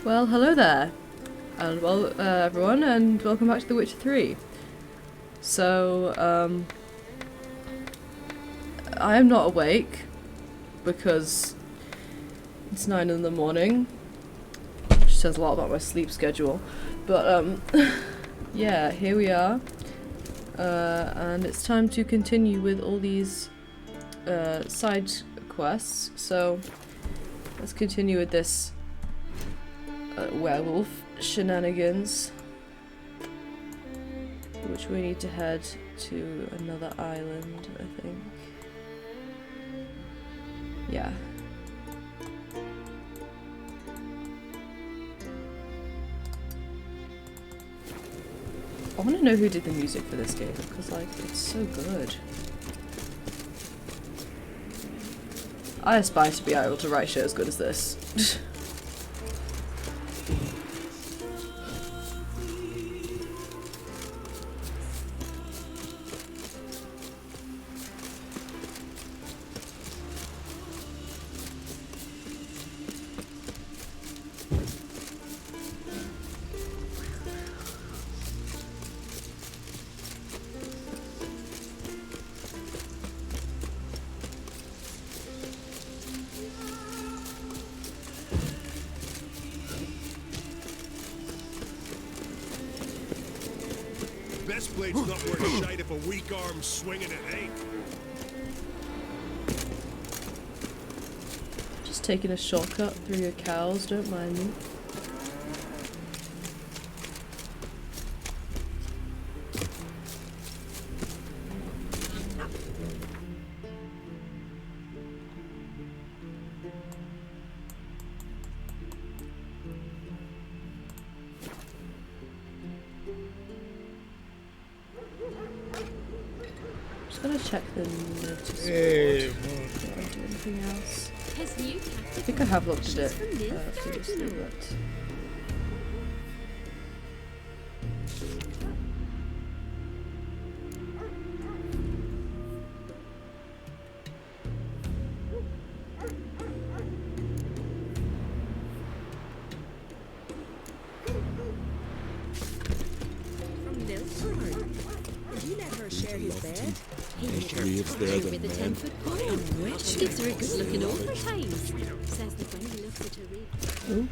Well, hello there, and everyone, and welcome back to The Witcher 3. So, I am not awake, because it's 9 in the morning, which says a lot about my sleep schedule, but, yeah, here we are, and it's time to continue with all these, side quests, so let's continue with this werewolf shenanigans, which we need to head to another island, I think. Yeah. I want to know who did the music for this game, because, like, it's so good. I aspire to be able to write shit as good as this. Best blade's not worth shite if a weak arm's swinging it ain't. Just taking a shortcut through your cows, don't mind me. Just gonna check the notice board. Before I do anything else. I think I have looked at it previously, but... Lives there, the man. She gives her a good looking overtime. Says that when he looks at her Ooh.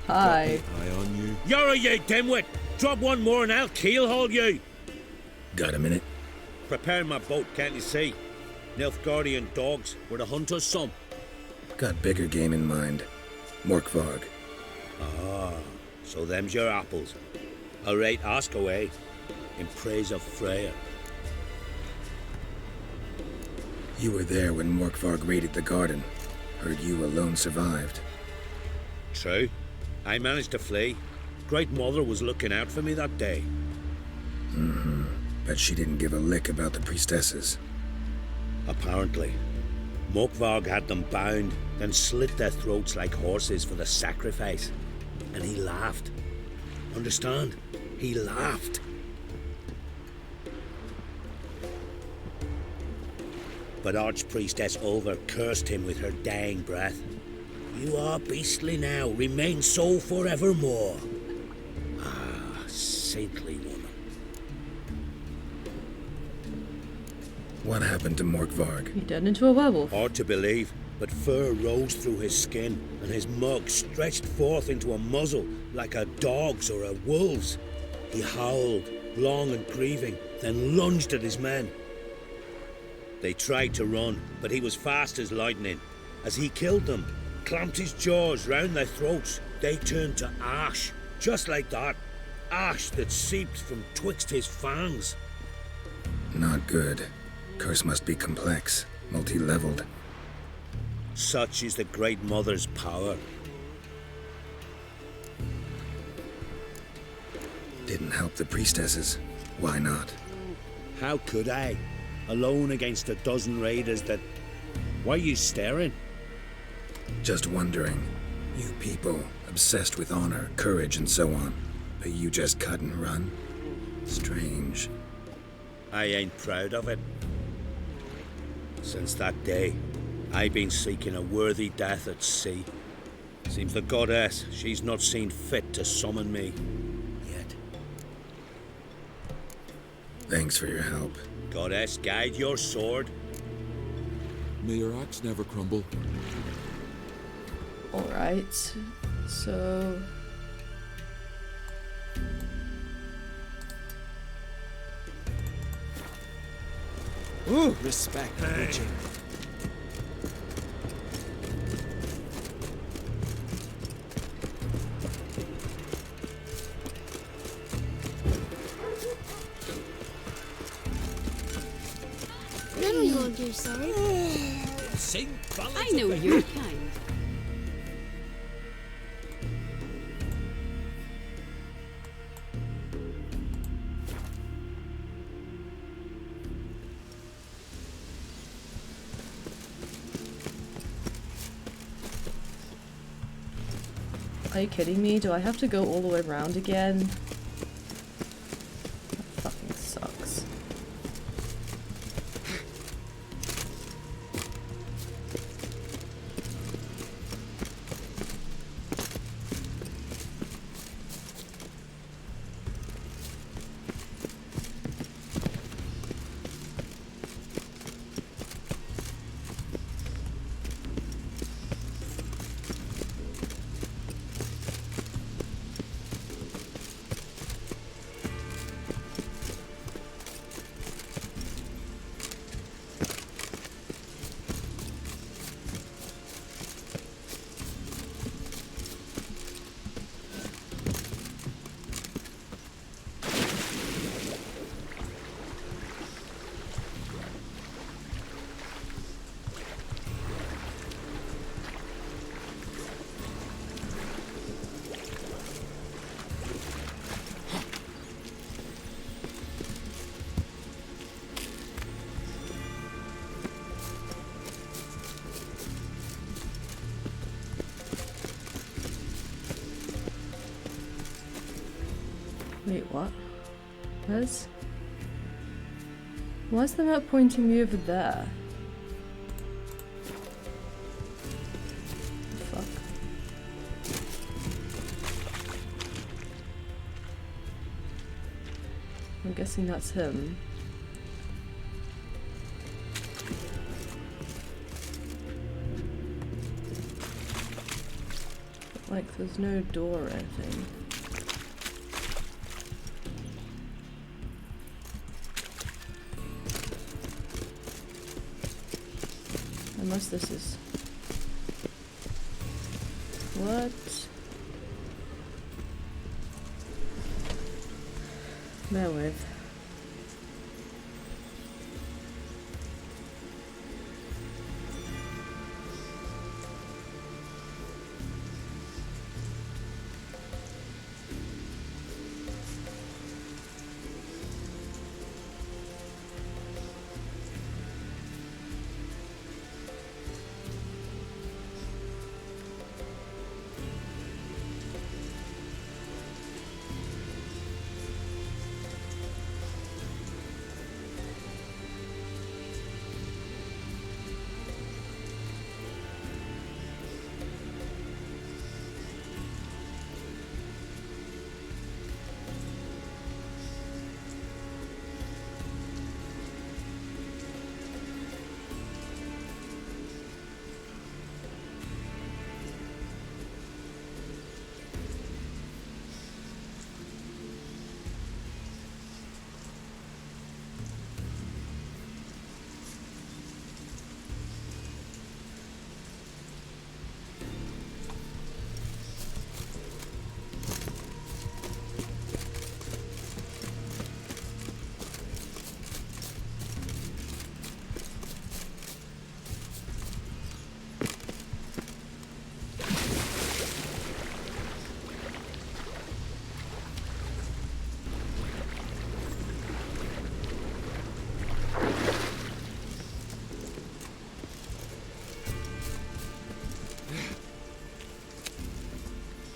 Hi. Eye on you. You're you dimwit! Drop one more and I'll keelhaul you! Got a minute? Prepare my boat, can't you see? Nilfgaardian dogs were the hunter's son. Got bigger game in mind. Morkvarg. Ah, so them's your apples. All right, ask away. In praise of Freya. You were there when Morkvarg raided the garden. Heard you alone survived. True. I managed to flee. Great Mother was looking out for me that day. Mm-hmm. Bet she didn't give a lick about the priestesses. Apparently. Morkvarg had them bound, then slit their throats like horses for the sacrifice. And he laughed. Understand? He laughed. But Archpriestess Ulver cursed him with her dying breath. You are beastly now, remain so forevermore. Ah, saintly woman. What happened to Morkvarg? He turned into a werewolf. Hard to believe, but fur rose through his skin, and his mug stretched forth into a muzzle like a dog's or a wolf's. He howled, long and grieving, then lunged at his men. They tried to run, but he was fast as lightning. As he killed them, clamped his jaws round their throats, they turned to ash, just like that. Ash that seeped from twixt his fangs. Not good. Curse must be complex, multi-leveled. Such is the Great Mother's power. Didn't help the priestesses. Why not? How could I? Alone against a dozen raiders that... Why are you staring? Just wondering. You people, obsessed with honor, courage, and so on. But you just cut and run? Strange. I ain't proud of it. Since that day, I've been seeking a worthy death at sea. Seems the goddess, she's not seen fit to summon me. Yet. Thanks for your help. Goddess, guide your sword. May your axe never crumble. Alright, so... Ooh, respect, Richard. Never mind your sword. Sing ballads I know of your kind. Are you kidding me? Do I have to go all the way around again? That fucking sucks. Wait, what? Why is the map pointing me over there? Fuck. I'm guessing that's him. But, like, there's no door or anything. Unless this is... What? Bear with.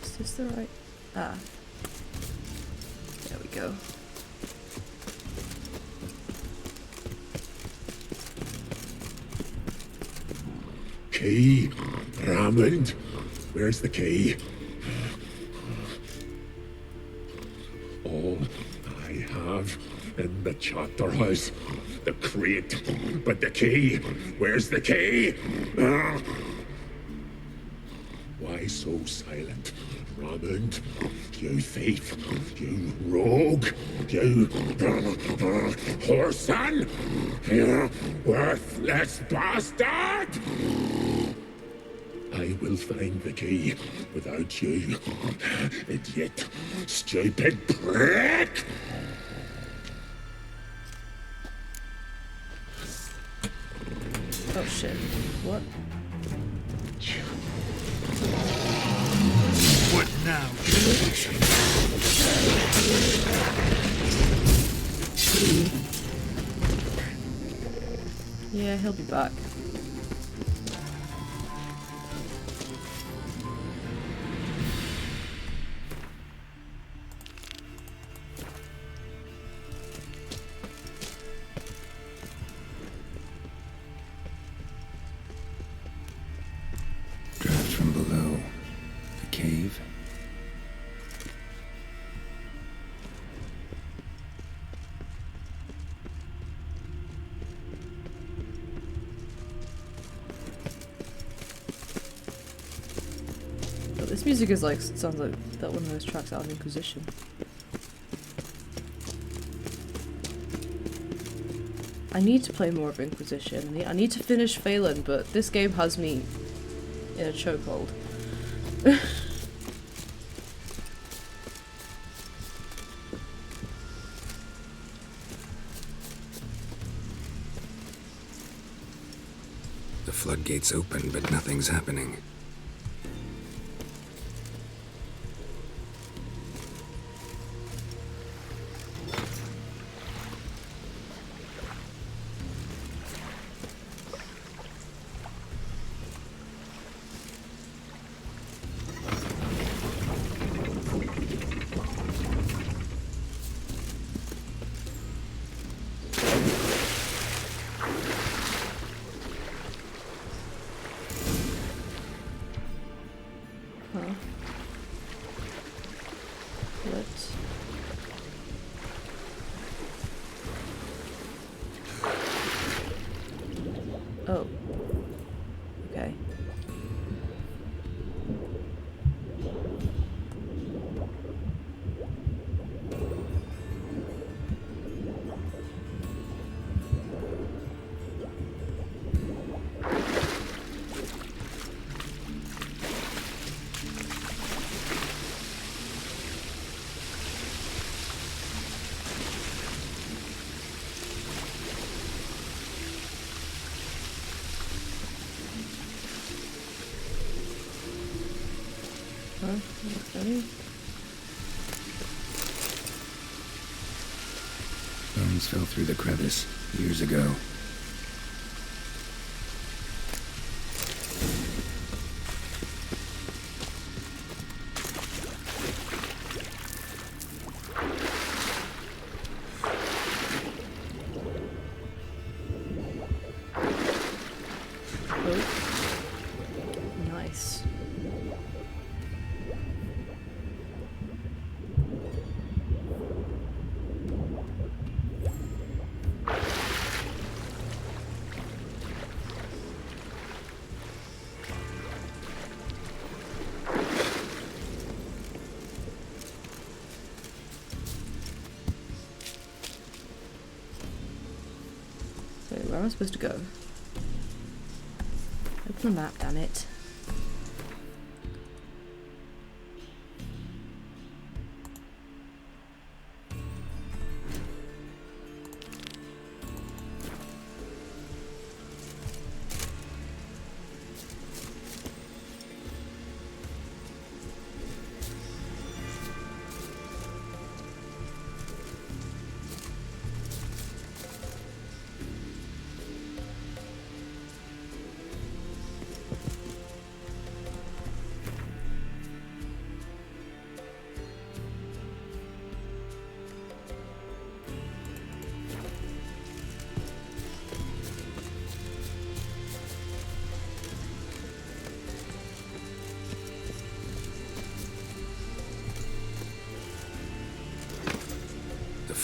Is this the right... Ah. There we go. Key. Raymond. Where's the key? All I have in the chapter house. The crate. But the key. Where's the key? Why so silent? Raymond, you thief, you rogue, you whoreson, you worthless bastard! I will find the key without you, idiot, stupid prick! Oh shit. What? What now? Yeah, he'll be back. Draft from below. The cave. But this music is like, sounds like that one of those tracks out of Inquisition. I need to play more of Inquisition. I need to finish Phelan, but this game has me in a chokehold. The floodgates open, but nothing's happening. Huh. What? Oh. Okay. Huh? Okay. Bones fell through the crevice years ago. Oh. Nice. So, where am I supposed to go? Open the map, damn it.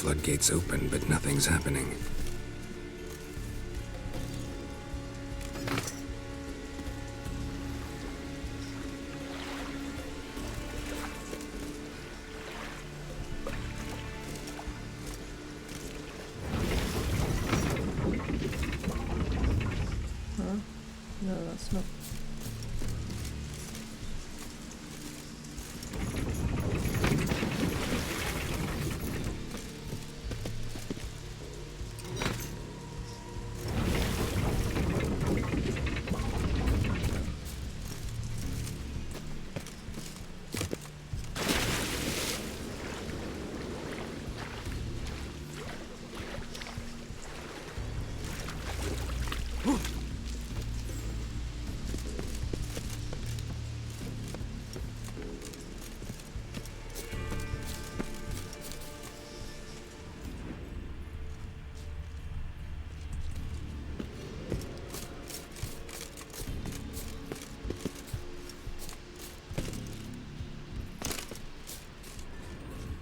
floodgates open, but nothing's happening. Huh? No, that's not.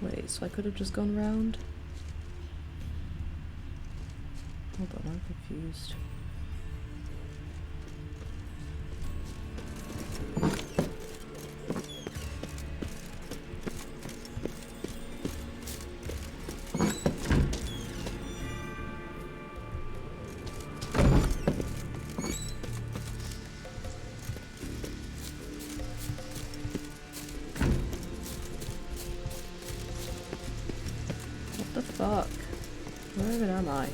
Wait, so I could have just gone round? Hold on, I'm confused. What the fuck? Where even am I?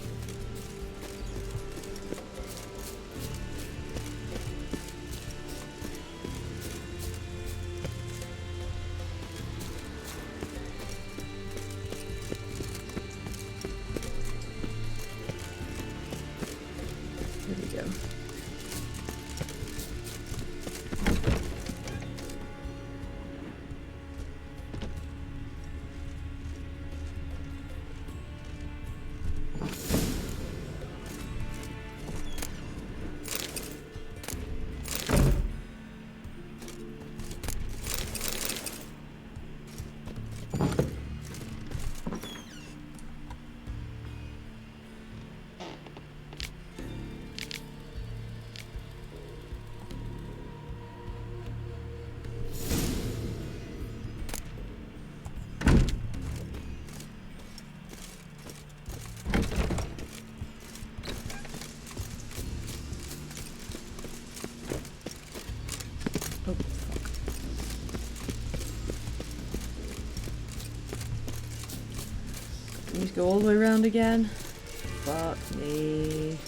There we go. Oh, fuck. Can we go all the way around again? Fuck me.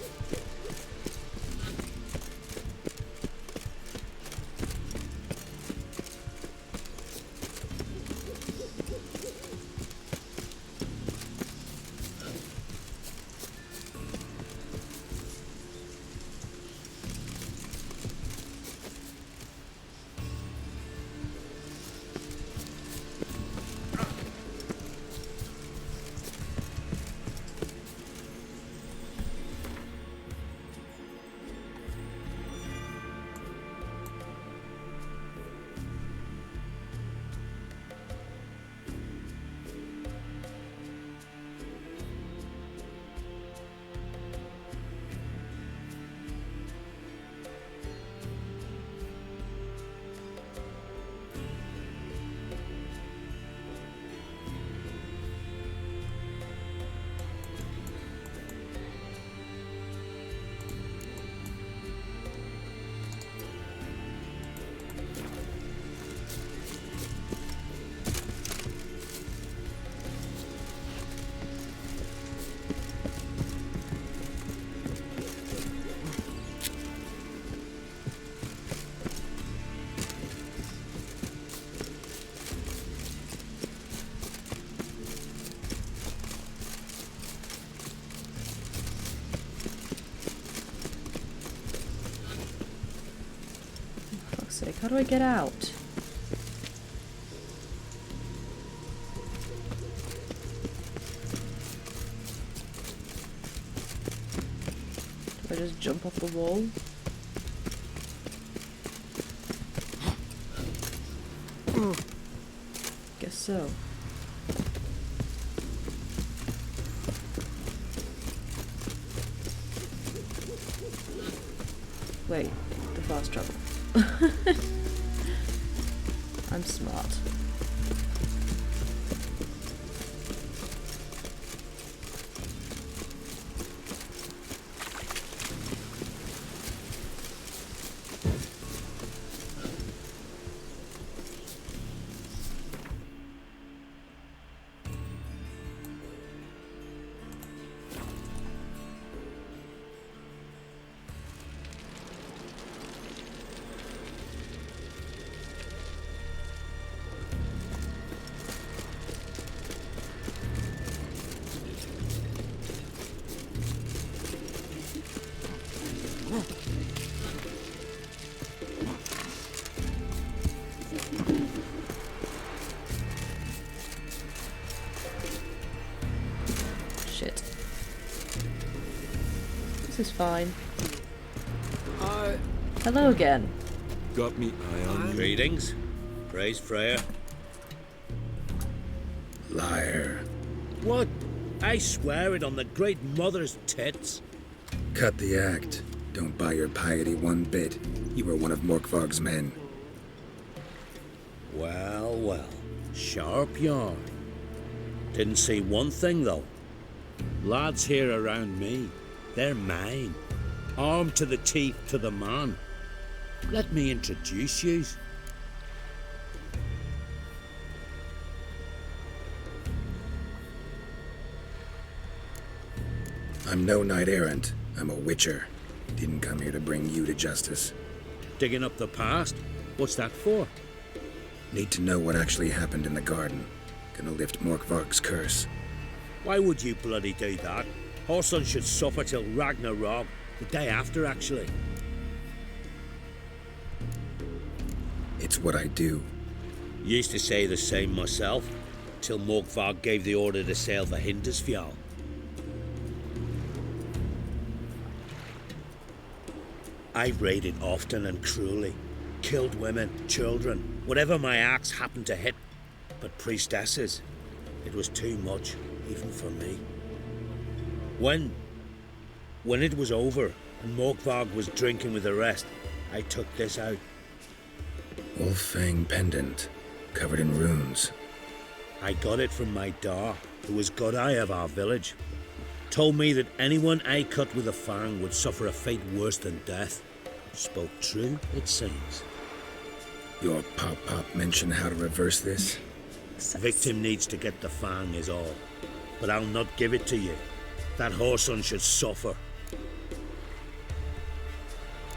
How do I get out? Do I just jump off the wall? Guess so. Wait, the fast travel. I'm smart. Shit. This is fine. Hello again. Got me eye on you. Greetings. Praise Freya. Liar. What? I swear it on the Great Mother's tits. Cut the act. Don't buy your piety one bit. You were one of Morkvarg's men. Well, well. Sharp yarn. Didn't see one thing, though. Lads here around me, they're mine. Armed to the teeth to the man. Let me introduce yous. I'm no knight errant. I'm a witcher. Didn't come here to bring you to justice. Digging up the past? What's that for? Need to know what actually happened in the garden. Gonna lift Morkvarg's curse. Why would you bloody do that? Our son should suffer till Ragnarok. The day after, actually. It's what I do. Used to say the same myself, till Morkvarg gave the order to sail the Hindisfjall. I raided often and cruelly. Killed women, children, whatever my axe happened to hit. But priestesses, it was too much, even for me. When it was over and Morkvarg was drinking with the rest, I took this out. Wolf-fang pendant, covered in runes. I got it from my da, who was godeye of our village. Told me that anyone I cut with a fang would suffer a fate worse than death. Spoke true, it seems. Your pop-pop mentioned how to reverse this? Victim needs to get the fang is all. But I'll not give it to you. That whoreson should suffer.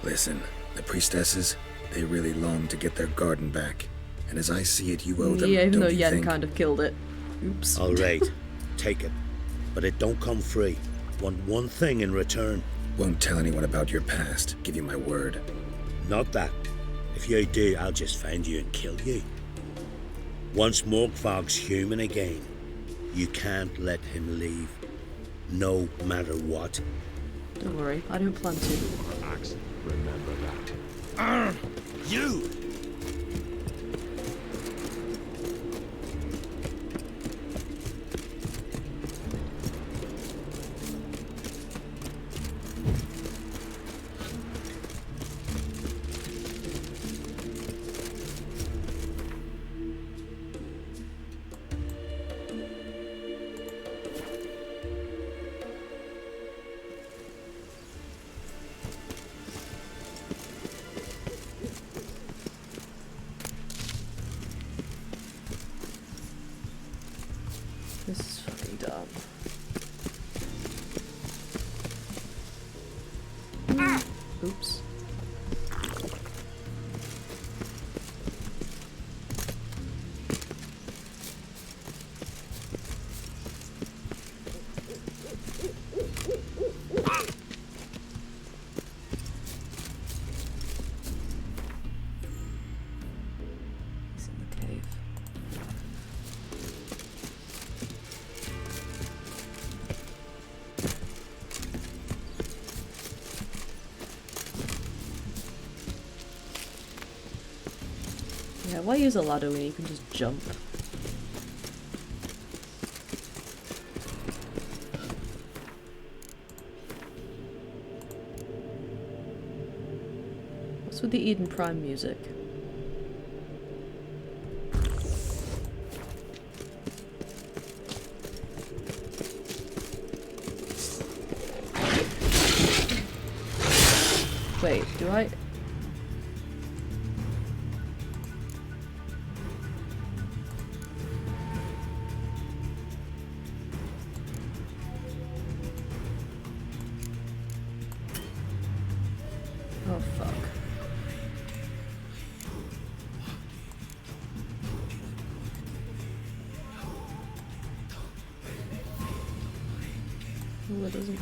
Listen, the priestesses, they really long to get their garden back. And as I see it, you owe them, Yeah, even don't though you Yen think? kind of killed it. Oops. All right, take it. But it don't come free. Want one thing in return. Won't tell anyone about your past. Give you my word. Not that. If you do, I'll just find you and kill you. Once Morkvarg's human again, you can't let him leave. No matter what. Don't worry, I don't plan to. Axe, remember that. You! This is fucking dumb. Oops. He's in the cave. Yeah, why use a ladder when you can just jump? What's with the Eden Prime music? Wait, do I? Oh fuck. Oh, it doesn't.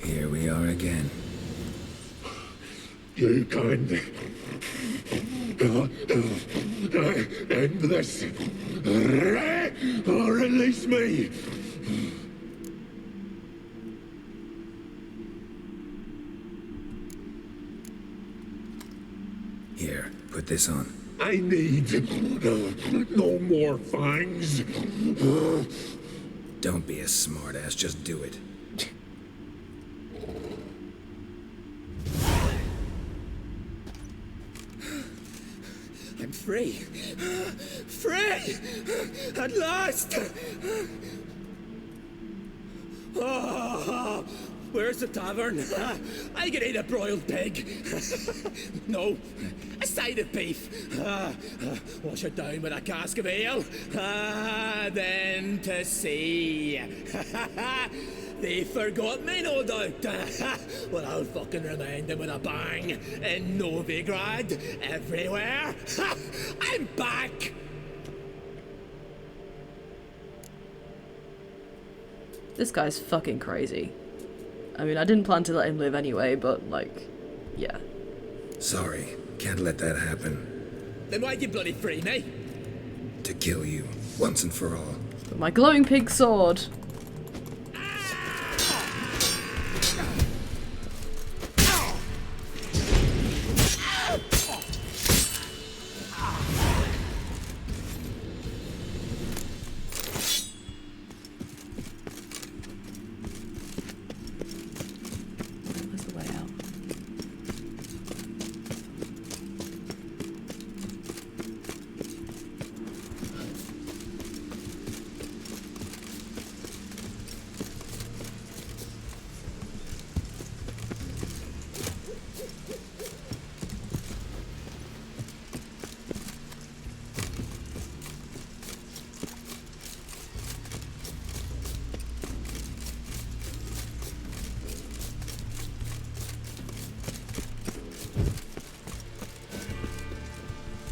Here we are again. You can end this, or release me. Here, put this on. I need no more fangs. Don't be a smartass, just do it. I'm free. Free! At last! Oh, where's the tavern? I can eat a broiled pig. No, a side of beef. Wash it down with a cask of ale. Then to sea. They forgot me, no doubt. Well, I'll fucking remind them with a bang. In Novigrad, everywhere. I'm back! This guy's fucking crazy. I mean, I didn't plan to let him live anyway, but, like, yeah. Sorry, can't let that happen. Then why'd you bloody free me? To kill you, once and for all. But my glowing pig sword.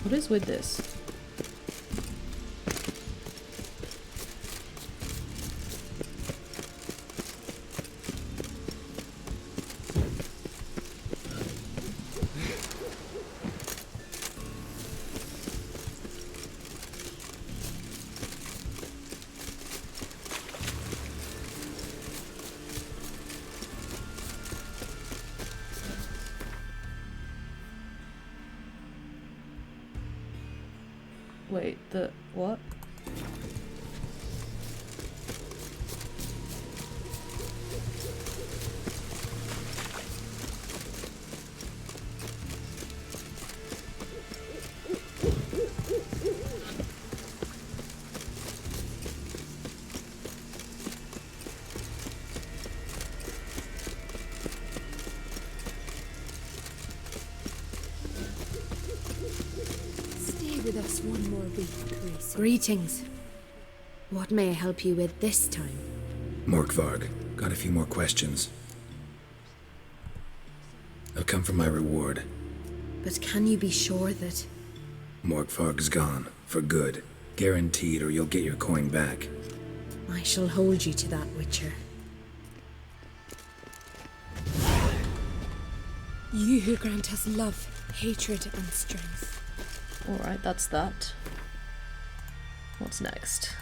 What is with this? Wait, the what? With us one more week, please. Greetings. What may I help you with this time? Morkvarg, got a few more questions. I've come for my reward. But can you be sure that... Morkvarg's gone, for good. Guaranteed, or you'll get your coin back. I shall hold you to that, Witcher. You who grant us love, hatred, and strength. Alright, that's that. What's next?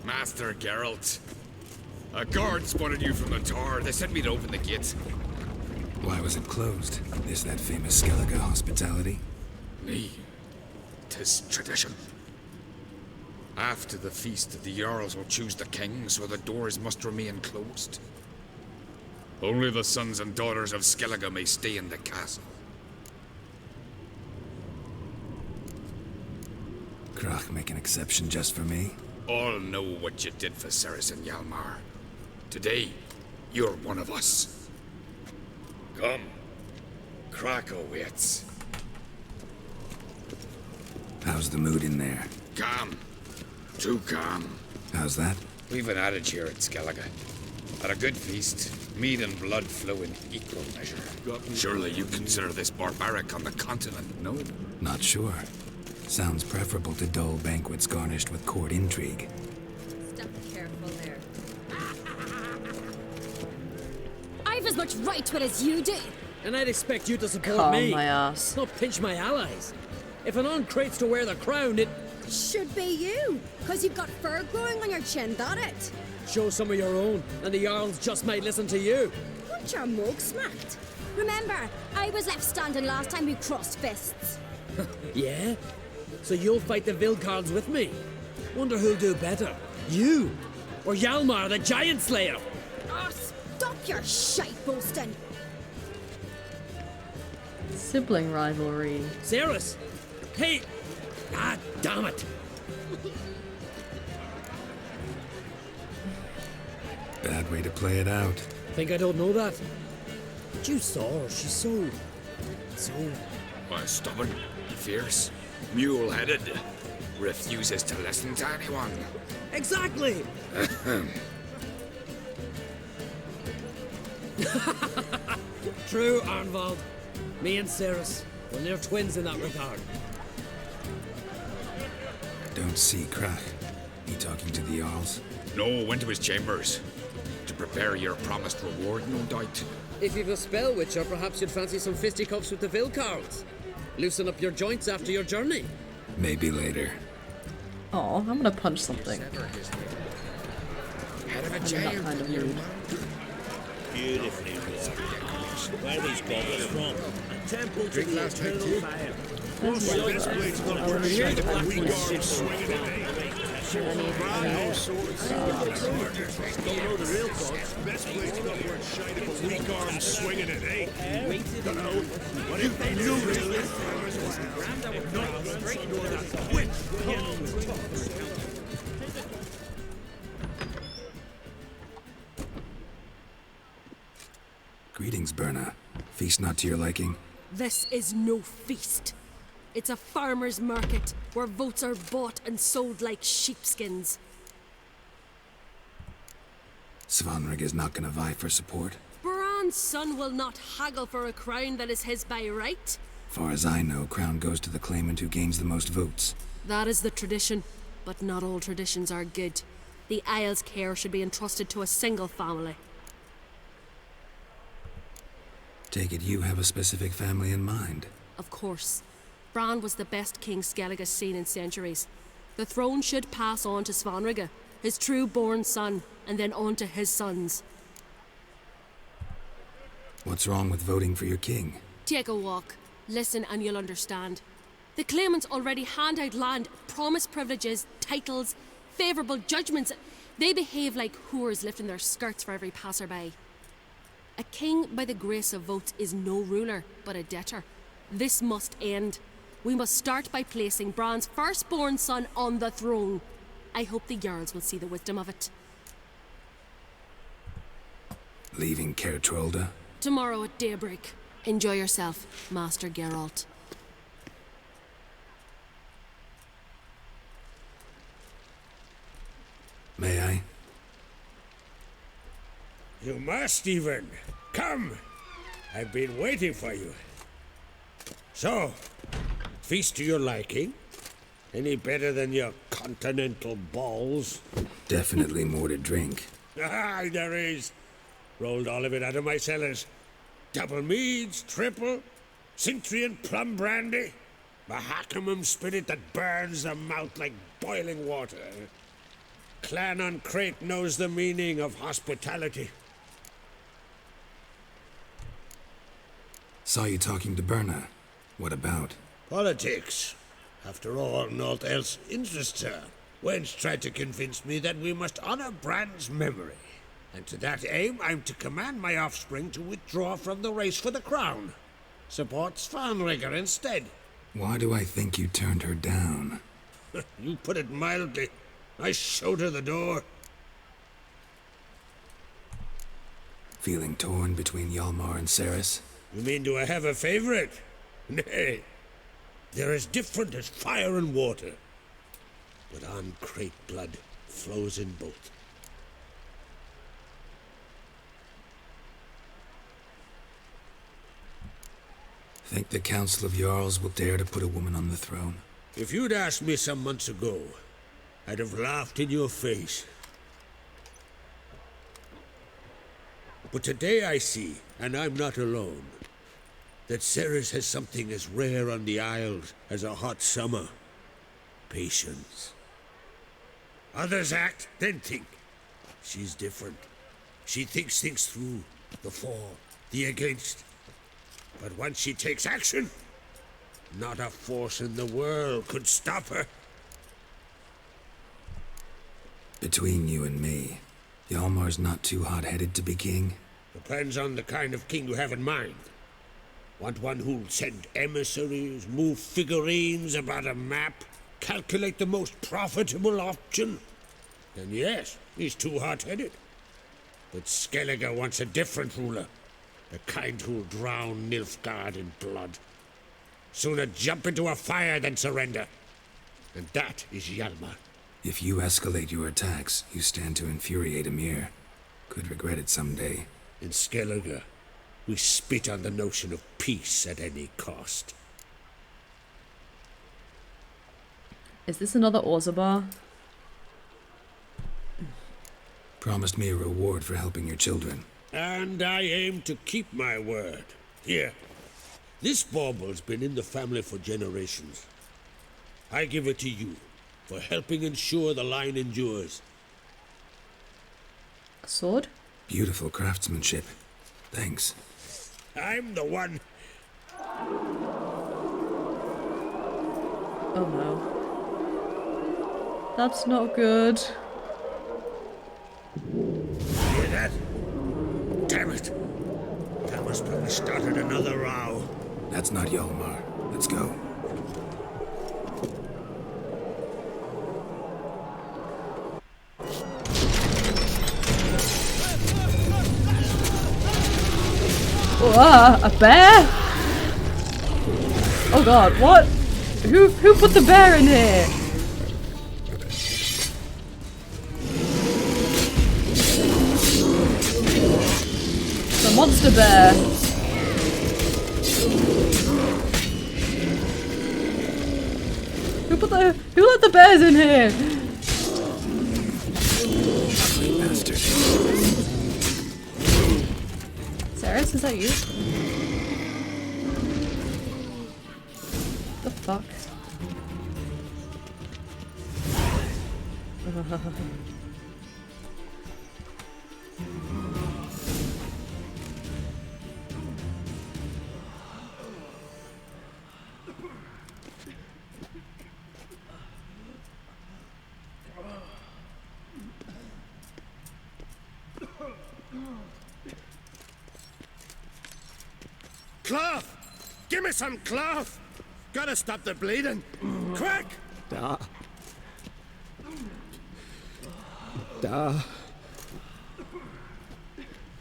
Master Geralt. A guard spotted you from the tower. They sent me to open the gate. Why was it closed? Is that famous Skellige hospitality? Me. 'Tis tradition. After the feast, the Jarls will choose the king, so the doors must remain closed. Only the sons and daughters of Skellige may stay in the castle. Krach make an exception just for me? All know what you did for Ceres and Hjalmar. Today, you're one of us. Come. Krach waits. How's the mood in there? Calm. Too calm. How's that? We've an adage here at Skellige. At a good feast, meat and blood flow in equal measure. Surely you consider this barbaric on the continent, no? Not sure. Sounds preferable to dull banquets garnished with court intrigue. Step careful there. I've as much right to it as you do. And I'd expect you to support Calm me. my ass. Not pinch my allies. If an uncrates to wear the crown, it Should be you, because you've got fur growing on your chin, that it? show some of your own, and the Jarls just might listen to you. Want your mug smacked? Remember, I was left standing last time we crossed fists. Yeah? So you'll fight the Vilcards with me? Wonder who'll do better, you or Hjalmar the Giant Slayer? Oh, stop your shite boasting. Sibling rivalry. Ceres? Hey! Ah, damn it! Bad way to play it out. Think I don't know that? But you saw her, she's so... Why, stubborn, fierce, mule-headed, refuses to listen to anyone. Exactly! True, Arnvald. Me and Ceres, we're near twins in that regard. Don't see Krach. He talking to the Jarls? No, went to his chambers. To prepare your promised reward, no doubt. If you've a spell witcher, perhaps you'd fancy some fisticuffs with the Vilcards. Loosen up your joints after your journey. Maybe later. Oh, I'm gonna punch something. Head of a I'm in that giant. kind of mood. Beautifully wrought. Where are these goblins from? A temple to the eternal fire. This blade's not worth shite if a weak arm swinging at eight. No swords. Don't know the real cause. Best blade's not worth shite if a weak arm swinging at eight. Waited and know. What if they knew this? If not, straight door that witch. Greetings, Berna. Feast not to your liking? This is no feast. It's a farmer's market where votes are bought and sold like sheepskins. Svanrig is not gonna vie for support? Bran's son will not haggle for a crown that is his by right. Far as I know, crown goes to the claimant who gains the most votes. That is the tradition, but not all traditions are good. The Isle's care should be entrusted to a single family. Take it you have a specific family in mind. Of course. Bran was the best king Skellige's seen in centuries. The throne should pass on to Svanrige, his true-born son, and then on to his sons. What's wrong with voting for your king? Take a walk. Listen and you'll understand. The claimants already hand out land, promise privileges, titles, favourable judgments. They behave like whores lifting their skirts for every passerby. A king by the grace of votes is no ruler, but a debtor. This must end. We must start by placing Bran's firstborn son on the throne. I hope the Jarls will see the wisdom of it. Leaving Caer Trolda? Tomorrow at daybreak. Enjoy yourself, Master Geralt. May I? You must even. Come! I've been waiting for you. So, feast to your liking? Any better than your continental balls? Definitely more to drink. Ah, there is. Rolled all of it out of my cellars. Double meads, triple, Cintrian plum brandy. A Hackemum spirit that burns the mouth like boiling water. Clan on Crate knows the meaning of hospitality. Saw you talking to Berna. What about? Politics. After all, naught else interests her. Wench tried to convince me that we must honor Bran's memory. And to that aim, I'm to command my offspring to withdraw from the race for the crown. Support Svanrigger instead. Why do I think you turned her down? You put it mildly. I showed her the door. Feeling torn between Hjalmar and Ceres? You mean do I have a favorite? Nay. They're as different as fire and water. But on Crate blood flows in both. Think the Council of Jarls will dare to put a woman on the throne? If you'd asked me some months ago, I'd have laughed in your face. But today I see, and I'm not alone, that Ceres has something as rare on the Isles as a hot summer. Patience. Others act, then think. She's different. She thinks things through, the for, the against. But once she takes action, not a force in the world could stop her. Between you and me, Hjalmar's not too hot-headed to be king? Depends on the kind of king you have in mind. Want one who'll send emissaries, move figurines about a map, calculate the most profitable option? Then yes, he's too hot-headed. But Skellige wants a different ruler. The kind who'll drown Nilfgaard in blood. Sooner jump into a fire than surrender. And that is Hjalmar. If you escalate your attacks, you stand to infuriate Emir. Could regret it someday. In Skellige, we spit on the notion of peace at any cost. Is this another Orzabar? Promised me a reward for helping your children. And I aim to keep my word. Here. This bauble's been in the family for generations. I give it to you for helping ensure the line endures. A sword? Beautiful craftsmanship. Thanks. I'm the one. Oh no. That's not good. Hear that? Damn it. That must have started another row. That's not Hjalmar. Let's go. A bear? Oh god, what? Who put the bear in here? The monster bear. Who let the bears in here? Ugly bastard. Ceres, is that you? The fuck? Cloth! Give me some cloth! Gotta stop the bleeding! Quick! Da.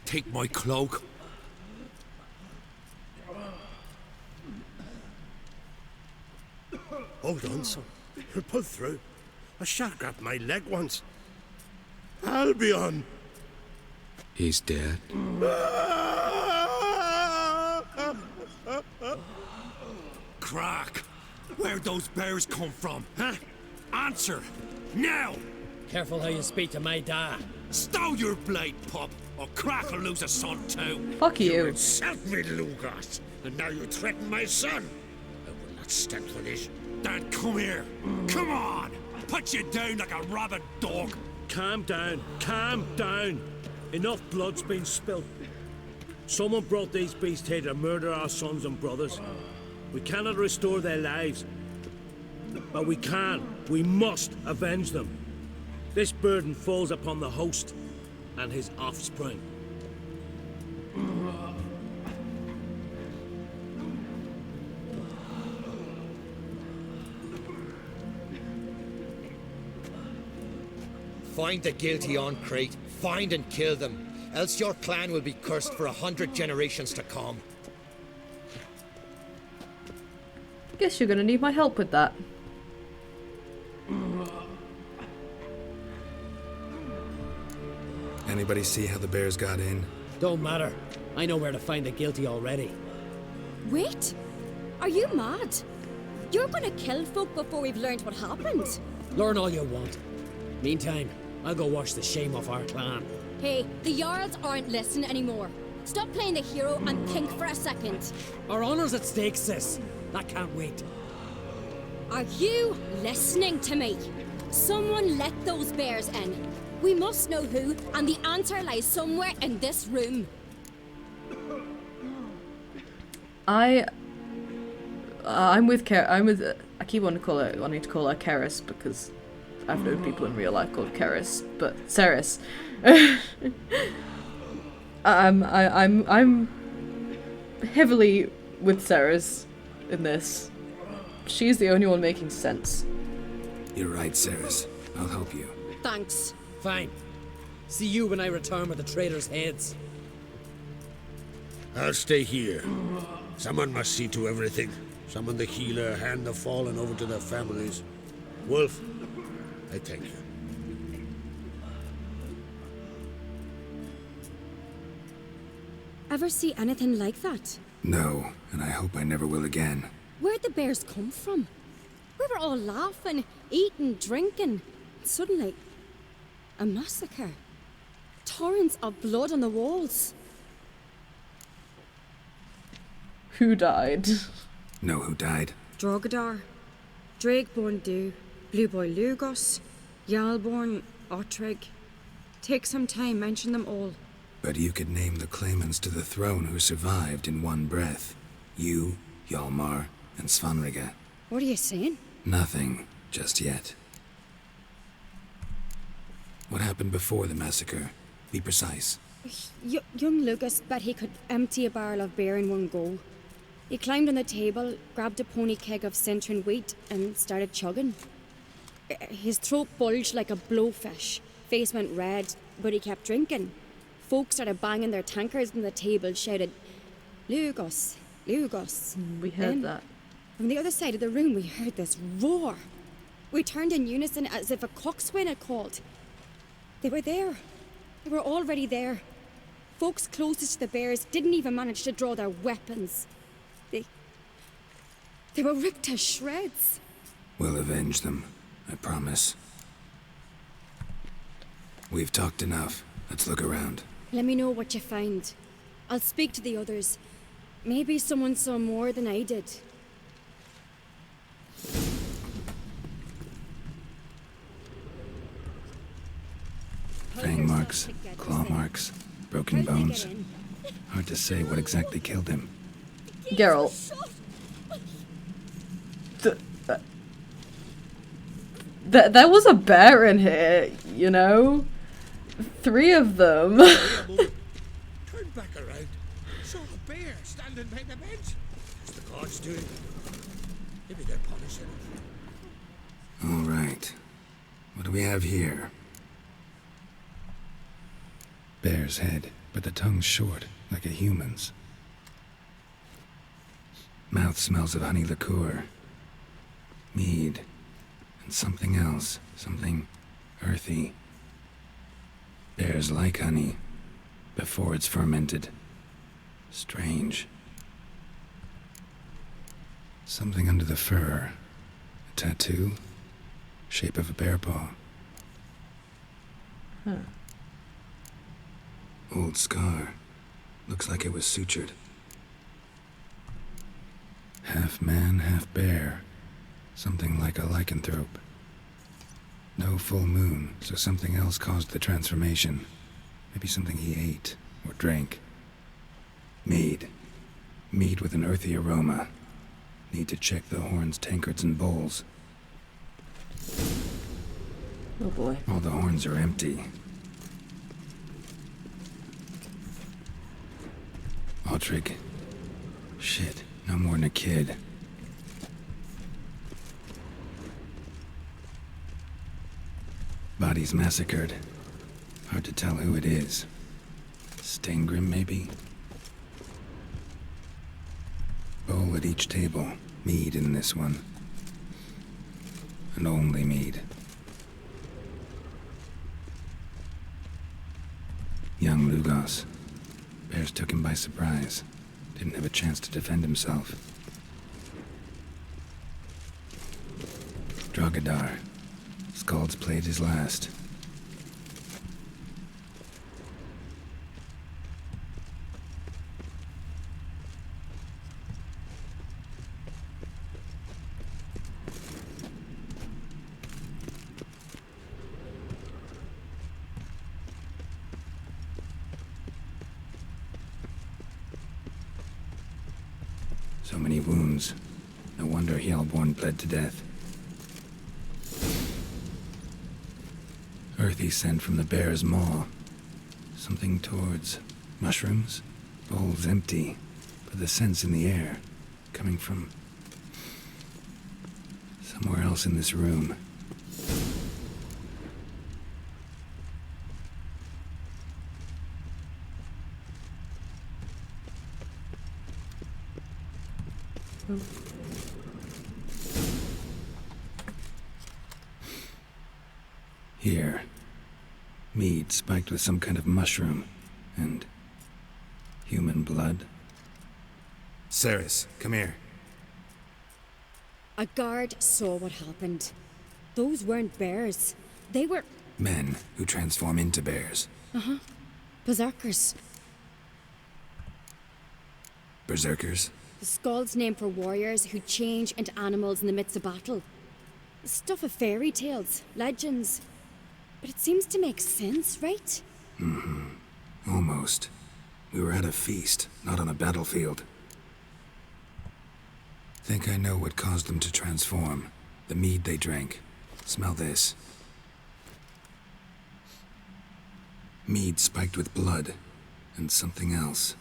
Take my cloak. Hold on, son. You'll pull through. A shark grabbed my leg once. Albion! He's dead. Crack! Where'd those bears come from, huh? Answer! Now! Careful how you speak to my dad. Stow your blade, pup, or Crack will lose a son too. Fuck you. Insult me, Lugas, and now you threaten my son. I will Got stench for this. Dad, come here. Come on. Put you down like a rabid dog. Calm down. Calm down. Enough blood's been spilled. Someone brought these beasts here to murder our sons and brothers. We cannot restore their lives. But we can. We must avenge them. This burden falls upon the host and his offspring. Find the guilty on Crete. Find and kill them. Else your clan will be cursed for 100 generations to come. Guess you're gonna need my help with that. Anybody see how the bears got in? Don't matter. I know where to find the guilty already. Wait! Are you mad? You're gonna kill folk before we've learned what happened? Learn all you want. Meantime, I'll go wash the shame off our clan. Hey, the Jarls aren't listening anymore. Stop playing the hero and think for a second. Our honor's at stake, sis. That can't wait. Are you listening to me? Someone let those bears in. We must know who, and the answer lies somewhere in this room. I'm with I keep wanting to call her Keris because I've known people in real life called Keris, but Ceres. I'm heavily with Ceres in this. She's the only one making sense. You're right, Ceres. I'll help you. Thanks. Fine. See you when I return with the traitors' heads. I'll stay here. Someone must see to everything. Summon the healer, hand the fallen over to their families. Wolf, I thank you. Ever see anything like that? No, and I hope I never will again. Where'd the bears come from? We were all laughing, eating, drinking. Suddenly, a massacre. Torrents of blood on the walls. Who died? Know who died? Drogadar, Drakeborn Du, Blueboy Lugos, Jarlborn, Ottrig. Take some time, mention them all. But you could name the claimants to the throne who survived in one breath. You, Hjalmar, and Svanrige. What are you saying? Nothing, just yet. What happened before the massacre? Be precise. Young Lucas bet he could empty a barrel of beer in one go. He climbed on the table, grabbed a pony keg of Cintron wheat, and started chugging. His throat bulged like a blowfish. Face went red, but he kept drinking. Folks started banging their tankards on the table, shouted, Lugos, Lugos. We heard that. From the other side of the room, we heard this roar. We turned in unison as if a coxswain had called. They were there. They were already there. Folks closest to the bears didn't even manage to draw their weapons. They were ripped to shreds. We'll avenge them, I promise. We've talked enough. Let's look around. Let me know what you find. I'll speak to the others. Maybe someone saw more than I did. Fang marks, claw marks, broken bones. Hard to say what exactly killed him. Geralt. There was a bear in here, you know? 3 of them. Turn back around. Saw a bear standing by the bench. It's the gods doing. Maybe they're punishing him. All right. What do we have here? Bear's head, but the tongue's short, like a human's. Mouth smells of honey liqueur. Mead. And something else. Something earthy. Bears like honey, before it's fermented. Strange. Something under the fur. A tattoo. Shape of a bear paw. Huh. Old scar. Looks like it was sutured. Half man, half bear. Something like a lycanthrope. No full moon, so something else caused the transformation. Maybe something he ate or drank. Mead. Mead with an earthy aroma. Need to check the horns, tankards, and bowls. Oh boy. All the horns are empty. Aldrich. Shit, no more than a kid. Bodies massacred. Hard to tell who it is. Stengrim, maybe? Bowl at each table. Mead in this one. And only mead. Young Lugos. Bears took him by surprise. Didn't have a chance to defend himself. Drogadar. Skald's played his last. So many wounds. No wonder Hellborn bled to death. Earthy scent from the bear's maw. Something towards mushrooms? Bowl's empty, but the scent's in the air. Coming from somewhere else in this room. Here. Mead spiked with some kind of mushroom. And human blood. Ceres, come here. A guard saw what happened. Those weren't bears. They were... Men who transform into bears. Uh-huh. Berserkers. Berserkers? The Skald's name for warriors who change into animals in the midst of battle. Stuff of fairy tales, legends. But it seems to make sense, right? Mm-hmm. Almost. We were at a feast, not on a battlefield. Think I know what caused them to transform. The mead they drank. Smell this. Mead spiked with blood. And something else.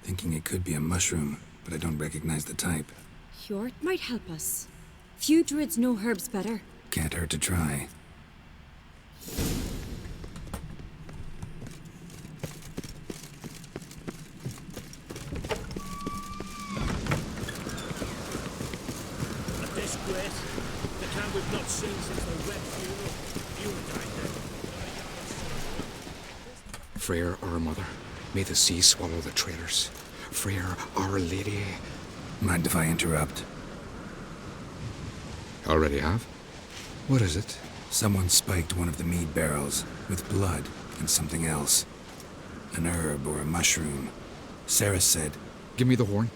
Thinking it could be a mushroom, but I don't recognize the type. Hjort might help us. Few druids know herbs better. Can't hurt to try. A disgrace. The camp we've not seen since the Red Funeral. You died then. Freyr, our mother, may the sea swallow the traitors. Freyr, our lady. Mind if I interrupt? Already have? What is it? Someone spiked one of the mead barrels with blood and something else. An herb or a mushroom. Sarah said... Give me the horn.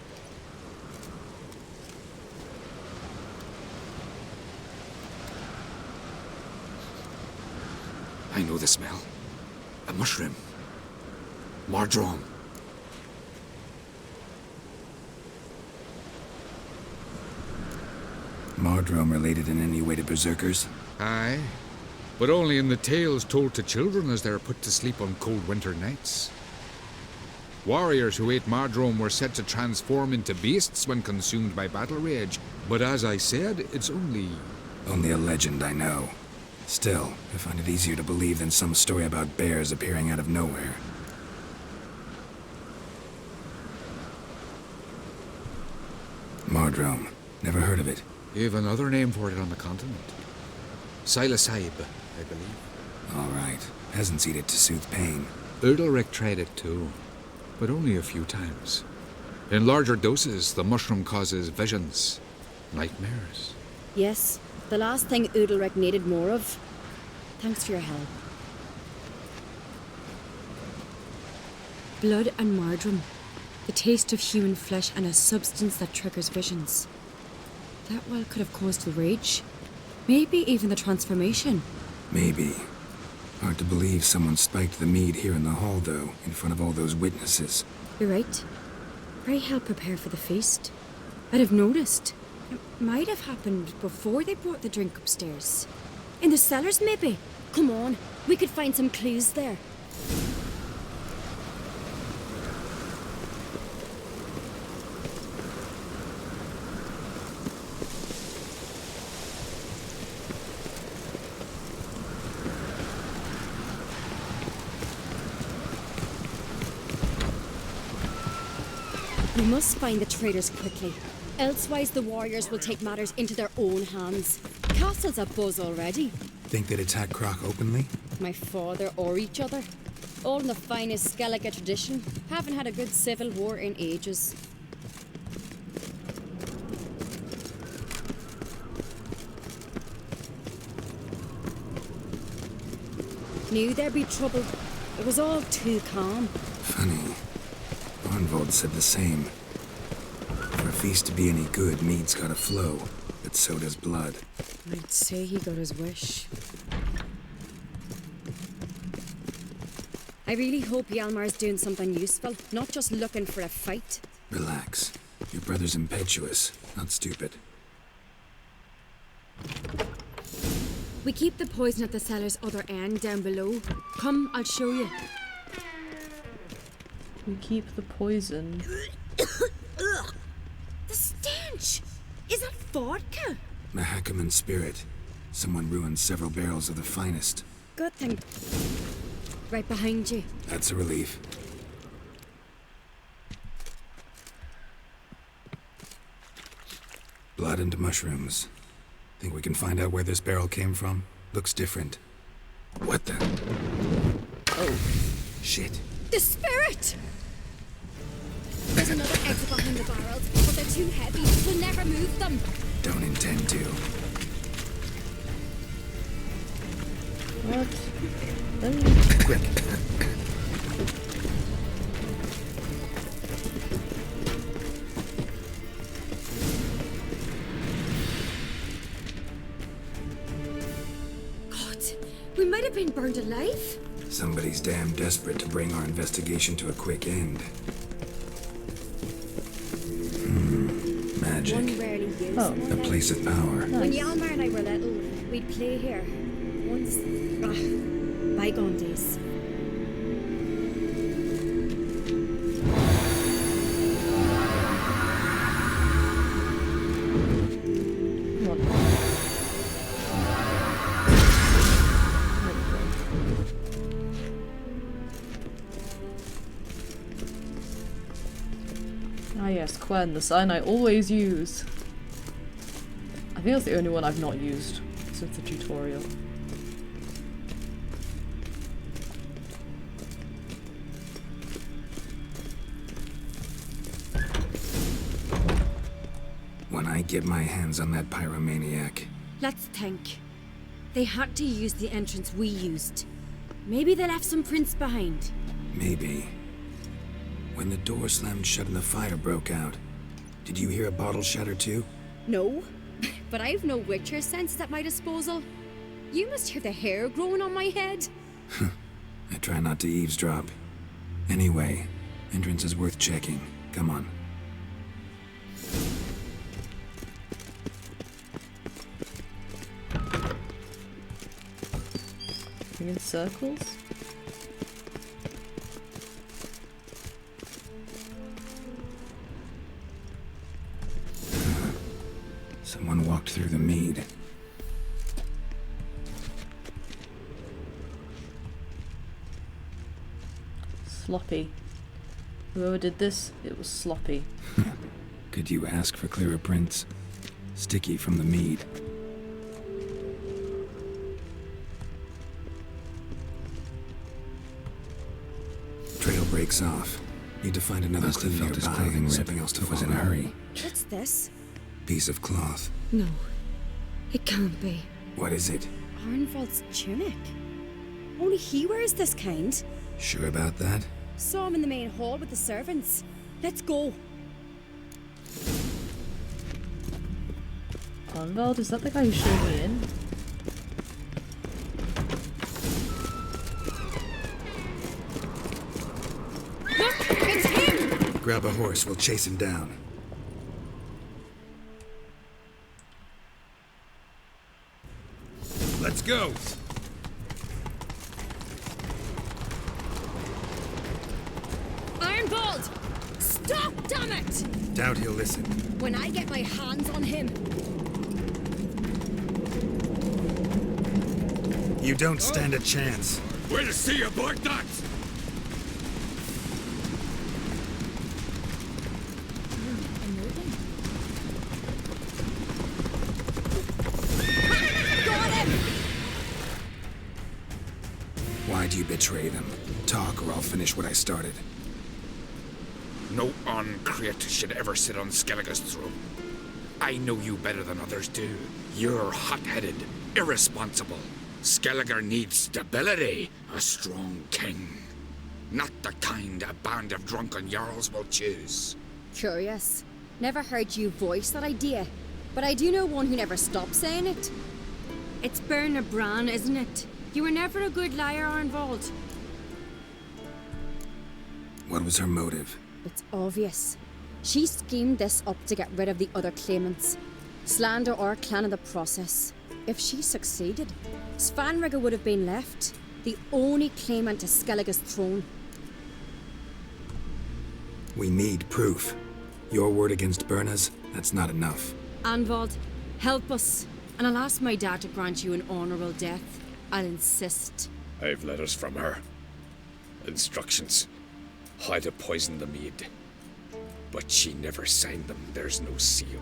I know the smell. A mushroom. Mardrome. Mardrome related in any way to berserkers? Aye, but only in the tales told to children as they're put to sleep on cold winter nights. Warriors who ate Mardrome were said to transform into beasts when consumed by battle rage, but as I said, it's only... Only a legend, I know. Still, I find it easier to believe than some story about bears appearing out of nowhere. Mardrome. Never heard of it. You have another name for it on the continent. Silasib, I believe. All right. Peasants eat it to soothe pain. Udalric tried it too, but only a few times. In larger doses, the mushroom causes visions, nightmares. Yes, the last thing Udalric needed more of. Thanks for your help. Blood and Mardrome. The taste of human flesh and a substance that triggers visions. That well could have caused the rage. Maybe even the transformation. Maybe. Hard to believe someone spiked the mead here in the hall, though, in front of all those witnesses. You're right. Pray help prepare for the feast. I'd have noticed. It might have happened before they brought the drink upstairs. In the cellars, maybe? Come on, we could find some clues there. We must find the traitors quickly. Elsewise, the warriors will take matters into their own hands. Castle's abuzz already. Think they'd attack Croc openly? My father or each other. All in the finest Skellige tradition. Haven't had a good civil war in ages. Knew there'd be trouble. It was all too calm. Funny. Arnvold said the same. For a feast to be any good, mead's gotta flow, but so does blood. I'd say he got his wish. I really hope Hjalmar's doing something useful, not just looking for a fight. Relax. Your brother's impetuous, not stupid. We keep the poison at the cellar's other end down below. Come, I'll show you. We keep the poison. The stench! Is that vodka? Mahakaman spirit. Someone ruined several barrels of the finest. Good thing. Right behind you. That's a relief. Blood and mushrooms. Think we can find out where this barrel came from? Looks different. What the? Oh, shit. The spirit! There's another exit behind the barrels, but they're too heavy. We'll never move them. Don't intend to. What? Quick. God, we might have been burned alive. Somebody's damn desperate to bring our investigation to a quick end. Magic. One rarely used. Oh. A place of power. When Hjalmar and I were little, we'd play here. Once. Bygone days. What? Ah yes, Quen, the sign I always use. I think that's the only one I've not used since the tutorial. When I get my hands on that pyromaniac. Let's think. They had to use the entrance we used. Maybe they left some prints behind. Maybe. When the door slammed shut and the fire broke out, did you hear a bottle shatter too? No, but I've no Witcher sense at my disposal. You must hear the hair growing on my head. I try not to eavesdrop. Anyway, entrance is worth checking. Come on. Going in circles? Someone walked through the mead. Sloppy. Whoever did this, it was sloppy. Could you ask for clearer prints? Sticky from the mead. Trail breaks off. Need to find another clue nearby. His clothing something else to was in a hurry. What's this? Piece of cloth. No, it can't be. What is it? Arnvold's tunic. Only he wears this kind. Sure about that? Saw him in the main hall with the servants. Let's go. Arnvald, is that the guy who showed me in? Look, it's him! Grab a horse, we'll chase him down. Let's go! Arnvald! Stop, damn it! Doubt he'll listen. When I get my hands on him. You don't stand a chance. Way to see you, black nuts! Got him! Why do you betray them? Talk or I'll finish what I started. No uncreate should ever sit on Skellige's throne. I know you better than others do. You're hot-headed, irresponsible. Skellige needs stability, a strong king. Not the kind a band of drunken jarls will choose. Curious. Never heard you voice that idea, but I do know one who never stops saying it. It's Berna Bran, isn't it? You were never a good liar, Arnvald. What was her motive? It's obvious. She schemed this up to get rid of the other claimants. Slander our clan in the process. If she succeeded, Svanrige would have been left, the only claimant to Skellige's throne. We need proof. Your word against Berna's, that's not enough. Arnvald, help us, and I'll ask my dad to grant you an honourable death. I'll insist. I've letters from her. Instructions. How to poison the mead. But she never signed them. There's no seal.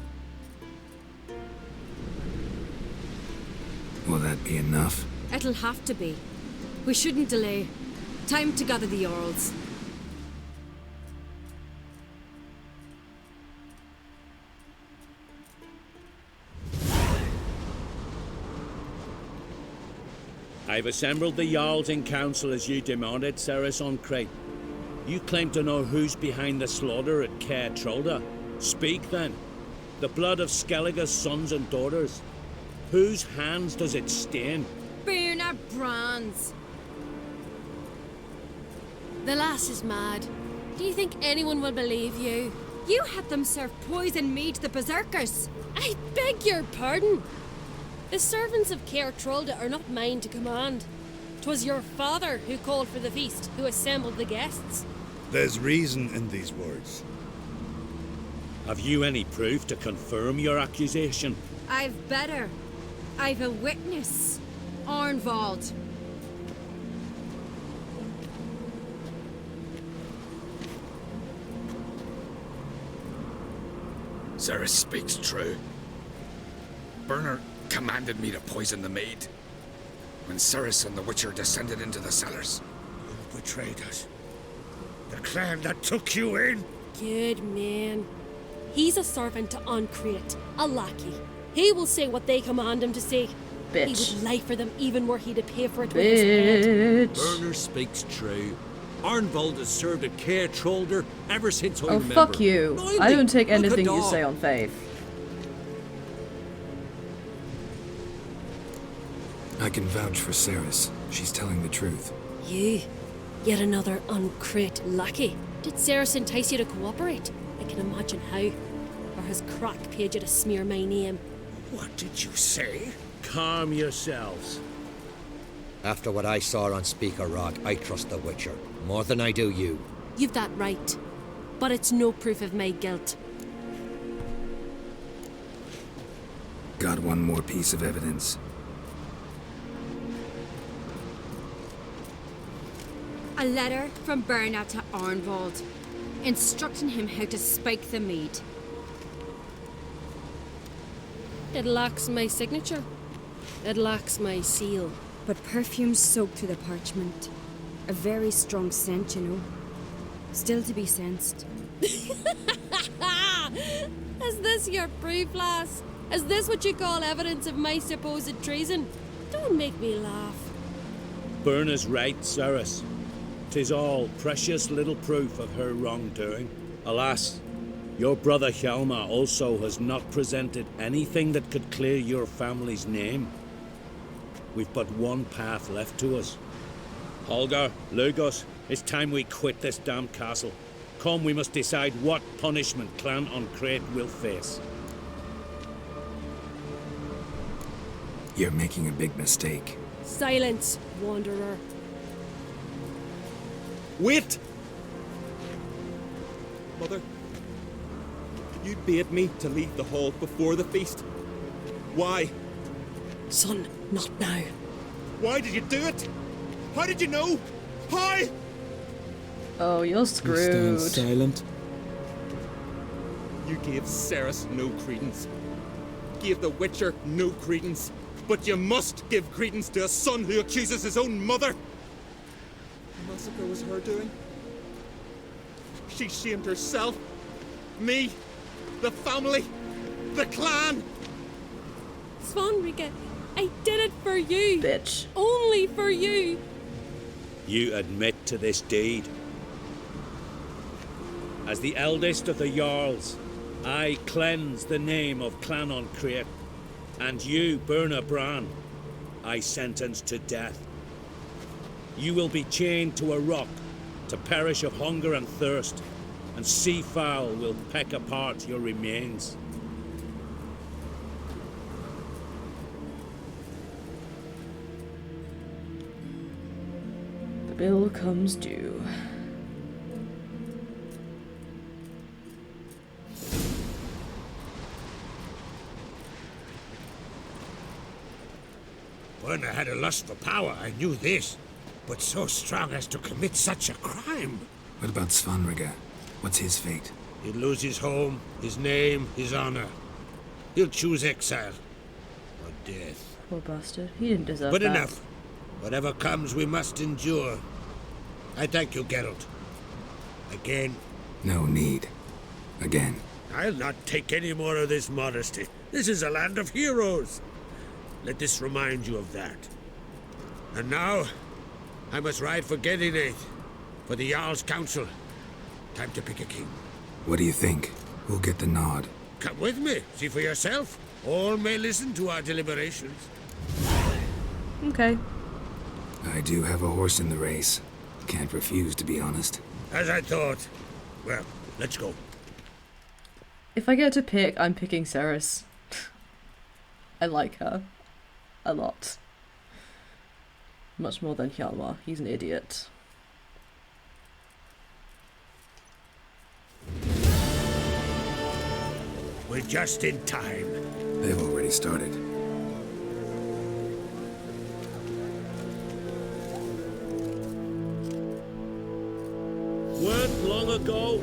Will that be enough? It'll have to be. We shouldn't delay. Time to gather the Jarls. I've assembled the Jarls in council as you demanded, Ceres on Crate. You claim to know who's behind the slaughter at Caer Trolda. Speak then. The blood of Skellige's sons and daughters. Whose hands does it stain? Berna Bran's. The lass is mad. Do you think anyone will believe you? You had them serve poison mead to the berserkers. I beg your pardon. The servants of Caer Trolda are not mine to command. 'Twas your father who called for the feast, who assembled the guests. There's reason in these words. Have you any proof to confirm your accusation? I've better. I've a witness. Arnvald. Ceres speaks true. Berna commanded me to poison the maid. When Ceres and the Witcher descended into the cellars. You betrayed us. The clan that took you in. Good man. He's a servant to Uncreate, a lackey. He will say what they command him to say. Bitch. He would lie for them even were he to pay for it with his head. Berner speaks true. Arnvald has served at Caer Trolder ever since I Oh, remember. fuck you. 90. I don't take Look at anything you dog. say on faith. I can vouch for Ceres. She's telling the truth. You, yet another Uncreate lackey. Did Ceres entice you to cooperate? I can imagine how. Or has Crack paid you to smear my name? What did you say? Calm yourselves. After what I saw on Speaker Rock, I trust the Witcher. More than I do you. You've that right. But it's no proof of my guilt. Got one more piece of evidence. A letter from Berna to Arnvald, instructing him how to spike the mead. It lacks my signature. It lacks my seal. But perfume soaked through the parchment. A very strong scent, you know. Still to be sensed. Is this your proof, lass? Is this what you call evidence of my supposed treason? Don't make me laugh. Berna's right, Ceres. 'Tis all precious little proof of her wrongdoing. Alas, your brother Hjalmar also has not presented anything that could clear your family's name. We've but one path left to us. Holger, Lugos, it's time we quit this damn castle. Come, we must decide what punishment Clan on Crete will face. You're making a big mistake. Silence, wanderer. Wait! Mother, you bade me to leave the hall before the feast. Why? Son, not now. Why did you do it? How did you know? How? Oh, you're screwed. Stand silent. You gave Cerys no credence. Gave the Witcher no credence. But you must give credence to a son who accuses his own mother. The massacre was her doing. She shamed herself, me, the family, the clan. Svanrika, I did it for you. Bitch. Only for you. You admit to this deed. As the eldest of the Jarls, I cleanse the name of Clan on Crete, and you, Berna Bran, I sentence to death. You will be chained to a rock to perish of hunger and thirst, and seafowl will peck apart your remains. The bill comes due. Berna had a lust for power, I knew this. But so strong as to commit such a crime. What about Svanrika? What's his fate? He'll lose his home, his name, his honor. He'll choose exile. Or death. Poor bastard. He didn't deserve But that. enough. Whatever comes, we must endure. I thank you, Geralt. Again. No need. Again. I'll not take any more of this modesty. This is a land of heroes. Let this remind you of that. And now, I must ride for Gedinath, for the Jarl's Council. Time to pick a king. What do you think? Who'll get the nod? Come with me, see for yourself. All may listen to our deliberations. Okay. I do have a horse in the race. Can't refuse, to be honest. As I thought. Well, let's go. If I get to pick, I'm picking Cerys. I like her. A lot. Much more than Hjalmar. He's an idiot. We're just in time. They've already started. Weren't long ago,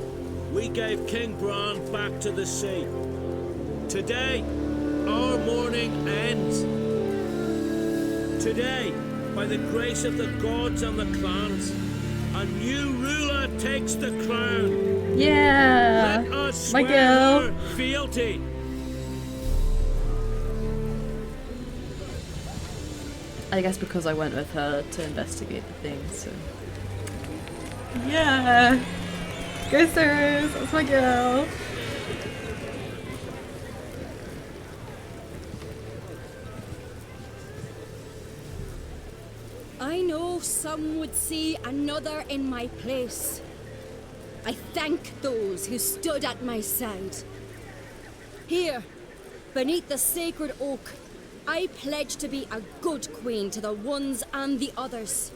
we gave King Bran back to the sea. Today, our mourning ends. Today, by the grace of the gods and the clans, a new ruler takes the crown. Yeah! Let us My swear girl. her fealty. I guess because I went with her to investigate the thing, so... Yeah! Go Cerys! That's my girl! I know some would see another in my place. I thank those who stood at my side. Here, beneath the sacred oak, I pledge to be a good queen to the ones and the others.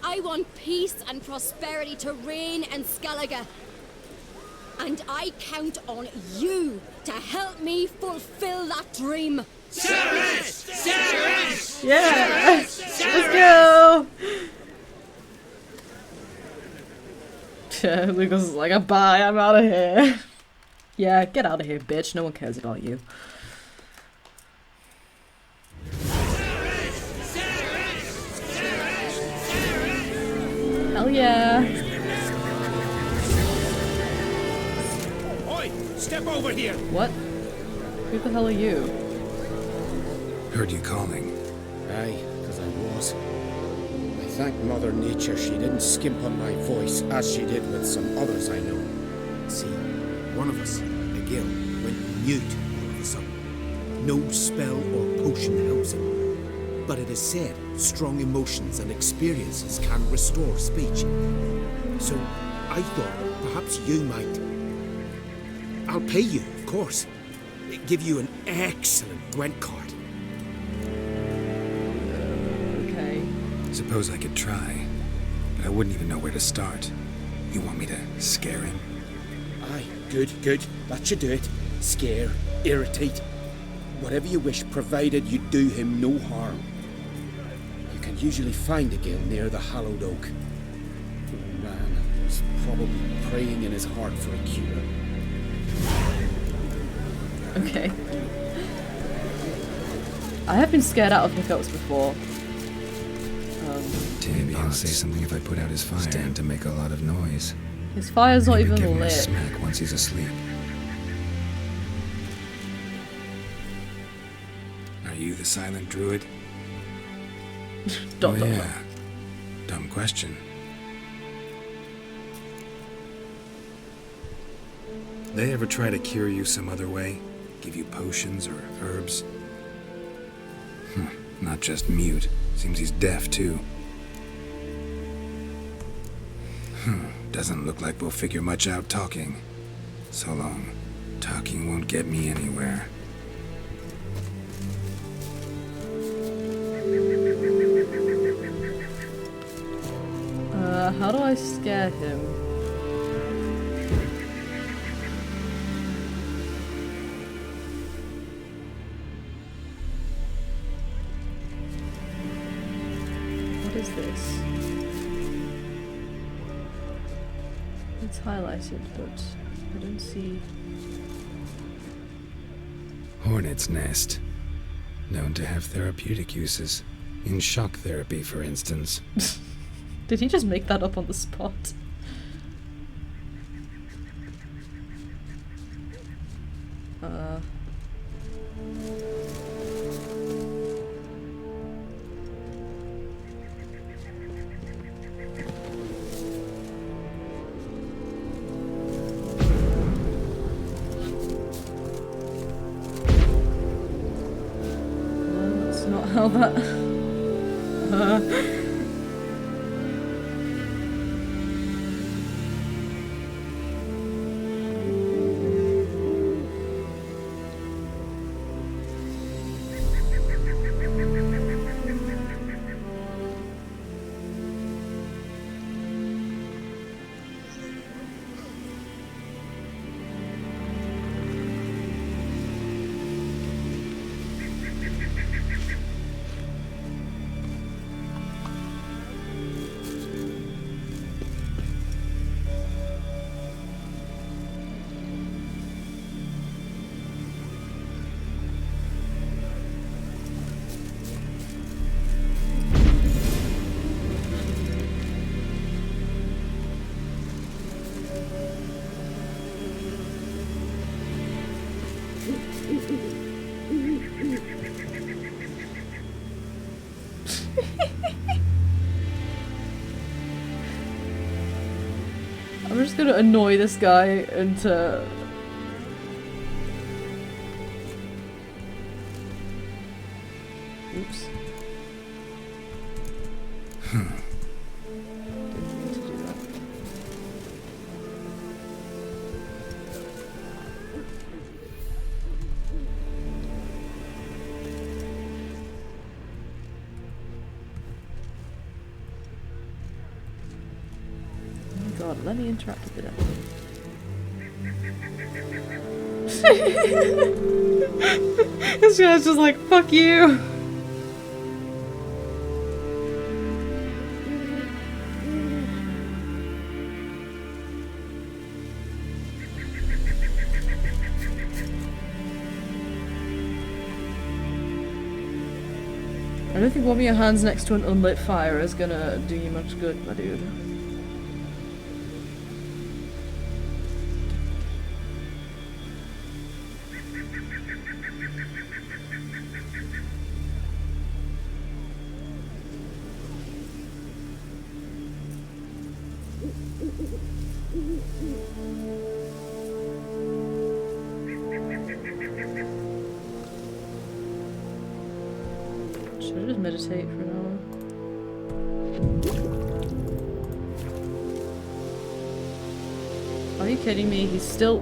I want peace and prosperity to reign in Skellige. And I count on you to help me fulfill that dream. Cerys! Cerys! Yeah! Cerys! Let's go! Lucas is like, bye, I'm out of here. Yeah, get out of here, bitch. No one cares about you. Hell yeah. Oi! Step over here! What? Who the hell are you? Heard you calling. Aye, because I was. I thank Mother Nature she didn't skimp on my voice as she did with some others I know. See, one of us, a Gil, went mute all of a sudden. No spell or potion helps him. But it is said strong emotions and experiences can restore speech. So I thought perhaps you might. I'll pay you, of course. Give you an excellent Gwent card. Okay. Suppose I could try, but I wouldn't even know where to start. You want me to scare him? Aye, good, good. That should do it. Scare, irritate. Whatever you wish, provided you do him no harm. You can usually find a Gil near the Hallowed Oak. Oh man, he's probably praying in his heart for a cure. Okay. I have been scared out of hiccups before. Maybe he'll say something if I put out his fire to make a lot of noise. His fire's not Maybe even give him a lit. smack once he's asleep. Are you the silent druid? Dot, dot, yeah. dot. Dumb question. They ever try to cure you some other way? Give you potions or herbs? Not just mute. Seems he's deaf too. Doesn't look like we'll figure much out talking. So long. Talking won't get me anywhere. How do I scare him? What is this? It's highlighted, but I don't see... Hornet's nest. Known to have therapeutic uses. In shock therapy, for instance. Did he just make that up on the spot? That's not how that... I'm just gonna annoy this guy into... Oops. Didn't mean to do that. God, let me interact with it. This guy's just like, fuck you! I don't think warming your hands next to an unlit fire is gonna do you much good, my dude. Should I just meditate for an hour? Are you kidding me? He's still...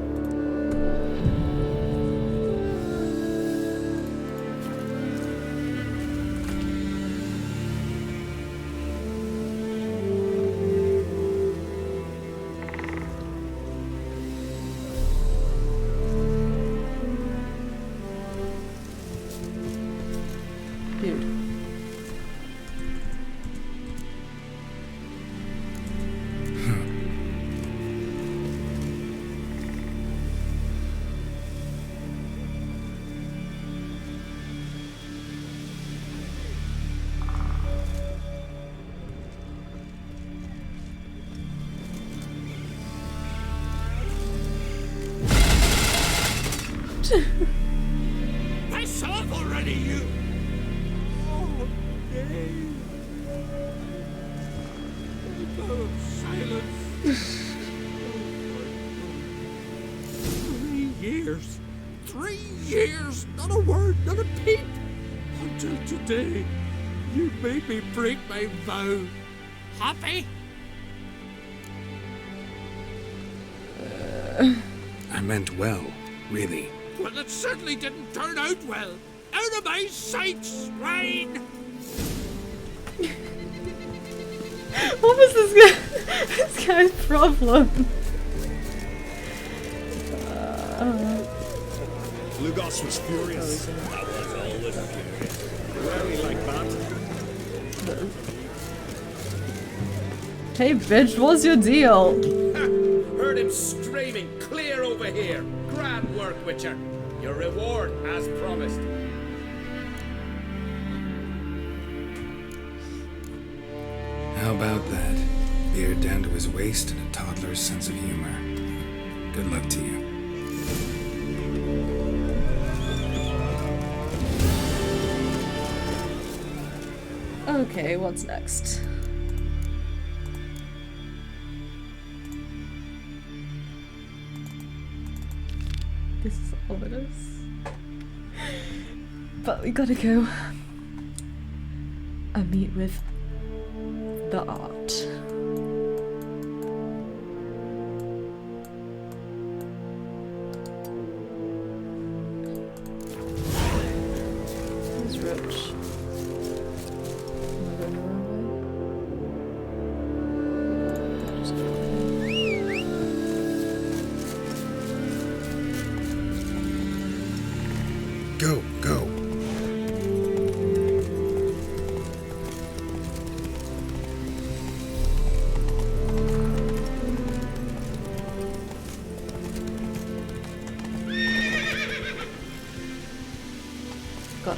Piss off already, you! Oh, okay. Oh, silence. 3 years. 3 years! Not a word, not a peep! Until today, you made me break my vow. Happy? I meant well, really. Well, it certainly didn't turn out well. Out of my sight, swine! What was this guy's problem? Lugos was furious. That was always furious. Very like that. Hey bitch, what's your deal? Heard him screaming, clear over here. Grand work, Witcher. Your reward as promised. How about that? Beard down to his waist and a toddler's sense of humor. Good luck to you. Okay, what's next? This is ominous. But we gotta go and meet with the art. Where's Roach? Am I going the wrong way? I'll just go. Go, go. God,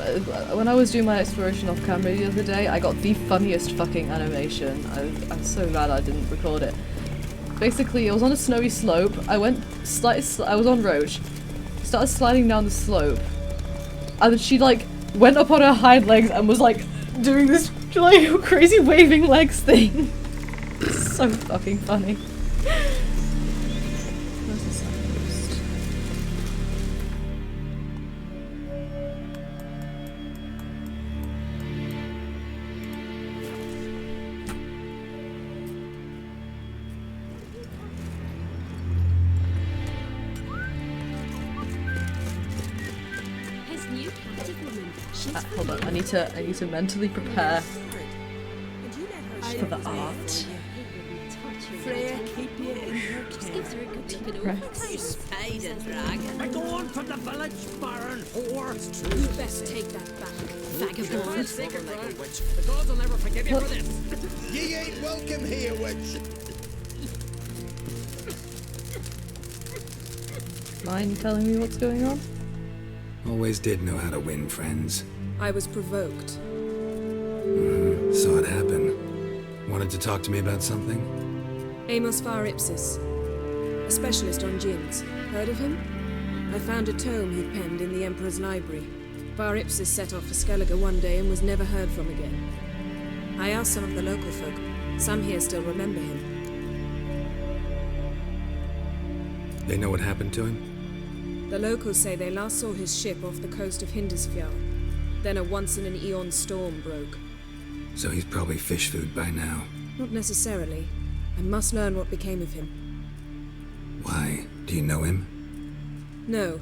when I was doing my exploration off camera the other day, I got the funniest fucking animation. I'm so glad I didn't record it. Basically, I was on a snowy slope. I was on Roach. Started sliding down the slope. And then she like went up on her hind legs and was like doing this like crazy waving legs thing. So fucking funny. Where's the signpost? His new captive woman. Hold on, I need to mentally prepare for the art. Freya, keep you in her Just gives her a good tipping over. Press. You spade a dragon. I go on from the village, Baron whore. You best take that back, vagabond. Sacred witch. The gods will never forgive you for this. Ye ain't welcome here, witch. Mind telling me what's going on? Always did know how to win friends. I was provoked. Saw it happen. Wanted to talk to me about something? Amos Var Ipsis, a specialist on djinns. Heard of him? I found a tome he'd penned in the Emperor's library. Var Ipsis set off for Skellige one day and was never heard from again. I asked some of the local folk. Some here still remember him. They know what happened to him? The locals say they last saw his ship off the coast of Hindisfjall, Then a once-in-an-eon storm broke. So he's probably fish food by now. Not necessarily. I must learn what became of him. Why? Do you know him? No.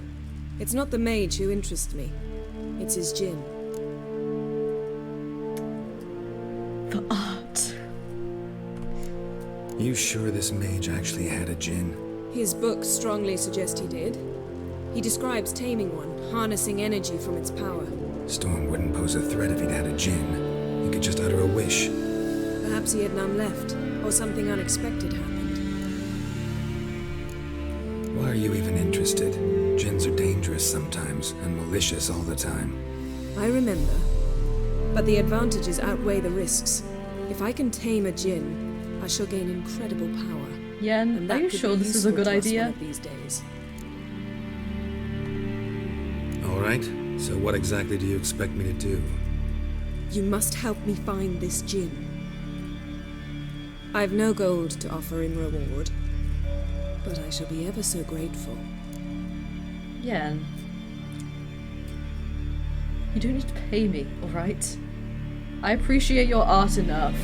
It's not the mage who interests me. It's his djinn. The art. You sure this mage actually had a djinn? His books strongly suggest he did. He describes taming one, harnessing energy from its power. Storm wouldn't pose a threat if he'd had a djinn. He could just utter a wish. Perhaps he had none left, or something unexpected happened. Why are you even interested? Djinns are dangerous sometimes, and malicious all the time. I remember. But the advantages outweigh the risks. If I can tame a djinn, I shall gain incredible power. Yen, are you sure this is a good idea? These days. Alright, so what exactly do you expect me to do? You must help me find this djinn. I've no gold to offer in reward, but I shall be ever so grateful. Yen. You don't need to pay me, alright? I appreciate your art enough.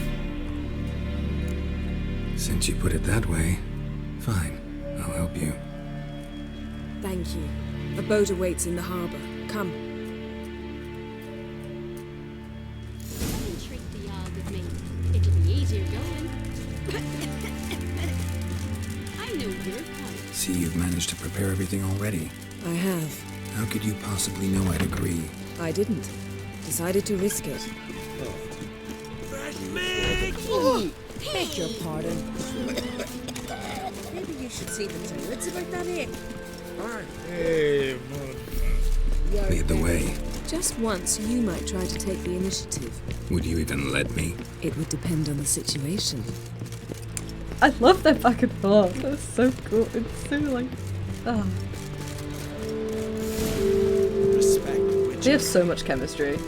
Since you put it that way, fine, I'll help you. Thank you. A boat awaits in the harbor. Come. Treat the yard with me. It'll be easier going. I know your kind. See, you've managed to prepare everything already. I have. How could you possibly know I'd agree? I didn't. Decided to risk it. Fresh meat! Oh, beg your pardon. Maybe you should see the toilets about that egg. Hey, Lead the way. Just once, you might try to take the initiative. Would you even let me? It would depend on the situation. I love their back and forth. That's so cool. It's so like... Oh. Respect. They have so much chemistry.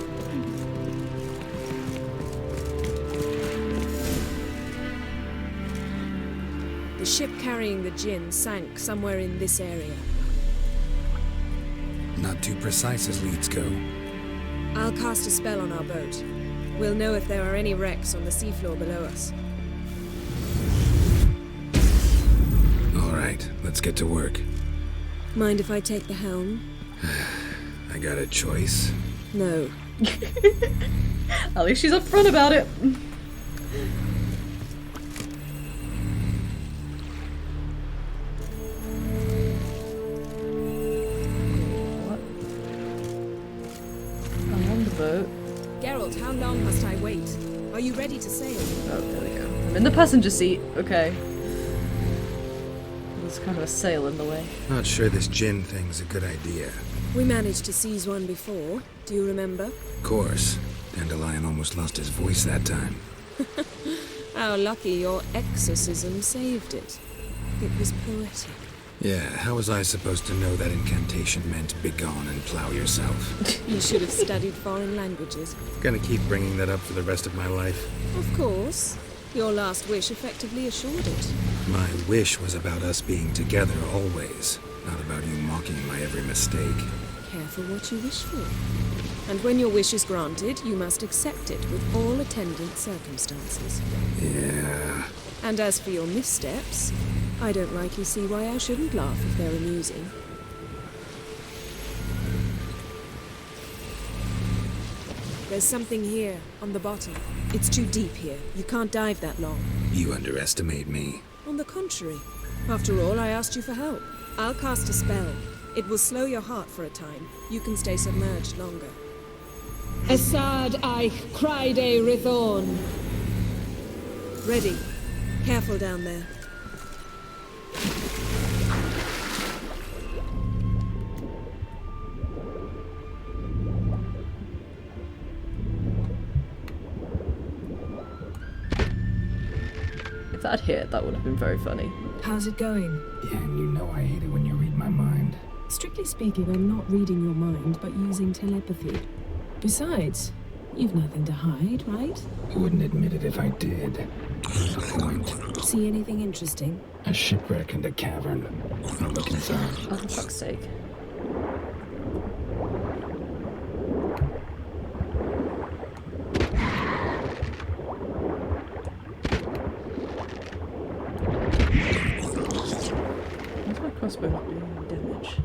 The ship carrying the djinn sank somewhere in this area. Not too precise as leads go. I'll cast a spell on our boat. We'll know if there are any wrecks on the seafloor below us. Alright, let's get to work. Mind if I take the helm? I got a choice. No. At least she's upfront about it. Boat. Geralt, how long must I wait? Are you ready to sail? Oh, there we go. I'm in the passenger seat. Okay. There's kind of a sail in the way. Not sure this djinn thing's a good idea. We managed to seize one before. Do you remember? Of course. Dandelion almost lost his voice that time. How lucky your exorcism saved it. It was poetic. Yeah, how was I supposed to know that incantation meant begone and plow yourself? You should have studied foreign languages. Gonna keep bringing that up for the rest of my life. Of course. Your last wish effectively assured it. My wish was about us being together always, not about you mocking my every mistake. Careful what you wish for. And when your wish is granted, you must accept it with all attendant circumstances. Yeah. And as for your missteps, I don't rightly see why I shouldn't laugh if they're amusing. There's something here, on the bottom. It's too deep here. You can't dive that long. You underestimate me. On the contrary. After all, I asked you for help. I'll cast a spell. It will slow your heart for a time. You can stay submerged longer. Assad Eich Criede Rithorn. Ready. Careful down there. If that hit, that would have been very funny. How's it going? Yeah, and you know I hate it when you read my mind. Strictly speaking, I'm not reading your mind, but using telepathy. Besides, you've nothing to hide, right? I wouldn't admit it if I did. What's the point? See anything interesting? A shipwreck and a cavern. I'll look inside. Oh, for fuck's sake. we're not doing any damage.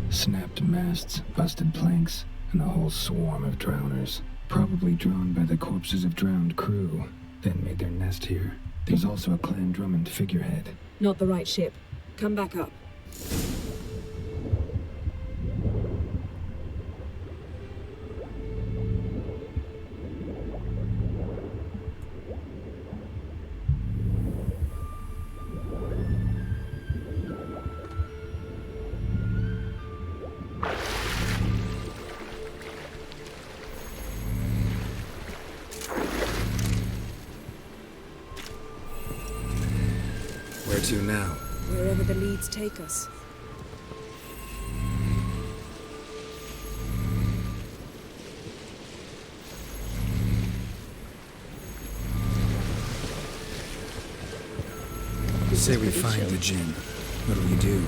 Snapped masts, busted planks, and a whole swarm of drowners. Probably drawn by the corpses of drowned crew, then made their nest here. There's also a Clan Drummond figurehead. Not the right ship. Come back up. Where to now? Wherever the leads take us. Say we find the Djinn. What do we do?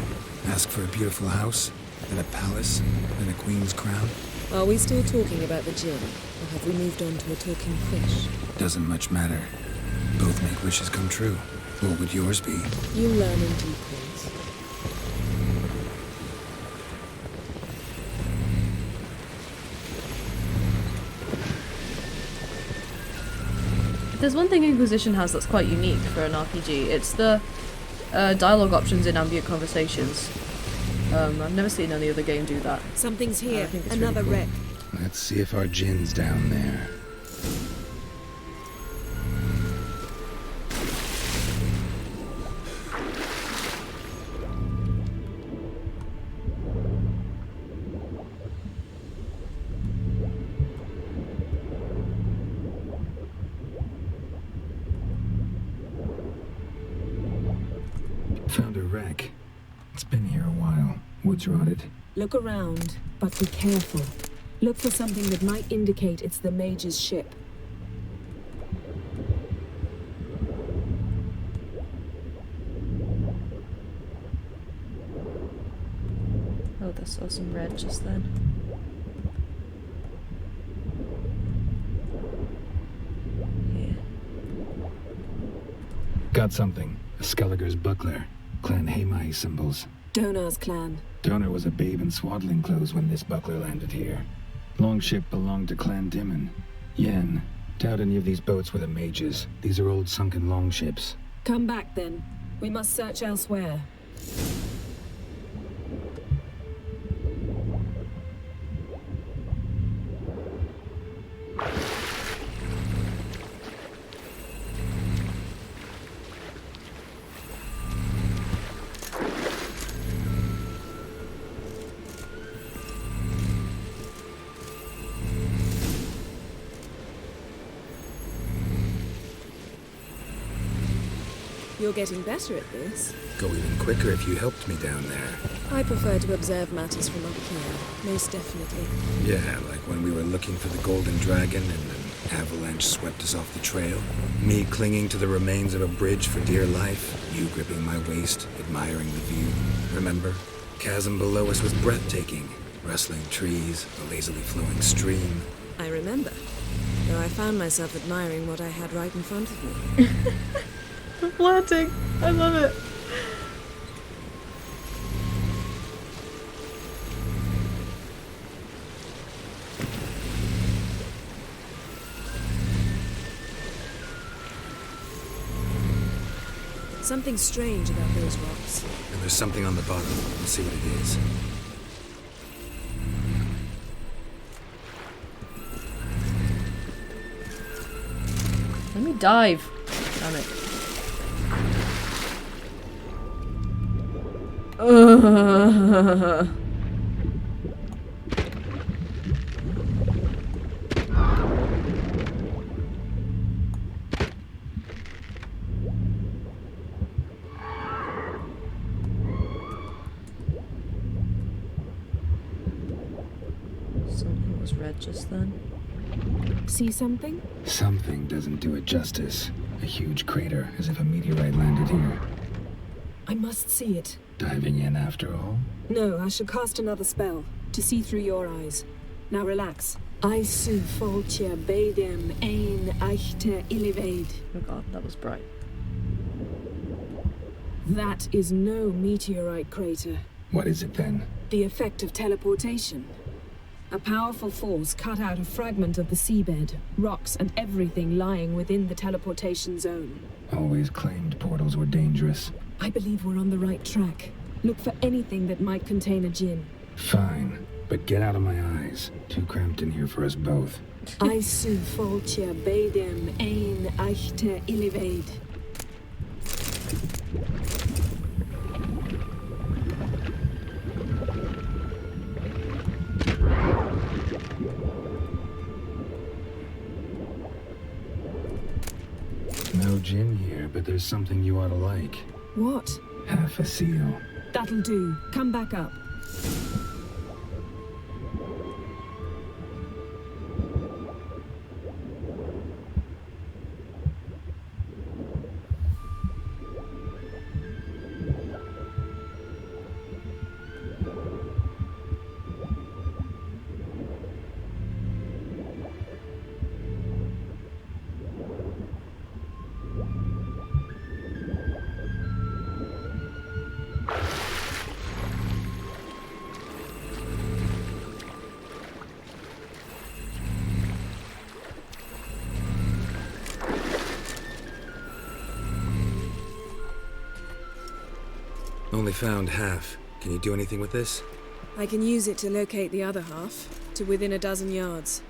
Ask for a beautiful house? Then a palace? Then a queen's crown? Are we still talking about the Djinn? Or have we moved on to a talking fish? Doesn't much matter. Both make wishes come true. What would yours be? You'll learn in due course. There's one thing Inquisition has that's quite unique for an RPG. It's the dialogue options in ambient conversations. I've never seen any other game do that. Something's here. I think it's Another really wreck. cool. Let's see if our Djinn's down there. Found a wreck. It's been here a while. Wood's rotted. Look around, but be careful. Look for something that might indicate it's the mage's ship. Oh, I saw some red just then. Here. Got something. A Skellige's buckler. Clan Hamai symbols. Donar's clan. Donar was a babe in swaddling clothes when this buckler landed here. Longship belonged to Clan Djinn. Yen. Doubt any of these boats were the mages. These are old sunken longships. Come back then. We must search elsewhere. You're getting better at this. Go even quicker if you helped me down there. I prefer to observe matters from up here, most definitely. Yeah, like when we were looking for the golden dragon and an avalanche swept us off the trail. Me clinging to the remains of a bridge for dear life. You gripping my waist, admiring the view. Remember? Chasm below us was breathtaking. Rustling trees, a lazily flowing stream. I remember. Though I found myself admiring what I had right in front of me. Flirting. I love it. Something strange about those rocks. And there's something on the bottom. Let's see what it is. Let me dive. Damn it. Something was red just then. See something? Something doesn't do it justice. A huge crater, as if a meteorite landed here. I must see it. Diving in after all? No, I shall cast another spell, to see through your eyes. Now relax. I su foltia bedem ein eichte illivaid. Oh god, that was bright. That is no meteorite crater. What is it then? The effect of teleportation. A powerful force cut out a fragment of the seabed, rocks and everything lying within the teleportation zone. Always claimed portals were dangerous. I believe we're on the right track. Look for anything that might contain a Djinn. Fine, but get out of my eyes. Too cramped in here for us both. I su foltia bedem ein eichte illivaid. No Djinn here, but there's something you ought to like. What? Half a seal. That'll do. Come back up. Only found half. Can you do anything with this? I can use it to locate the other half, to within a dozen yards.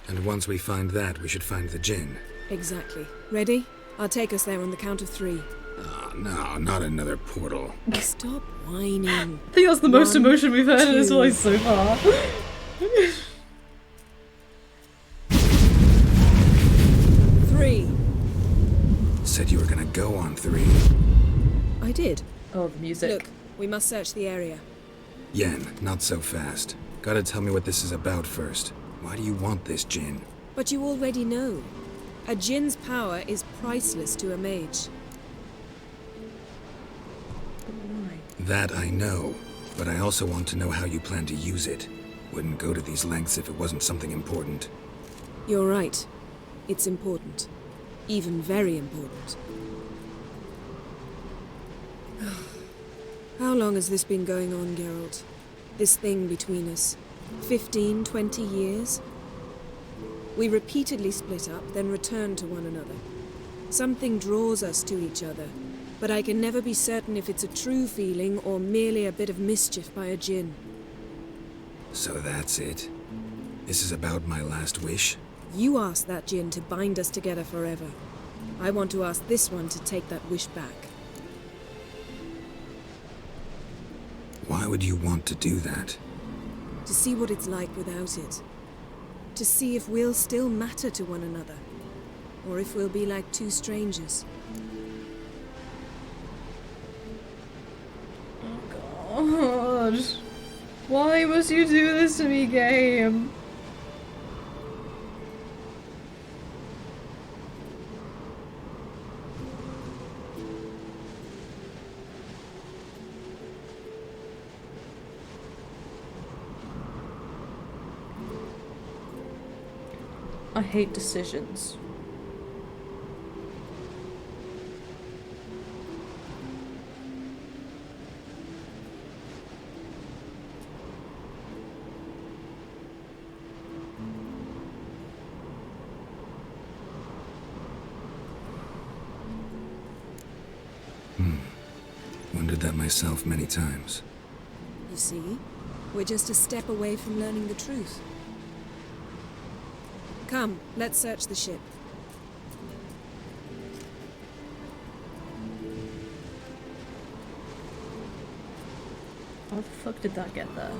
And once we find that, we should find the Djinn. Exactly. Ready? I'll take us there on the count of 3. Oh, no, not another portal. Stop whining. I think that's the most emotion we've heard in this 2. voice so far. 3. Said you were gonna go on 3. I did. Oh, the music. Look, we must search the area. Yen, not so fast. Gotta tell me what this is about first. Why do you want this Djinn? But you already know. A Djinn's power is priceless to a mage. That I know, but I also want to know how you plan to use it. Wouldn't go to these lengths if it wasn't something important. You're right. It's important. Even very important. How long has this been going on, Geralt? This thing between us? 15, 20 years? We repeatedly split up, then returned to one another. Something draws us to each other, but I can never be certain if it's a true feeling or merely a bit of mischief by a Djinn. So that's it? This is about my last wish? You asked that Djinn to bind us together forever. I want to ask this one to take that wish back. Why would you want to do that? To see what it's like without it. To see if we'll still matter to one another. Or if we'll be like two strangers. Oh god. Why must you do this to me, game? I hate decisions. Wondered that myself many times. You see, we're just a step away from learning the truth. Come, let's search the ship. How the fuck did that get there?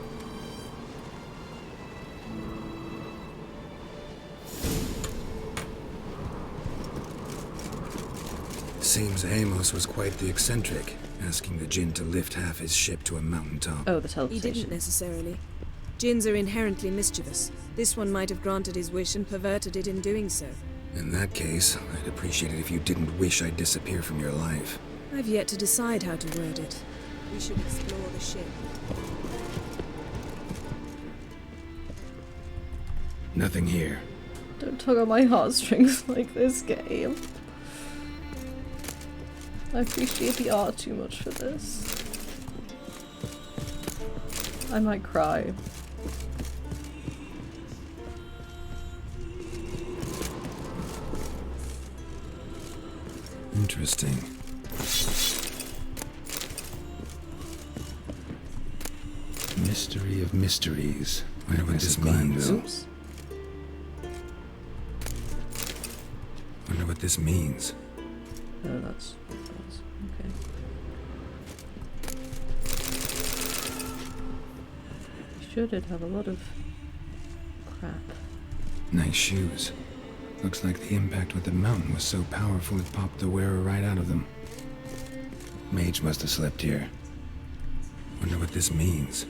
Seems Amos was quite the eccentric, asking the Djinn to lift half his ship to a mountaintop. Oh, the teleportation. He didn't necessarily. Djinns are inherently mischievous. This one might have granted his wish and perverted it in doing so. In that case, I'd appreciate it if you didn't wish I'd disappear from your life. I've yet to decide how to word it. We should explore the ship. Nothing here. Don't tug on my heartstrings like this game. I appreciate the art too much for this. I might cry. Interesting. Mystery of mysteries. Wonder what this means. Oops. Wonder what this means. Oh, that's okay. Sure did have a lot of crap. Nice shoes. Looks like the impact with the mountain was so powerful it popped the wearer right out of them. Mage must have slept here. Wonder what this means.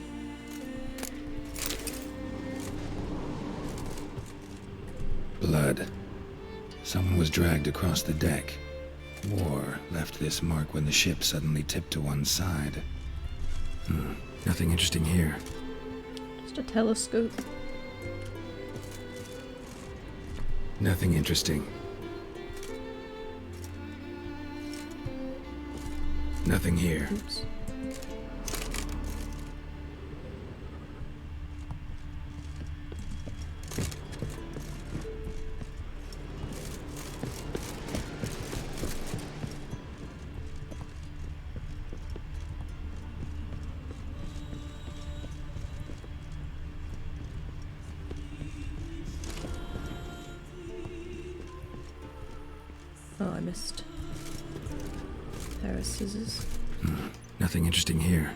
Blood. Someone was dragged across the deck. War left this mark when the ship suddenly tipped to one side. Nothing interesting here. Just a telescope. Nothing interesting. Nothing here. Oops. Oh, I missed a pair of scissors. Nothing interesting here.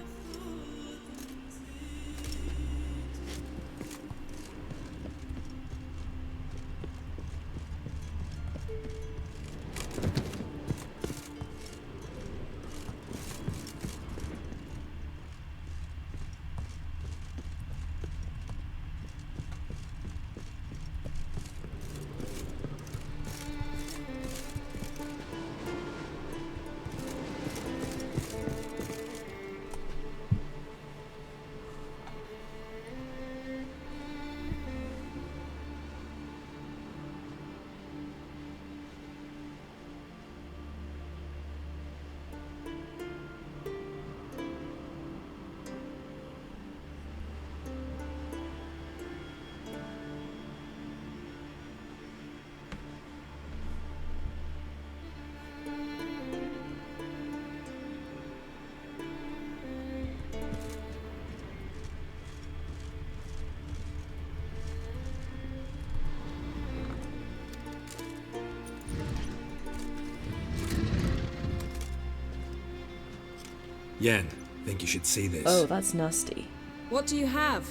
Yen, think you should see this. Oh, that's nasty. What do you have?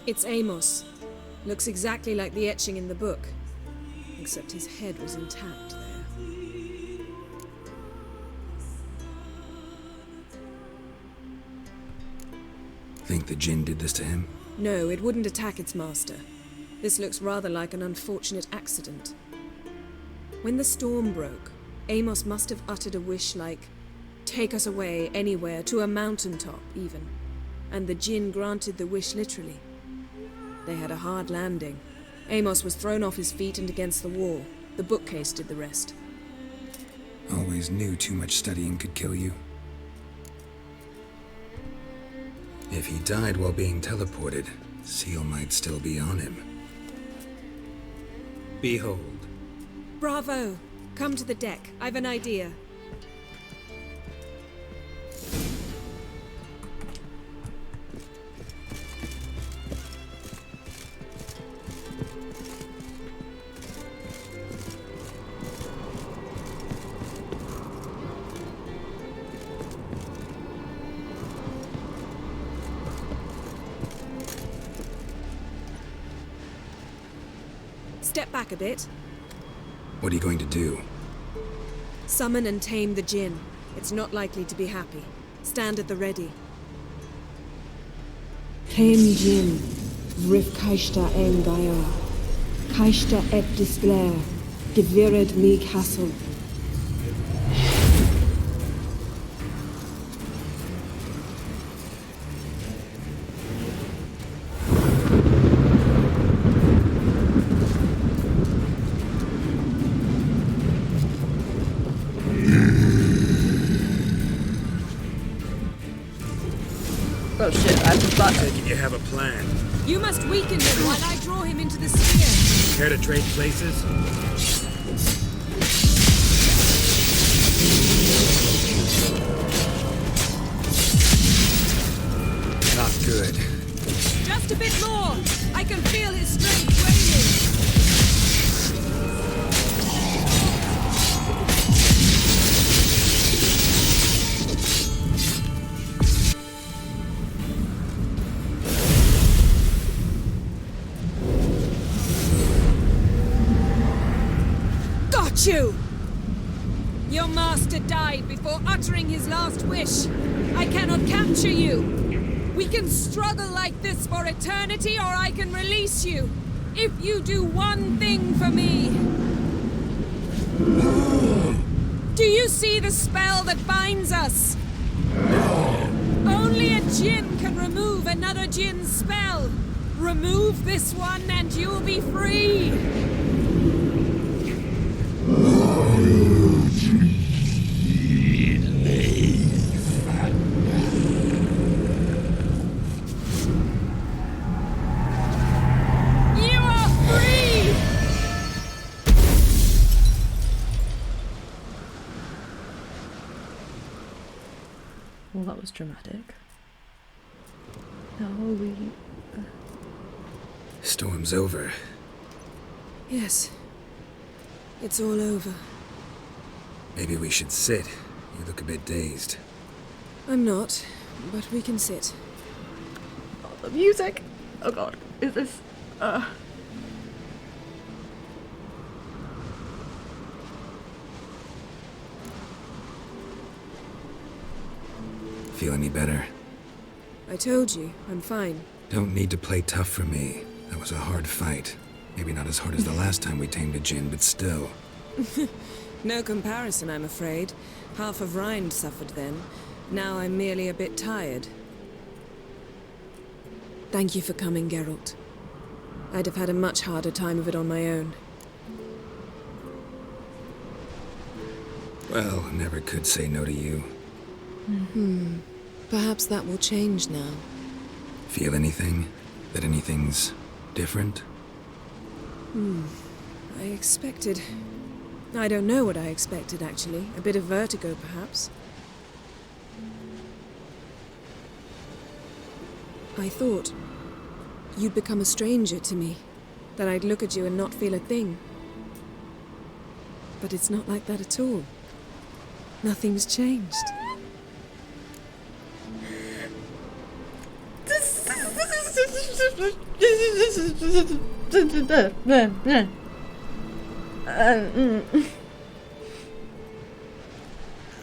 It's Amos. Looks exactly like the etching in the book. Except his head was intact there. Think the Djinn did this to him? No, it wouldn't attack its master. This looks rather like an unfortunate accident. When the storm broke, Amos must have uttered a wish like, "Take us away, anywhere, to a mountaintop, even." And the Djinn granted the wish literally. They had a hard landing. Amos was thrown off his feet and against the wall. The bookcase did the rest. Always knew too much studying could kill you. If he died while being teleported, Seal might still be on him. Behold. Bravo! Come to the deck. I've an idea. Step back a bit. What are you going to do? Summon and tame the Djinn. It's not likely to be happy. Stand at the ready. Tame Djinn. Rif Kaishta Engaya. Kaishta et Disglair. Gevirid me castle. Oh shit, I have to button. Taking you have a plan. You must weaken him while I draw him into the sphere. Care to trade places? Not good. Just a bit more. I can feel his strength waning. You! Your master died before uttering his last wish. I cannot capture you. We can struggle like this for eternity, or I can release you. If you do one thing for me. Do you see the spell that binds us? Only a Djinn can remove another Djinn's spell. Remove this one and you'll be free. Well, that was dramatic. Now we... Storm's over. Yes. It's all over. Maybe we should sit. You look a bit dazed. I'm not, but we can sit. Oh, the music! Oh god, is this... Feel any better? I told you, I'm fine. Don't need to play tough for me. That was a hard fight. Maybe not as hard as the last time we tamed a Djinn, but still. No comparison, I'm afraid. Half of Rind suffered then. Now I'm merely a bit tired. Thank you for coming, Geralt. I'd have had a much harder time of it on my own. Well, never could say no to you. Perhaps that will change now. Feel anything? That anything's different? I expected... I don't know what I expected, actually. A bit of vertigo, perhaps. I thought you'd become a stranger to me. That I'd look at you and not feel a thing. But it's not like that at all. Nothing's changed.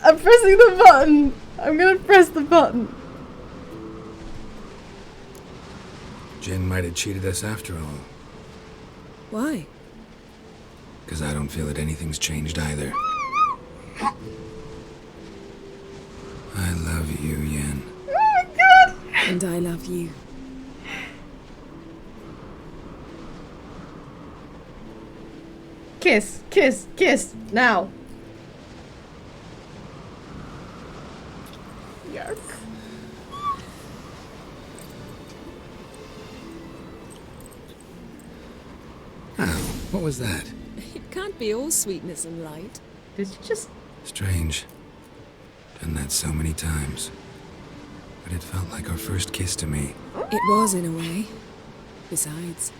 I'm pressing the button! I'm gonna press the button. Djinn might have cheated us after all. Why? Because I don't feel that anything's changed either. I love you, Yen. Oh my god! And I love you. Kiss, kiss, kiss, now. Yes. What was that? It can't be all sweetness and light. Did you just... Strange. Done that so many times. But it felt like our first kiss to me. It was, in a way. Besides,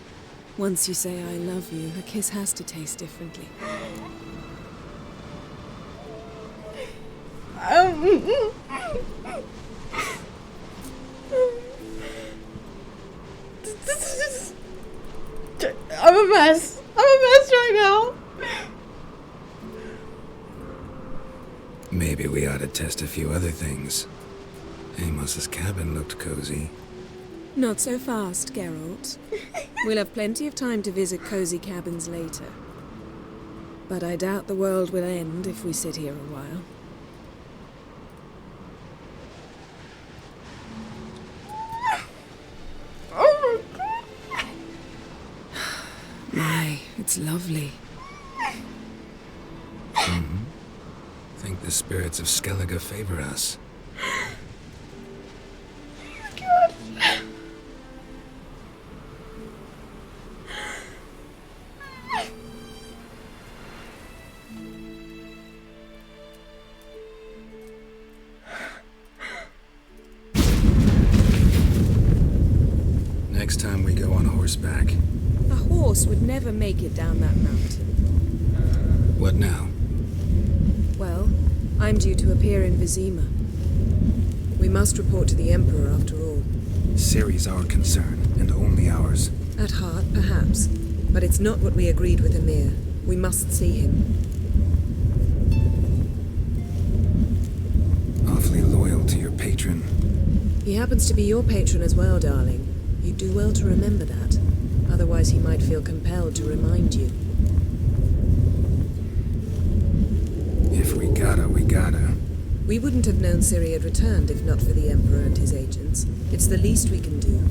once you say I love you, a kiss has to taste differently. I'm a mess. I'm a mess right now. Maybe we ought to test a few other things. Amos's cabin looked cozy. Not so fast, Geralt. We'll have plenty of time to visit cozy cabins later. But I doubt the world will end if we sit here a while. My, it's lovely. Think the spirits of Skellige favor us. Next time we go on horseback. A horse would never make it down that mountain. What now? Well, I'm due to appear in Vizima. We must report to the Emperor after all. Ciri's our concern, and only ours. At heart, perhaps. But it's not what we agreed with Emir. We must see him. Awfully loyal to your patron. He happens to be your patron as well, darling. You'd do well to remember that. Otherwise he might feel compelled to remind you. If we gotta, we gotta. We wouldn't have known Ciri had returned if not for the Emperor and his agents. It's the least we can do.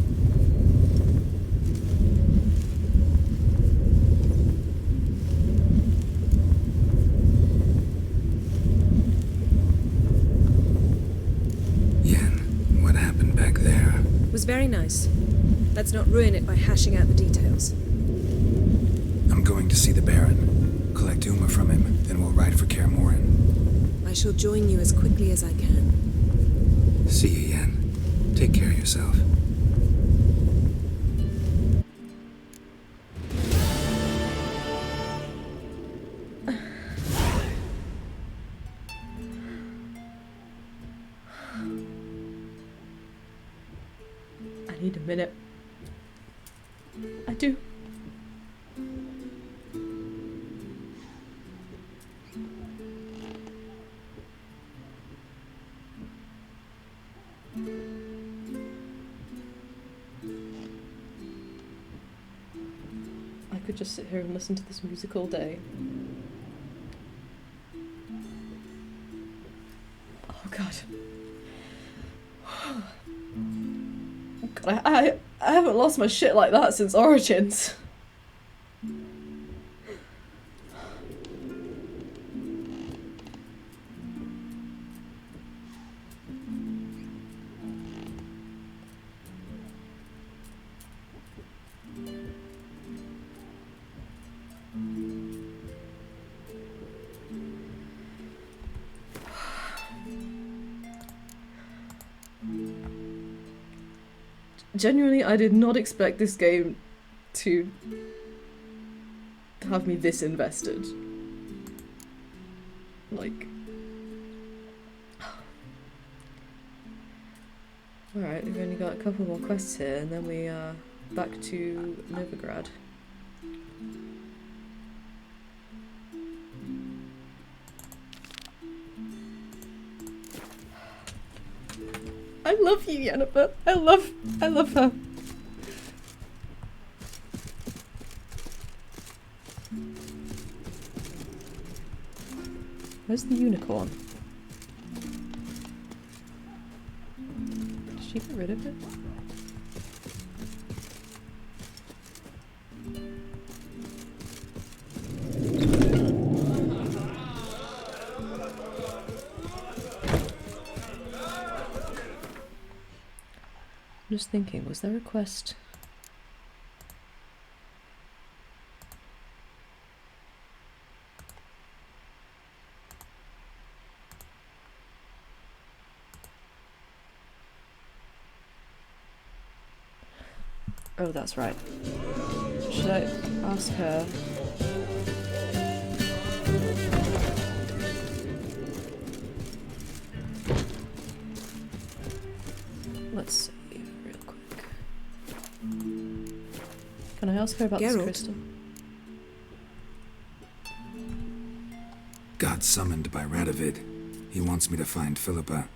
Yen, what happened back there? It was very nice. Let's not ruin it by hashing out the details. I'm going to see the Baron, collect Uma from him, then we'll ride for Kaer Morhen. I shall join you as quickly as I can. See you, Yen. Take care of yourself. I need a minute. I do. I could just sit here and listen to this music all day. Oh god. God, I haven't lost my shit like that since Origins. Genuinely, I did not expect this game to have me this invested. Like... Alright, we've only got a couple more quests here, and then we are back to Novigrad. I love you, Yennefer. I love her. Where's the unicorn? Did she get rid of it? I'm just thinking, was there a quest? Oh, that's right. Should I ask her? Let's see. Can I ask her about this crystal? Got summoned by Radovid. He wants me to find Philippa.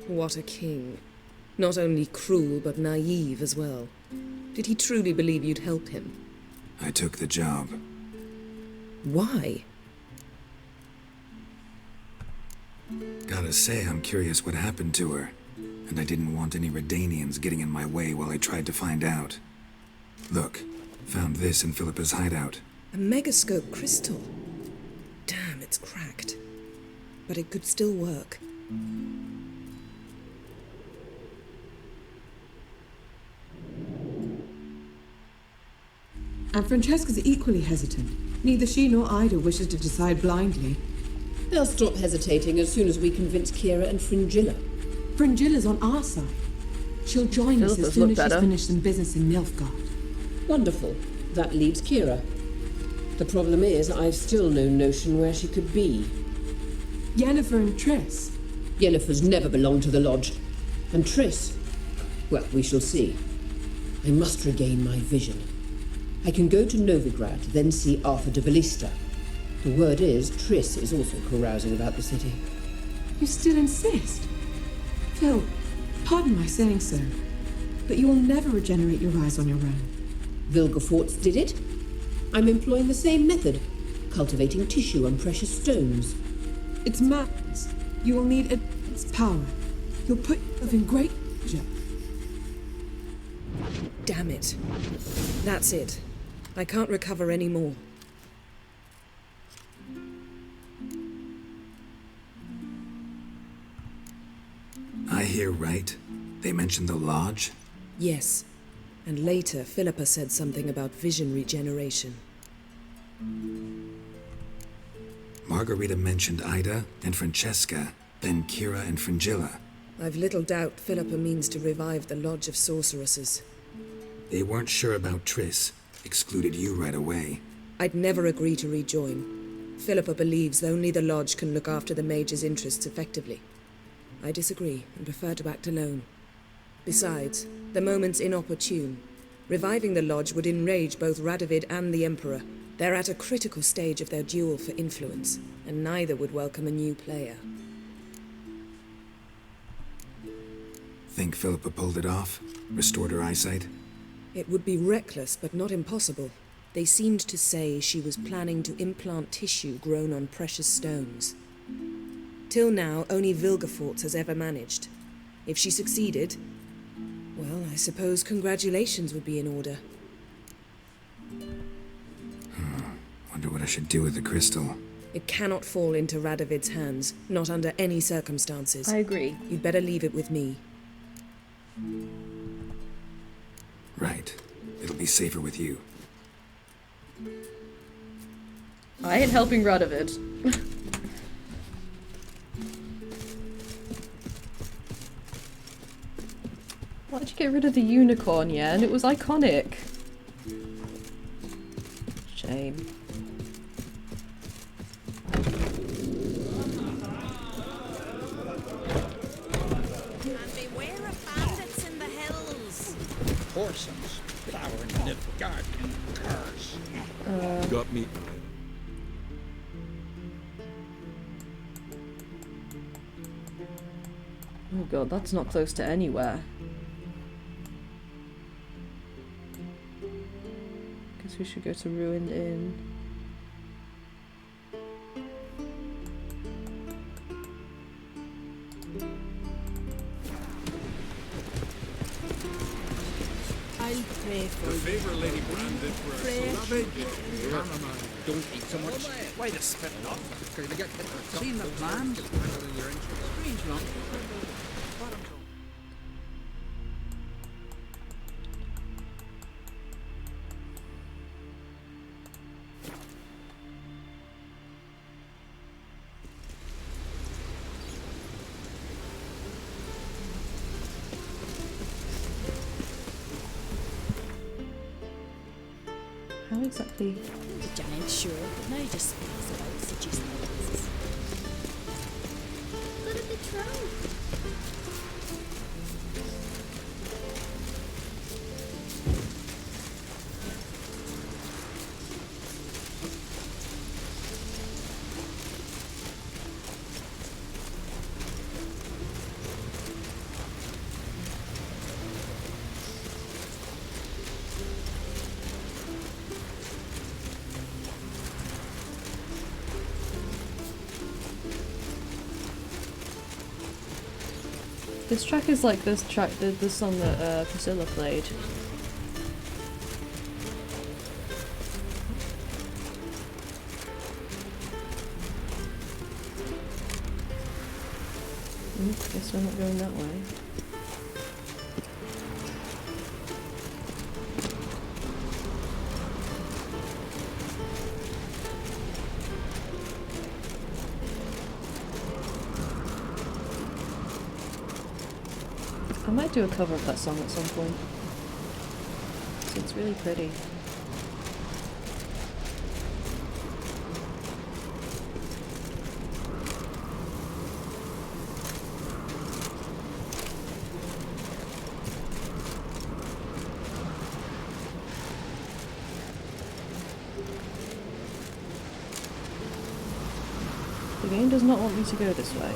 What a king. Not only cruel, but naive as well. Did he truly believe you'd help him? I took the job. Why? Gotta say, I'm curious what happened to her. And I didn't want any Redanians getting in my way while I tried to find out. Look, found this in Philippa's hideout. A megascope crystal. Damn, it's cracked. But it could still work. And Francesca's equally hesitant. Neither she nor Ida wishes to decide blindly. They'll stop hesitating as soon as we convince Kira and Fringilla. Fringilla's on our side. She'll join us as soon as she's finished some business in Nilfgaard. Wonderful. That leaves Kira. The problem is, I've still no notion where she could be. Yennefer and Triss. Yennefer's never belonged to the Lodge. And Triss? Well, we shall see. I must regain my vision. I can go to Novigrad, then see Arthur de Ballista. The word is, Triss is also carousing about the city. You still insist? Phil, pardon my saying so, but you will never regenerate your eyes on your own. Vilgefortz did it. I'm employing the same method, cultivating tissue and precious stones. It's madness. You will need its power. You'll put yourself in great danger. Damn it. That's it. I can't recover any more. I hear right. They mentioned the Lodge? Yes. And later, Philippa said something about vision regeneration. Margarita mentioned Ida and Francesca, then Kira and Fringilla. I've little doubt Philippa means to revive the Lodge of Sorceresses. They weren't sure about Triss. Excluded you right away. I'd never agree to rejoin. Philippa believes only the Lodge can look after the mage's interests effectively. I disagree and prefer to act alone. Besides, the moment's inopportune. Reviving the Lodge would enrage both Radovid and the Emperor. They're at a critical stage of their duel for influence, and neither would welcome a new player. Think Philippa pulled it off? Restored her eyesight? It would be reckless, but not impossible. They seemed to say she was planning to implant tissue grown on precious stones. Till now, only Vilgefortz has ever managed. If she succeeded, well, I suppose congratulations would be in order. Wonder what I should do with the crystal. It cannot fall into Radovid's hands, not under any circumstances. I agree. You'd better leave it with me. Right. It'll be safer with you. I ain't helping Radovid. Why'd you get rid of the unicorn, Yen? It was iconic. Shame. And beware of bandits in the hills. Horsens plowing the garden cars. Got me. Oh god, that's not close to anywhere. Guess we should go to Ruined Inn. I'll pray for The you. favour Lady Brandon for Pray. Don't eat so much. Why the spit up? Seen the plan? Strange one. How exactly? The giant sure, but now just speaks about seducing places. Look at the trove. This track is like this track, the song that Priscilla played. Guess we're not going that way. I might do a cover of that song at some point. It's really pretty. The game does not want me to go this way.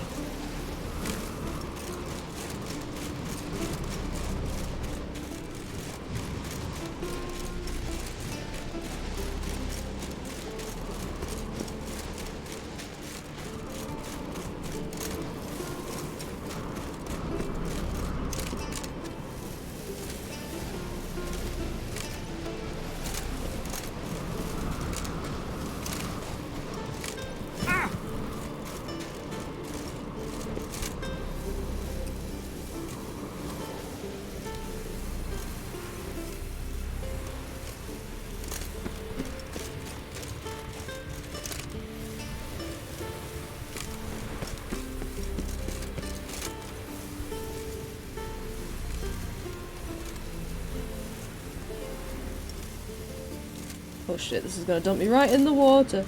Oh shit, this is gonna dump me right in the water.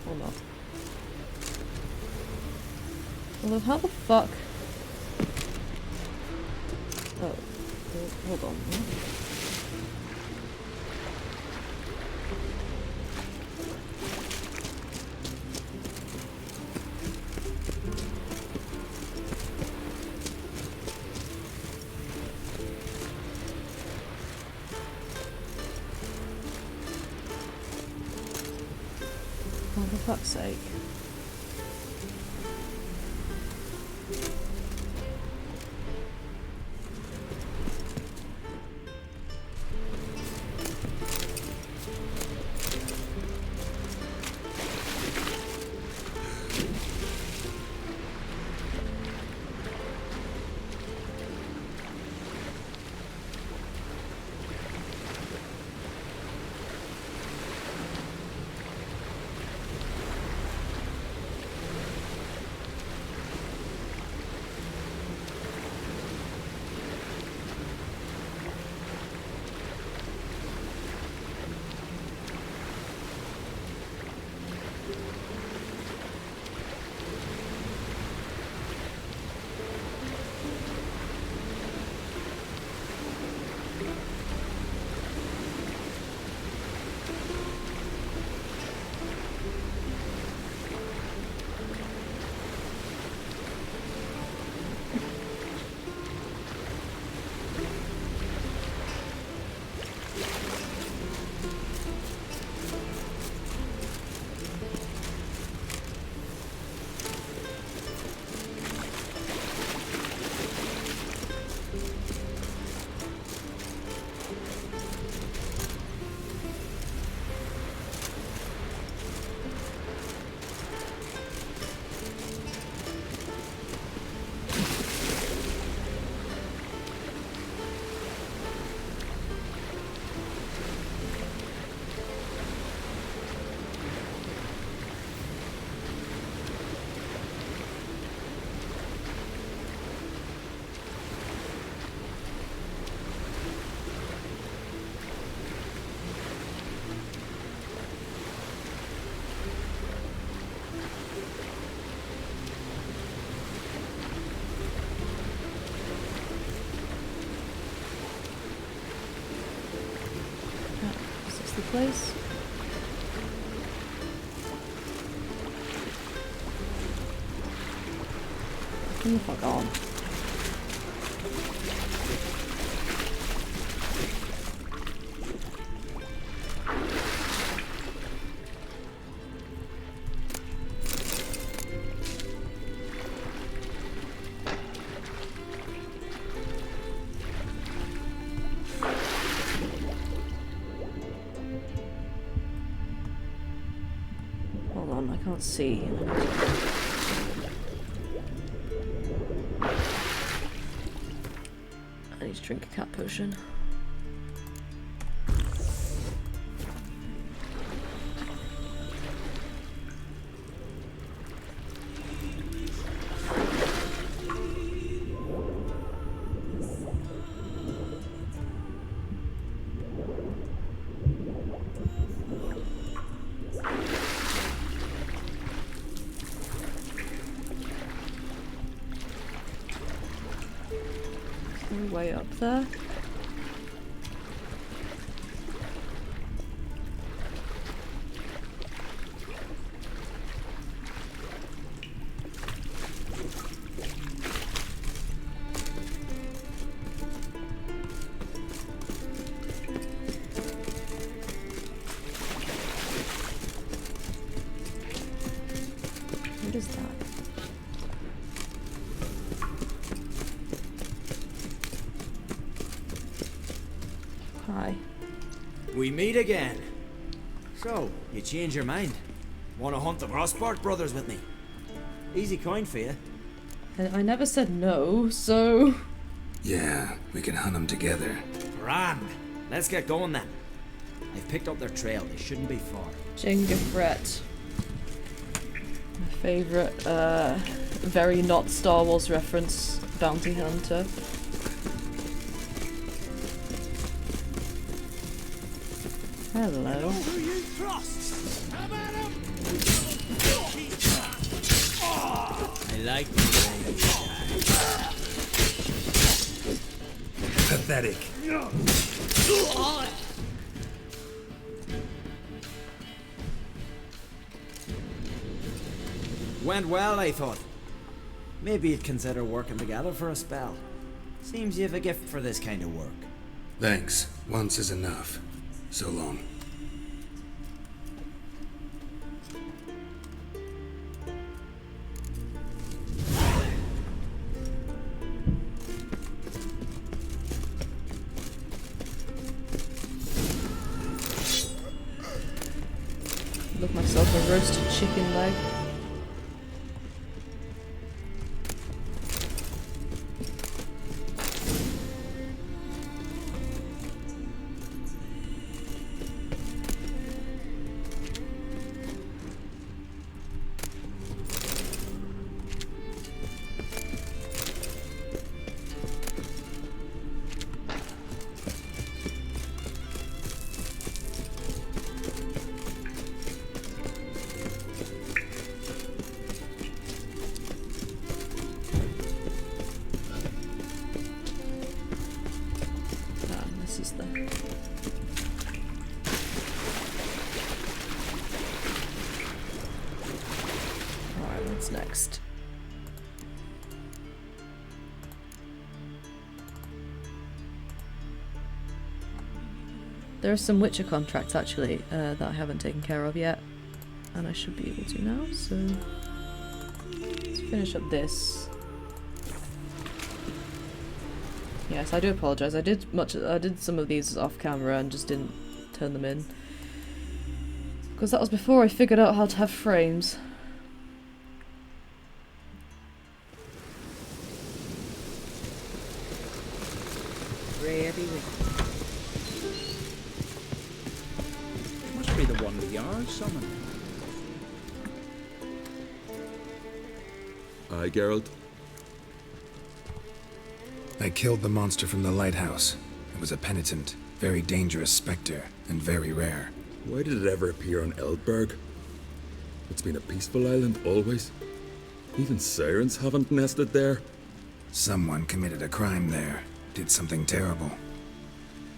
Oh no. Although, how the fuck? Oh, hold on. Oh, for fuck's sake. Place. Come the fuck on. can't see. I need to drink a cat potion. Way up there. What is that? Hi. We meet again. So, you change your mind? Want to hunt the Grossbart brothers with me? Easy coin for you. I never said no, so... Yeah, we can hunt them together. Grand. Let's get going then. I've picked up their trail. They shouldn't be far. Jingafret. My favourite, very not Star Wars reference bounty hunter. Hello. Who you trust? Come at him! I like the way you die. Pathetic. Went well, I thought. Maybe you'd consider working together for a spell. Seems you have a gift for this kind of work. Thanks. Once is enough. So long. Look myself a roasted chicken leg. Next. There are some Witcher contracts actually that I haven't taken care of yet, and I should be able to now, so let's finish up this. Yes, I do apologise. I did some of these off camera and just didn't turn them in. Because that was before I figured out how to have frames. Must be the one the Jarl summoned. Aye, Geralt. I killed the monster from the lighthouse. It was a penitent, very dangerous spectre, and very rare. Why did it ever appear on Eldberg? It's been a peaceful island always. Even sirens haven't nested there. Someone committed a crime there. Did something terrible.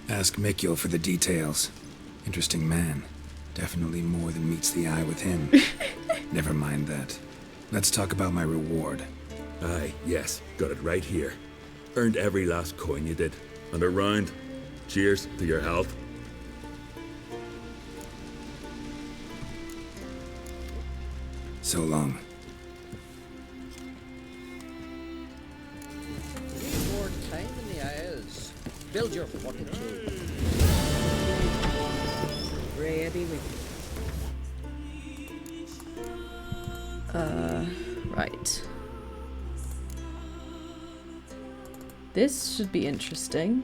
Ask Mikkel for the details. Interesting man. Definitely more than meets the eye with him. Never mind that. Let's talk about my reward. Aye, yes. Got it right here. Earned every last coin you did. And a round. Cheers to your health. So long. Need more time in the Isles. Build your fortitude. Pray be with you. Right. This should be interesting.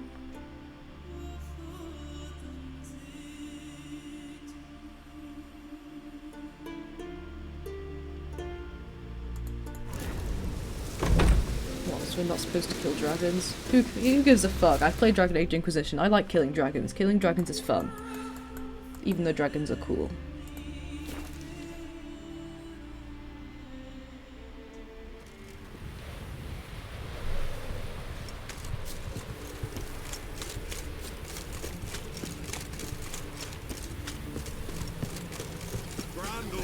What, so we're not supposed to kill dragons? Who gives a fuck? I play Dragon Age Inquisition. I like killing dragons. Killing dragons is fun. Even though dragons are cool.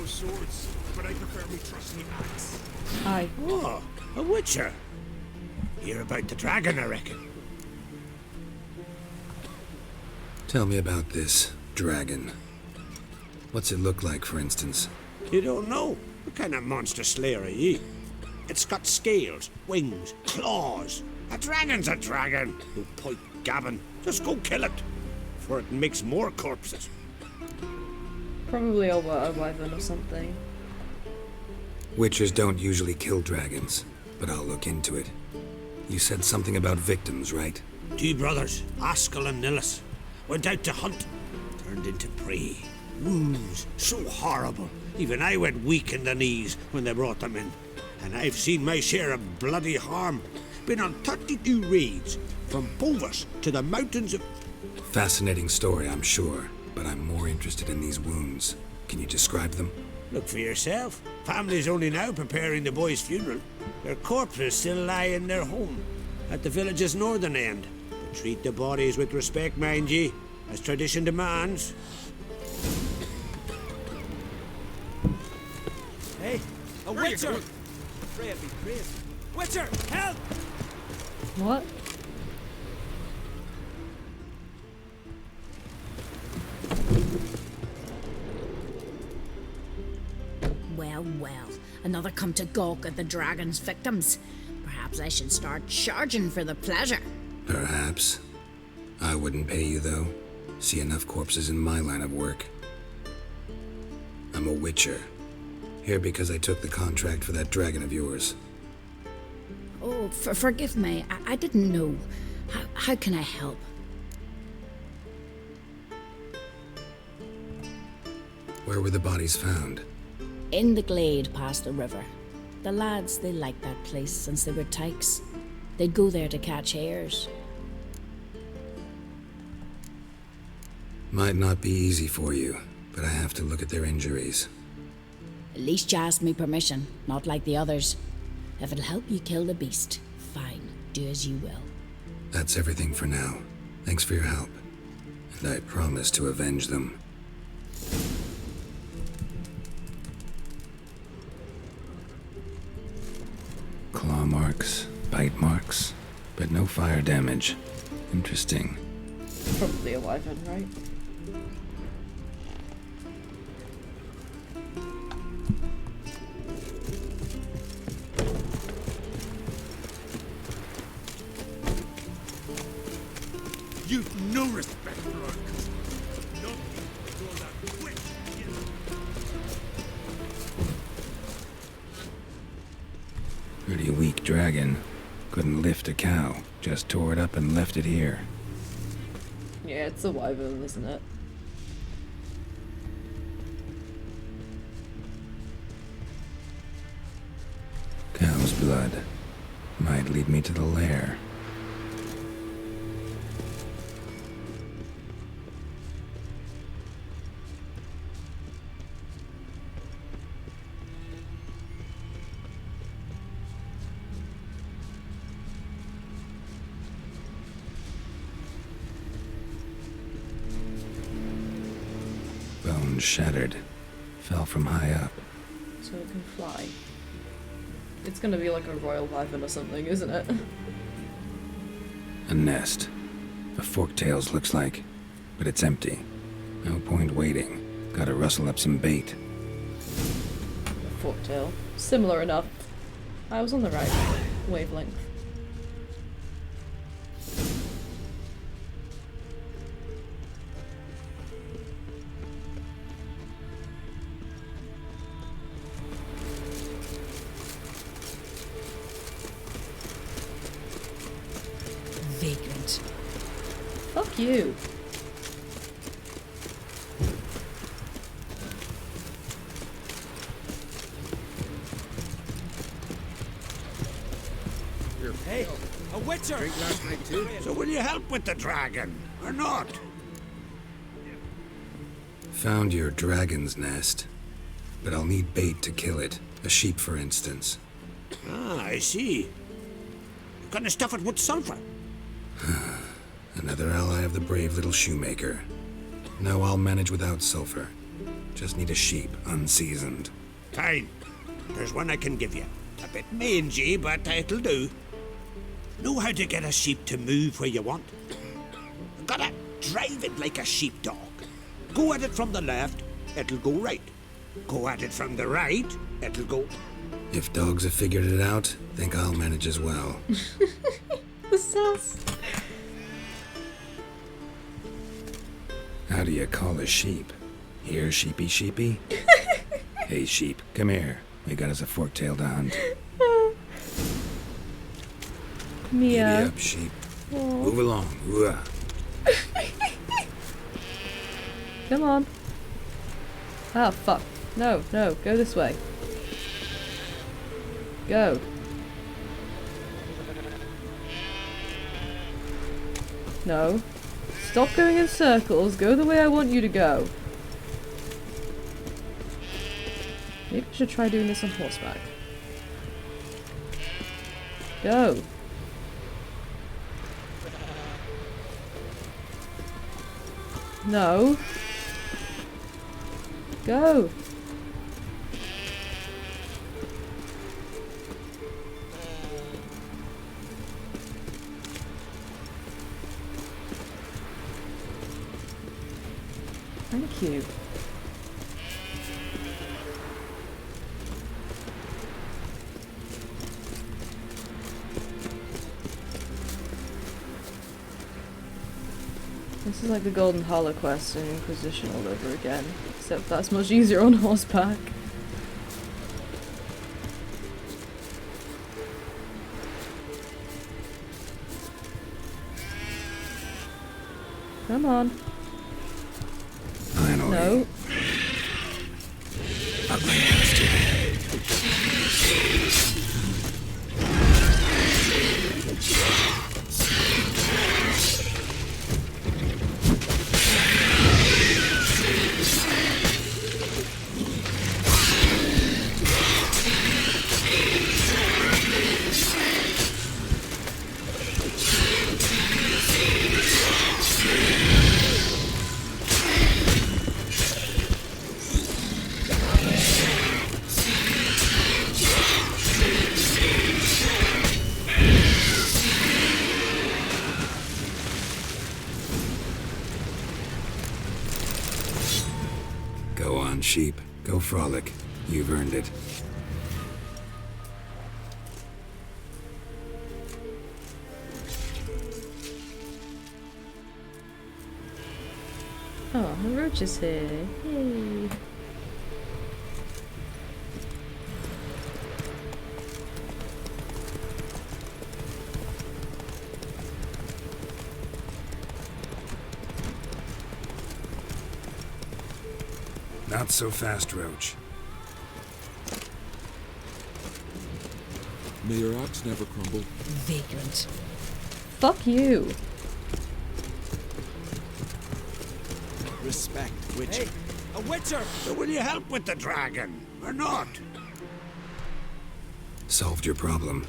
Swords, but I prefer me trusty axe. Hi. Oh, a witcher. Hear about the dragon, I reckon. Tell me about this dragon. What's it look like, for instance? You don't know? What kind of monster slayer are ye? It's got scales, wings, claws. A dragon's a dragon. No point gabbing. Just go kill it, for it makes more corpses. Probably a wyvern or something. Witchers don't usually kill dragons, but I'll look into it. You said something about victims, right? 2 brothers, Askell and Nillis, went out to hunt, turned into prey. Wounds so horrible, even I went weak in the knees when they brought them in. And I've seen my share of bloody harm. Been on 32 raids, from Bovis to the mountains of... Fascinating story, I'm sure. But I'm more interested in these wounds. Can you describe them? Look for yourself. Family's only now preparing the boy's funeral. Their corpses still lie in their home, at the village's northern end. But treat the bodies with respect, mind ye, as tradition demands. Hey, a witcher! Freya be brave. Witcher, help! What? Well, well, another come to gawk at the dragon's victims. Perhaps I should start charging for the pleasure. Perhaps. I wouldn't pay you, though. See enough corpses in my line of work. I'm a witcher. Here because I took the contract for that dragon of yours. Oh, forgive me. I didn't know. How can I help? Where were the bodies found? In the glade past the river. The lads, they liked that place since they were tykes. They'd go there to catch hares. Might not be easy for you, but I have to look at their injuries. At least you asked me permission, not like the others. If it'll help you kill the beast, fine, do as you will. That's everything for now. Thanks for your help. And I promise to avenge them. Claw marks, bite marks, but no fire damage. Interesting. Probably a wyvern, right? You've no respect for our custom. Nothing to all that witch. Pretty weak dragon. Couldn't lift a cow. Just tore it up and left it here. Yeah, it's a wyvern, isn't it? Cow's blood. Might lead me to the lair. Bones shattered. Fell from high up. So it can fly. It's gonna be like a royal wyvern or something, isn't it? A nest. A forktails looks like. But it's empty. No point waiting. Gotta rustle up some bait. Forktail. Similar enough. I was on the right wavelength. Fuck you. Hey, a witcher! Drink last night too. So will you help with the dragon, or not? Found your dragon's nest. But I'll need bait to kill it. A sheep, for instance. Ah, I see. Gonna stuff it with sulfur. Another ally of the brave little shoemaker. No, I'll manage without sulfur. Just need a sheep, unseasoned. Fine. There's one I can give you. A bit mangy, but it'll do. Know how to get a sheep to move where you want? Gotta drive it like a sheepdog. Go at it from the left, it'll go right. Go at it from the right, it'll go... If dogs have figured it out, think I'll manage as well. The sass. How do you call a sheep? Here, sheepy sheepy? Hey sheep, come here. We got us a fork-tailed hunt. Mia. Giddy up, sheep. Move along. Ooh. Come on. Ah, fuck. No, no, go this way. Go. No. Stop going in circles. Go the way I want you to go. Maybe I should try doing this on horseback. Go. No. Go. Thank you. This is like the Golden Hollow quest in Inquisition all over again, except that's much easier on horseback. Come on. Finally. No. Up my ass to it. Go on, sheep. Go frolic. You've earned it. Oh, the roach is here. Yay. Not so fast, Roach. May your axe never crumble. Vagrant. Fuck you. Respect, witcher. Hey, a witcher! So will you help with the dragon, or not? Solved your problem.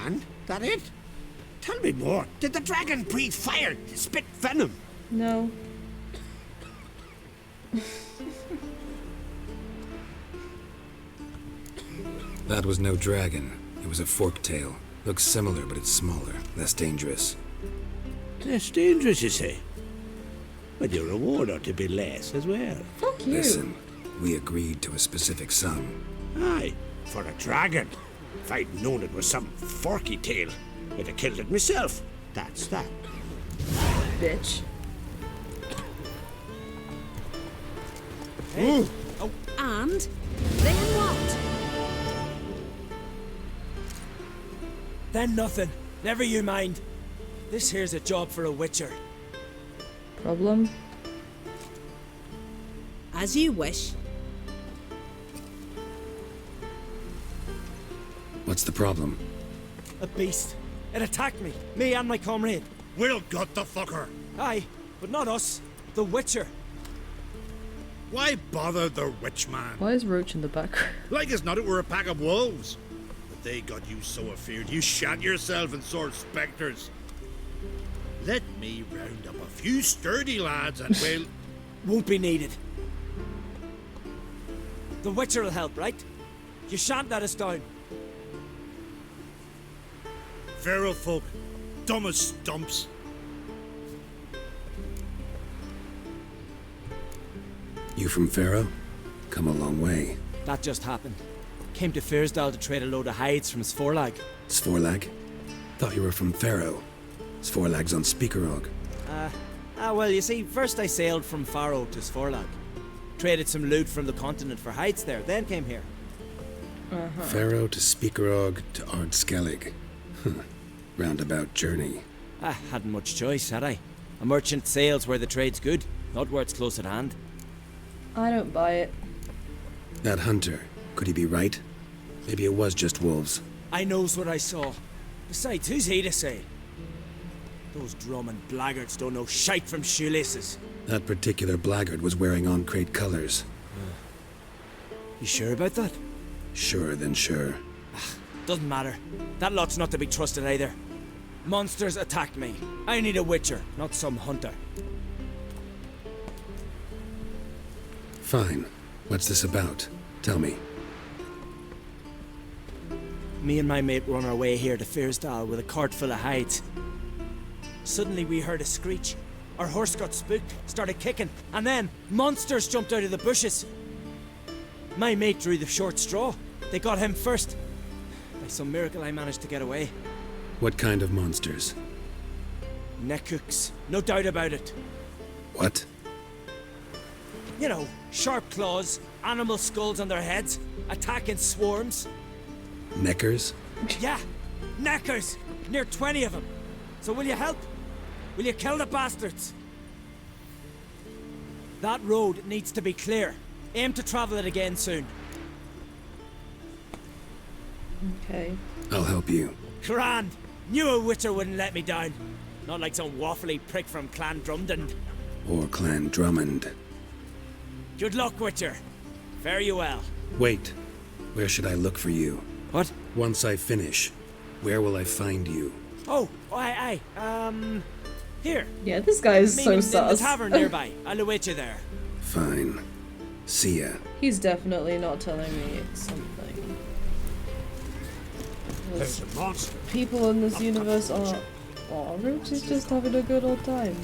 And? That it? Tell me more. Did the dragon breathe fire, spit venom? No. That was no dragon. It was a fork-tail. Looks similar, but it's smaller, less dangerous. Less dangerous, you say? But your reward ought to be less as well. Fuck you. Listen, we agreed to a specific sum. Aye, for a dragon. If I'd known it was some forky tail, I'd have killed it myself. That's that. Bitch. Hey. Oh, and then what? Then nothing. Never you mind. This here's a job for a witcher. Problem? As you wish. What's the problem? A beast. It attacked me and my comrade. We'll gut the fucker. Aye, but not us. The Witcher. Why bother the witch man? Why is Roach in the background? Like as not it were a pack of wolves. But they got you so afeard you shat yourself in sword spectres. Let me round up a few sturdy lads and we'll... Won't be needed. The Witcher will help, right? You shan't let us down. Feral folk, dumb as stumps. You from Pharaoh? Come a long way. That just happened. Came to Fyrsdal to trade a load of hides from Svorlag. Svorlag? Thought you were from Pharaoh. Svorlag's on Speakerog. Well, you see, first I sailed from Faro to Svorlag. Traded some loot from the continent for hides there, then came here. Pharaoh to Speakerog to Ard Skellige. Roundabout journey. Hadn't much choice, had I? A merchant sails where the trade's good, not where it's close at hand. I don't buy it. That hunter, could he be right? Maybe it was just wolves. I knows what I saw. Besides, who's he to say? Those drumming blaggards don't know shite from shoelaces. That particular blackguard was wearing on-crate colors. You sure about that? Sure than sure. Doesn't matter. That lot's not to be trusted either. Monsters attacked me. I need a witcher, not some hunter. Fine. What's this about? Tell me. Me and my mate were on our way here to Fyrsdal with a cart full of hides. Suddenly we heard a screech. Our horse got spooked, started kicking, and then monsters jumped out of the bushes. My mate drew the short straw. They got him first. By some miracle I managed to get away. What kind of monsters? Neckhooks, no doubt about it. What? You know, sharp claws, animal skulls on their heads, attack in swarms. Neckers? Yeah, neckers! Near 20 of them. So will you help? Will you kill the bastards? That road needs to be clear. Aim to travel it again soon. Okay. I'll help you. Grand! Knew a witcher wouldn't let me down. Not like some waffly prick from Clan Drumdon. Or Clan Drummond. Good luck, Witcher. Fare you well. Wait. Where should I look for you? What? Once I finish, where will I find you? Oh, here. Yeah, this guy is so in sus. the tavern nearby. I'll await you there. Fine. See ya. He's definitely not telling me something. There's a monster. People in this universe are... Aw, Roach is just having a good old time.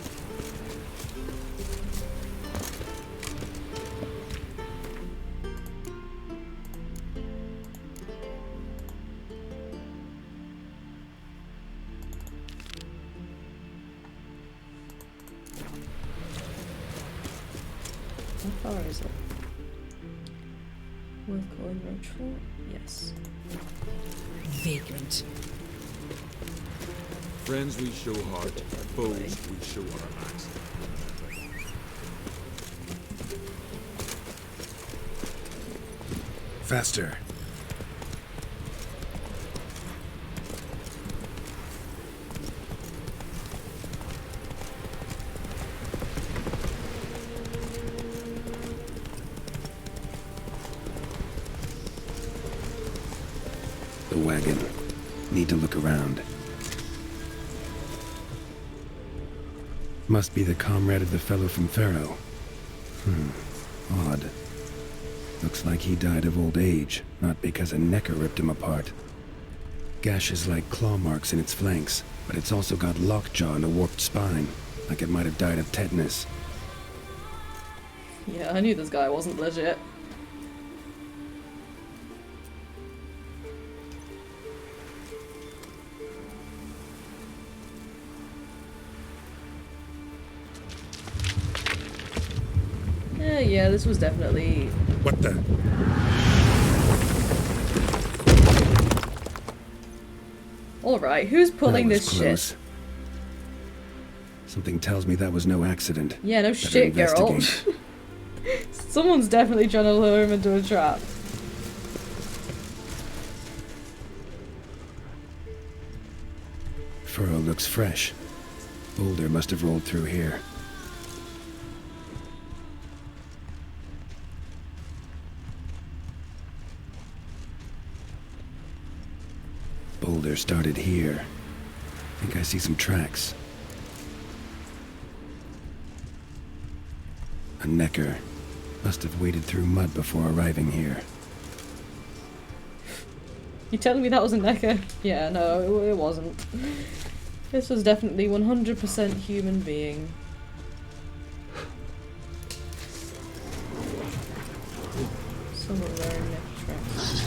How far is it? Worth calling Roach for? Yes. Vagrant. Friends we show heart, foes we show our backs. Faster. The wagon. Need to look around. Must be the comrade of the fellow from Pharaoh. Odd. Looks like he died of old age, not because a necker ripped him apart. Gashes like claw marks in its flanks, but it's also got lockjaw and a warped spine, like it might have died of tetanus. Yeah, I knew this guy wasn't legit. Yeah, this was definitely... What the? Alright, who's pulling That was this close. shit? Something tells me that was no accident. Yeah, no Better shit, Geralt. investigate. Someone's definitely trying to lure him into a trap. Furrow looks fresh. Boulder must have rolled through here. Boulder started here. I think I see some tracks. A necker. Must have waded through mud before arriving here. You telling me that was a necker? Yeah, no, it wasn't. This was definitely 100% human being. Someone wearing neck tracks.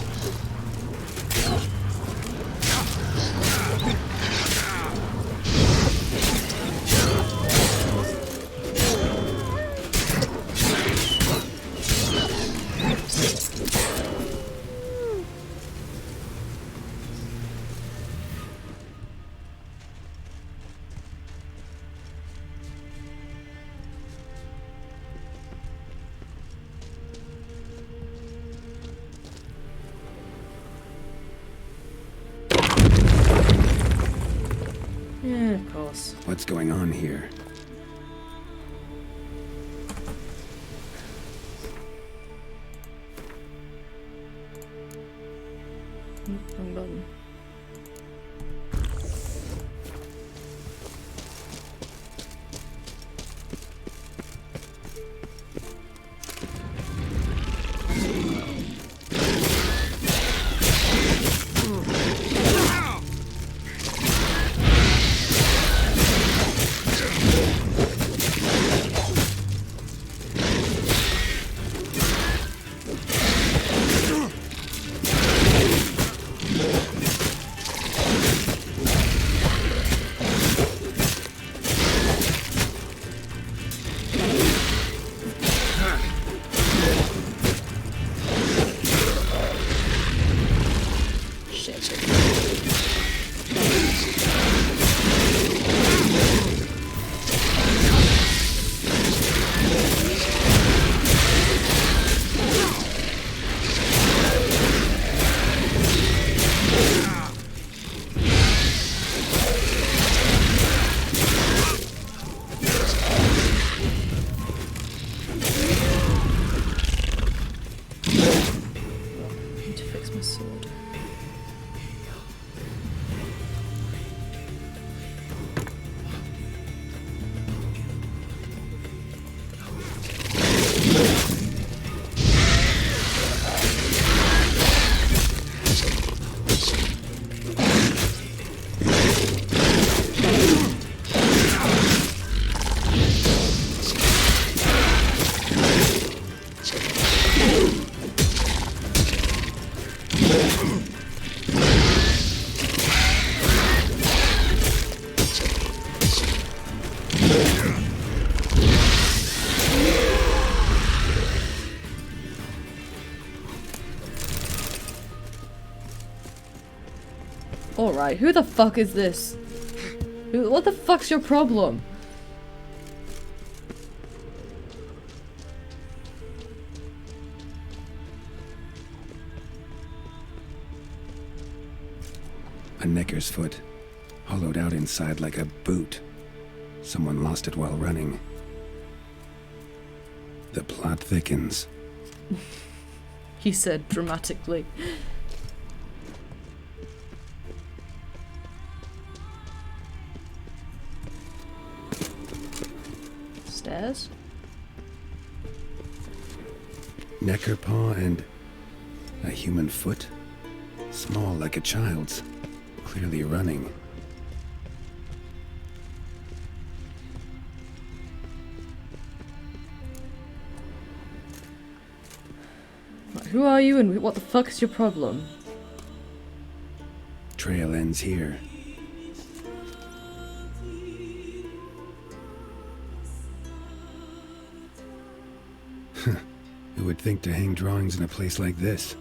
Yeah, of course. What's going on here? Wrong button. Alright, who the fuck is this? What the fuck's your problem? A necker's foot, hollowed out inside like a boot. Someone lost it while running. The plot thickens. He said dramatically. Stairs? Necker paw and a human foot? Small like a child's, clearly running. Who are you and what the fuck is your problem? Trail ends here. Who would think to hang drawings in a place like this?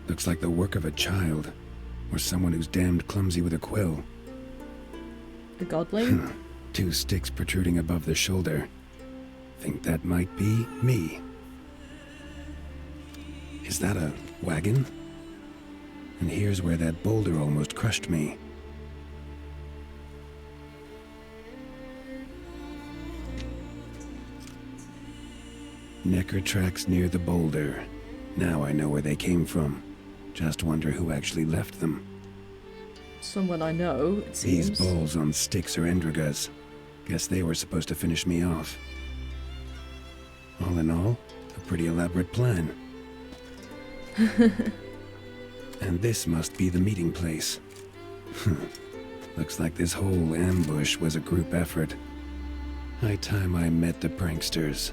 Looks like the work of a child. Or someone who's damned clumsy with a quill. A godling? 2 sticks protruding above the shoulder. Think that might be me. Is that a wagon? And here's where that boulder almost crushed me. Necker tracks near the boulder. Now I know where they came from. Just wonder who actually left them. Someone I know, it seems. These balls on sticks are Endriga's. Guess they were supposed to finish me off. All in all, a pretty elaborate plan. And this must be the meeting place. Looks like this whole ambush was a group effort. High time I met the pranksters.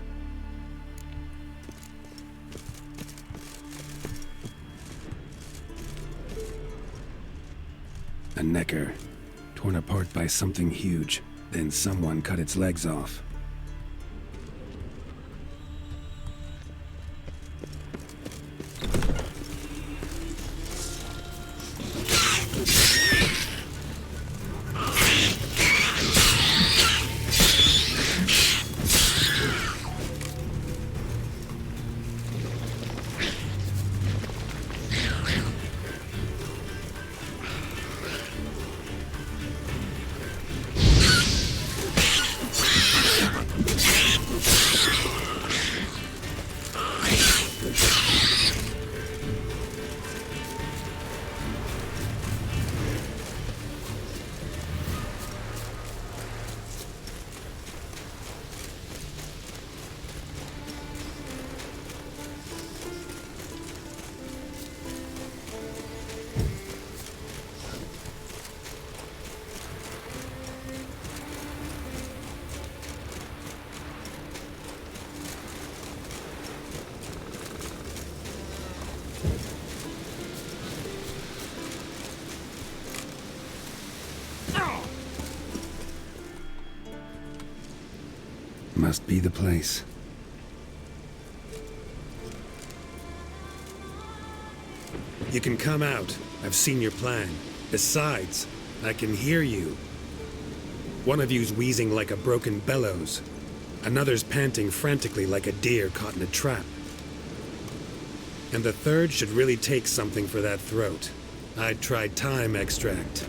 A Necker, torn apart by something huge. Then someone cut its legs off. Must be the place. You can come out. I've seen your plan. Besides, I can hear you. One of you's wheezing like a broken bellows. Another's panting frantically like a deer caught in a trap. And the third should really take something for that throat. I'd try thyme extract.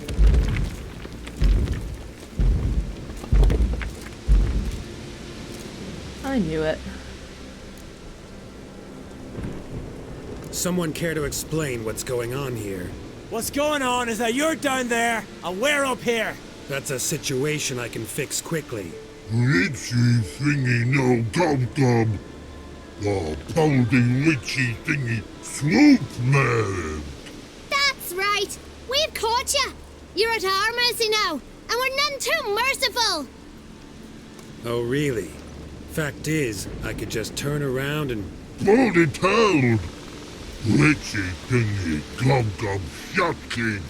I knew it. Someone care to explain what's going on here? What's going on is that you're down there and we're up here. That's a situation I can fix quickly. Witchy thingy no gum-gum. The pounding witchy thingy swoop man. That's right. We've caught you. You're at our mercy now, and we're none too merciful. Oh, really? Fact is, I could just turn around and... Hold it held! Witchy thingy gum-gum shocking.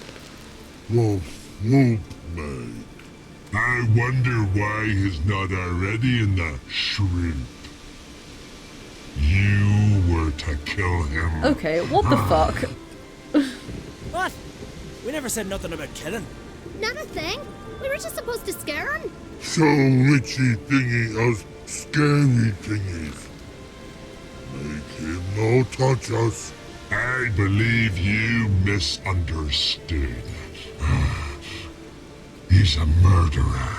The swoop man. I wonder why he's not already in the shrimp. You were to kill him. Okay, what the fuck? What? We never said nothing about killing. Not a thing. We were just supposed to scare him. So witchy thingy us scary thingies. Make him no touch us. I believe you misunderstood. He's a murderer,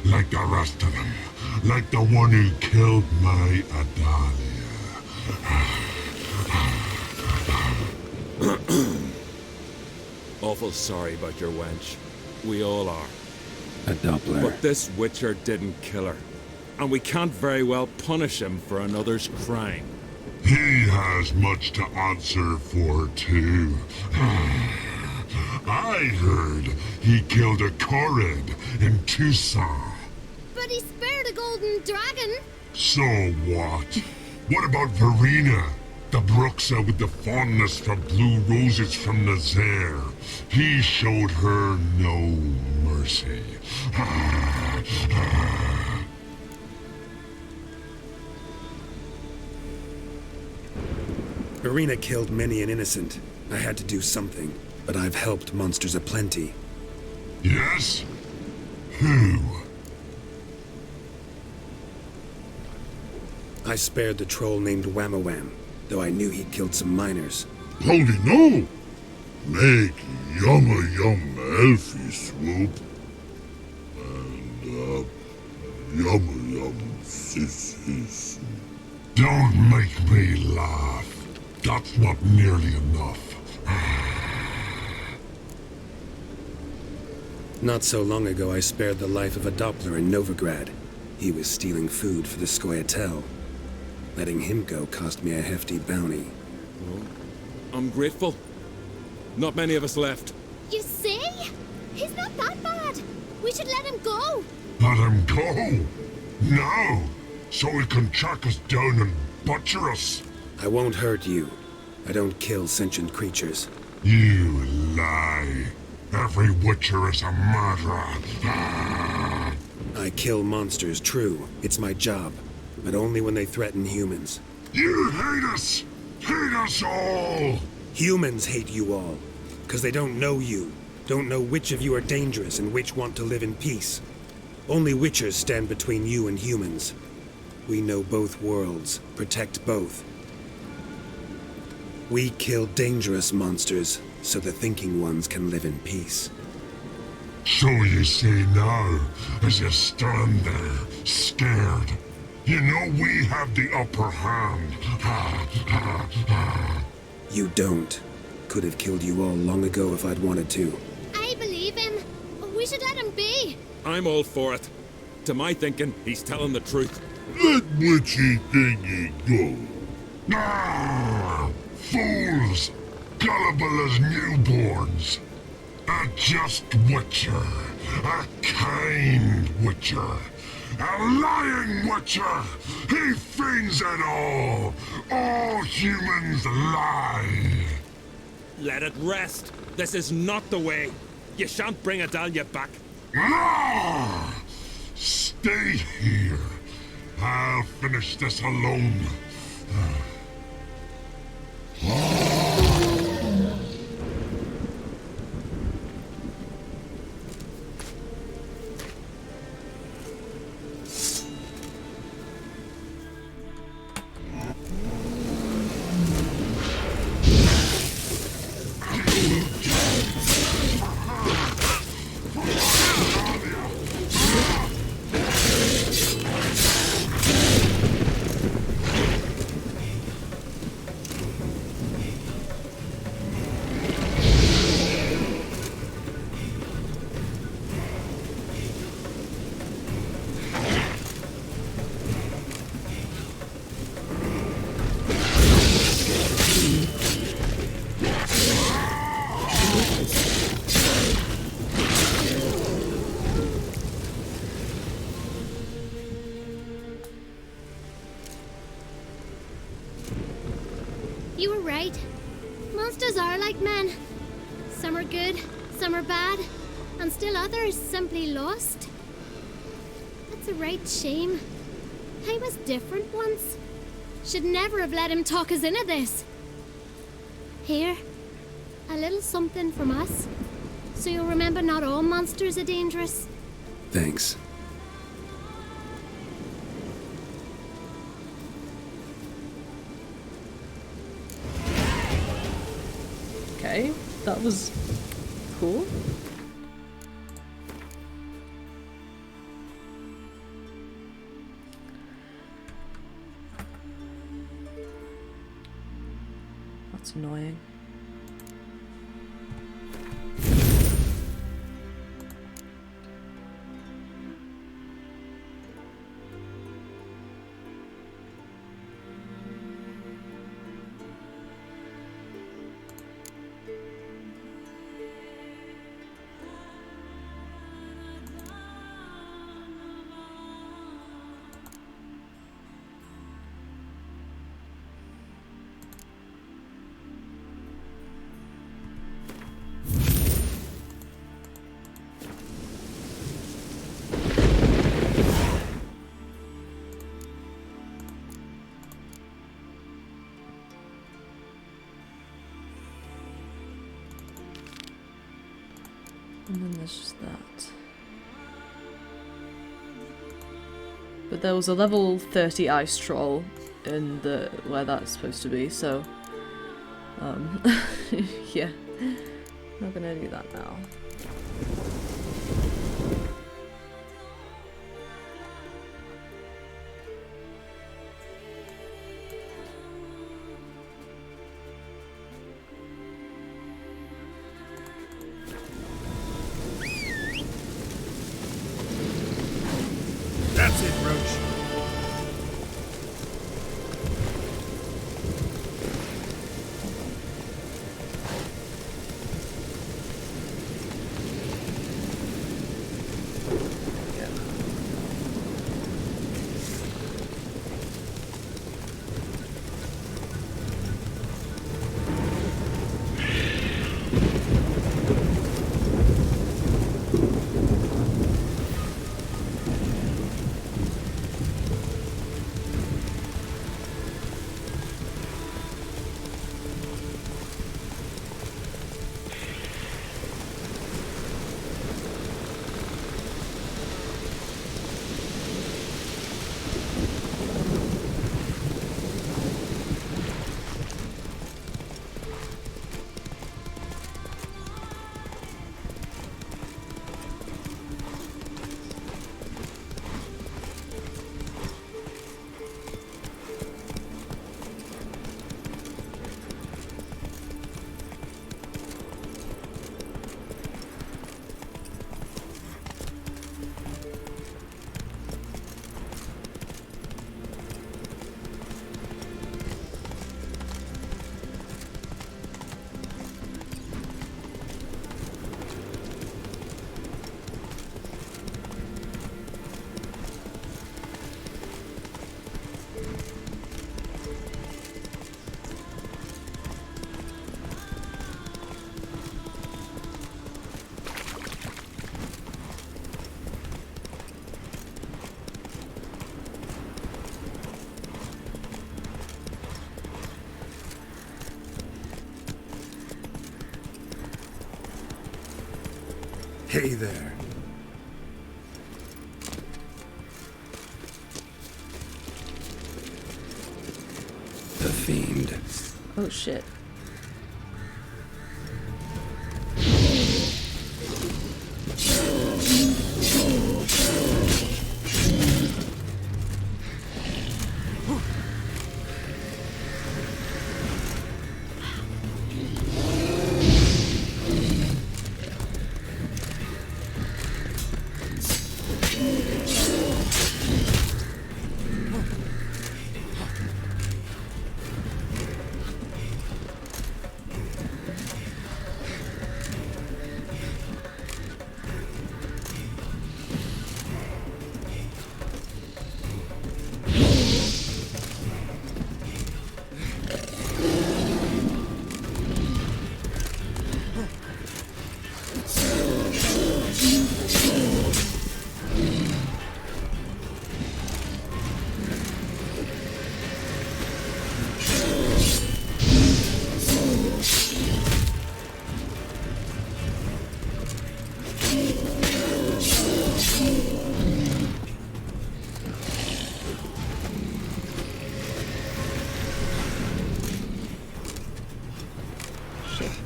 like the rest of them. Like the one who killed my Adalia. Awful sorry about your wench. We all are. A Doppler. But this Witcher didn't kill her. And we can't very well punish him for another's crime. He has much to answer for, too. I heard he killed a Korred in Tucson. But he spared a golden dragon. So what? What about Verena? The Bruxa with the fondness for blue roses from Nazaire. He showed her no mercy. Verena killed many an innocent. I had to do something. but I've helped monsters aplenty. Yes? Who? I spared the troll named Whamawam, though I knew he'd killed some miners. Holy no! Make yumma yum elfie swoop. And, yumma yum sis. Don't make me laugh. That's not nearly enough. Not so long ago, I spared the life of a Doppler in Novigrad. He was stealing food for the Scoia'tael. Letting him go cost me a hefty bounty. Well, I'm grateful. Not many of us left. You see? He's not that bad. We should let him go. Let him go? Now? So he can track us down and butcher us? I won't hurt you. I don't kill sentient creatures. You lie. Every witcher is a murderer. I kill monsters, true. It's my job. But only when they threaten humans. You hate us! Hate us all! Humans hate you all. Because they don't know you. Don't know which of you are dangerous and which want to live in peace. Only witchers stand between you and humans. We know both worlds. Protect both. We kill dangerous monsters, so the thinking ones can live in peace. So you say now, as you stand there, scared. You know we have the upper hand. You don't. Could have killed you all long ago if I'd wanted to. I believe him. We should let him be. I'm all for it. To my thinking, he's telling the truth. Let witchy thingy go. Ah, fools! Gullible as newborns. A just witcher. A kind witcher. A lying witcher! He feigns it all! All humans lie! Let it rest. This is not the way. You shan't bring Adalia back. No! Stay here. I'll finish this alone. You were right. Monsters are like men. Some are good, some are bad, and still others simply lost. That's a right shame. I was different once. Should never have let him talk us into this. Here, a little something from us, so you'll remember not all monsters are dangerous. Thanks. Okay, that was cool. That's annoying. And then there's just that. But there was a level 30 ice troll in the where that's supposed to be, so yeah. Not gonna do that now. That's it, Roach. Hey there. The Fiend. Oh shit.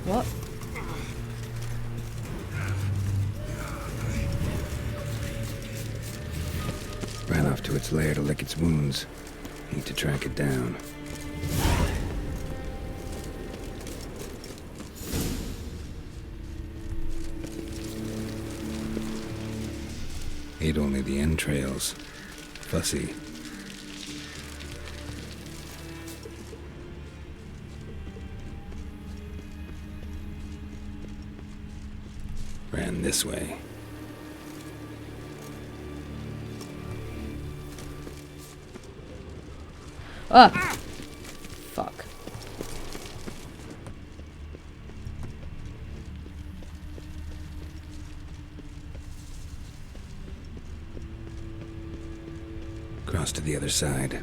What? Ran off to its lair to lick its wounds. Need to track it down. Ate only the entrails. Fussy. Ran this way. Ah! Fuck. Cross to the other side.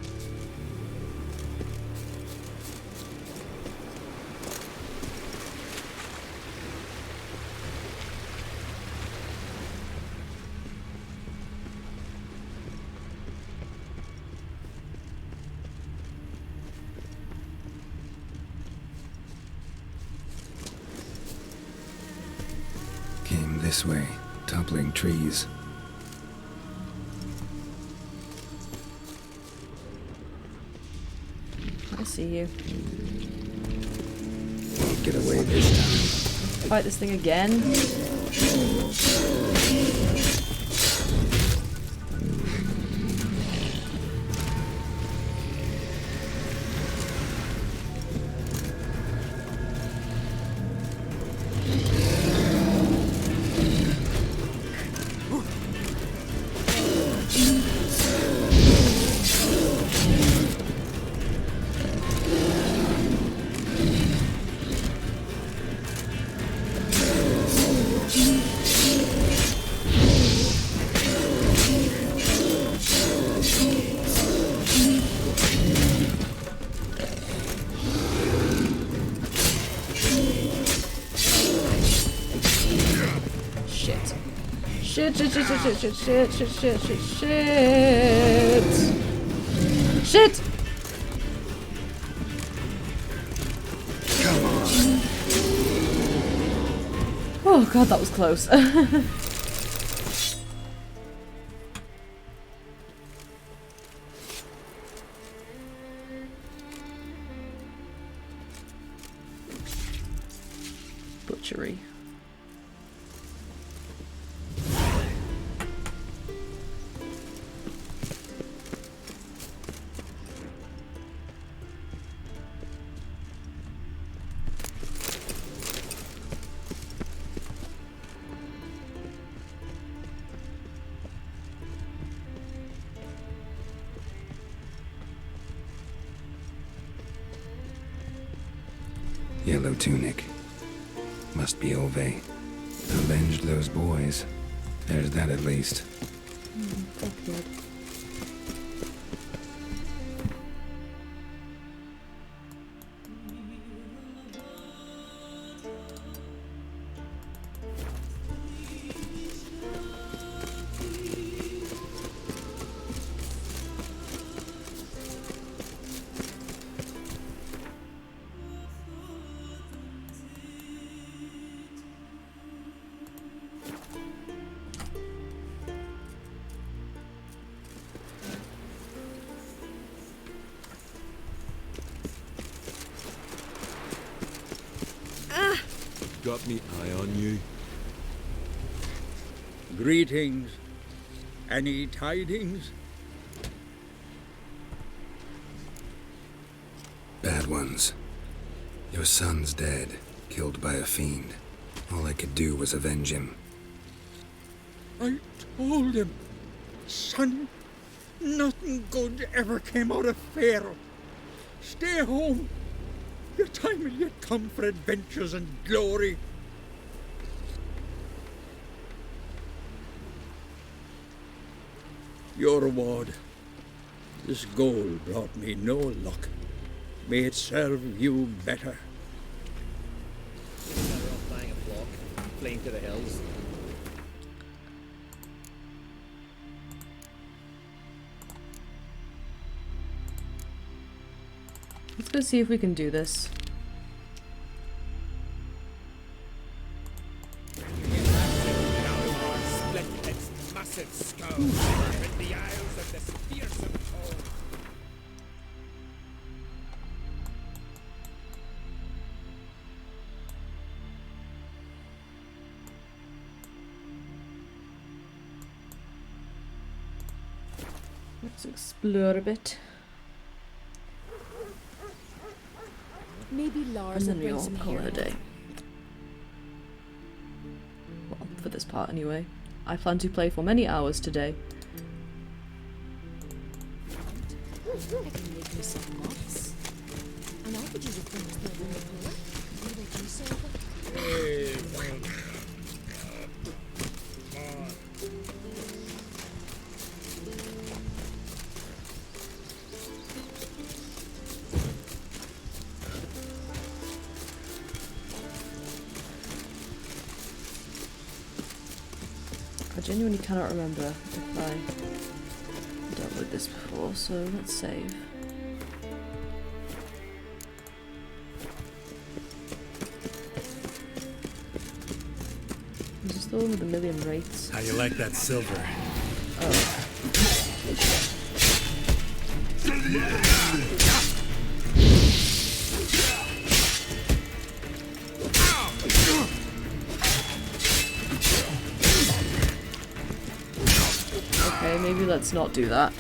This way, toppling trees. I see you. Get away this time. Fight this thing again. Shit. Come on. Oh god, that was close. Butchery. Yellow tunic. Must be Ove. Avenged those boys. There's that at least. Okay. Got me eye on you. Greetings. Any tidings? Bad ones. Your son's dead, killed by a fiend. All I could do was avenge him. I told him, son, nothing good ever came out of Pharaoh. Stay home. Your time will yet come for adventures and glory. Your reward. This gold brought me no luck. May it serve you better. Better off buying a flock, fleeing to the hills. Let's go see if we can do this. Split its massive skull with the eyes of this fearsome foe. Let's explore a bit. Maybe Lars And will then bring some call it a healing. day. Well, for this part anyway. I plan to play for many hours today. I can make me some mops. And I could use a thing to build a pillar. What about you, Silver? I genuinely cannot remember if I dealt with this before, so let's save. Is this all with a million rates. How you like that silver? Oh. Okay, maybe let's not do that.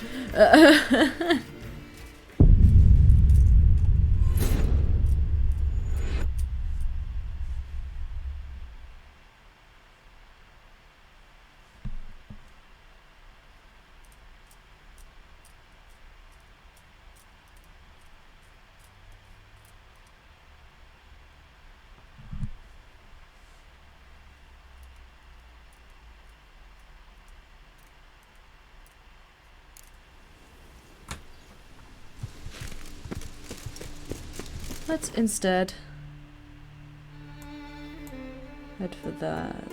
Let's instead head for that.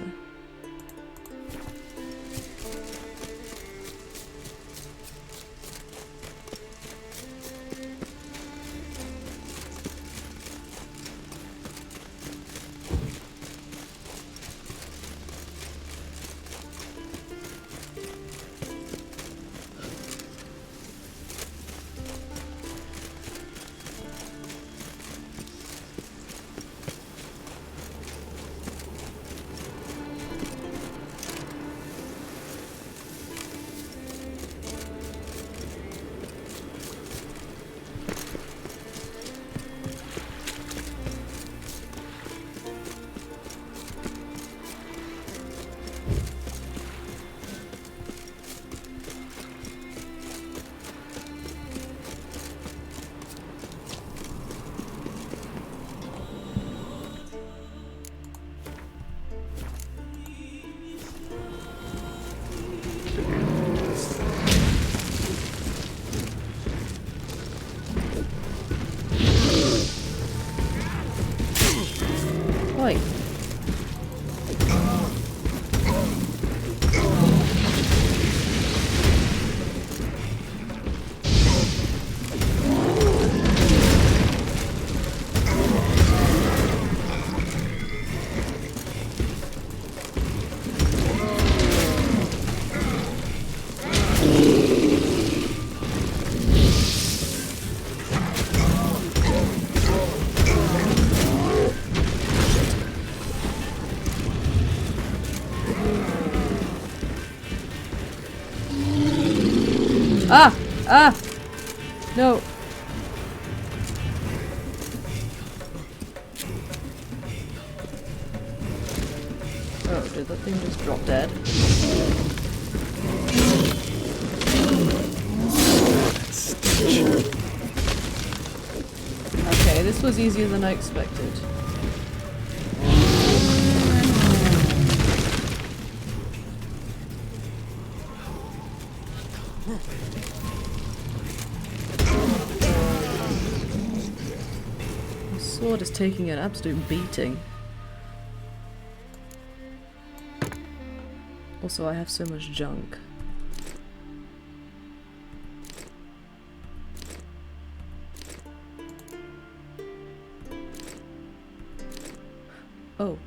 Oi. Ah! Ah! No. Oh, did that thing just drop dead? Okay, this was easier than I expected. The sword is taking an absolute beating. Also, I have so much junk. Oh.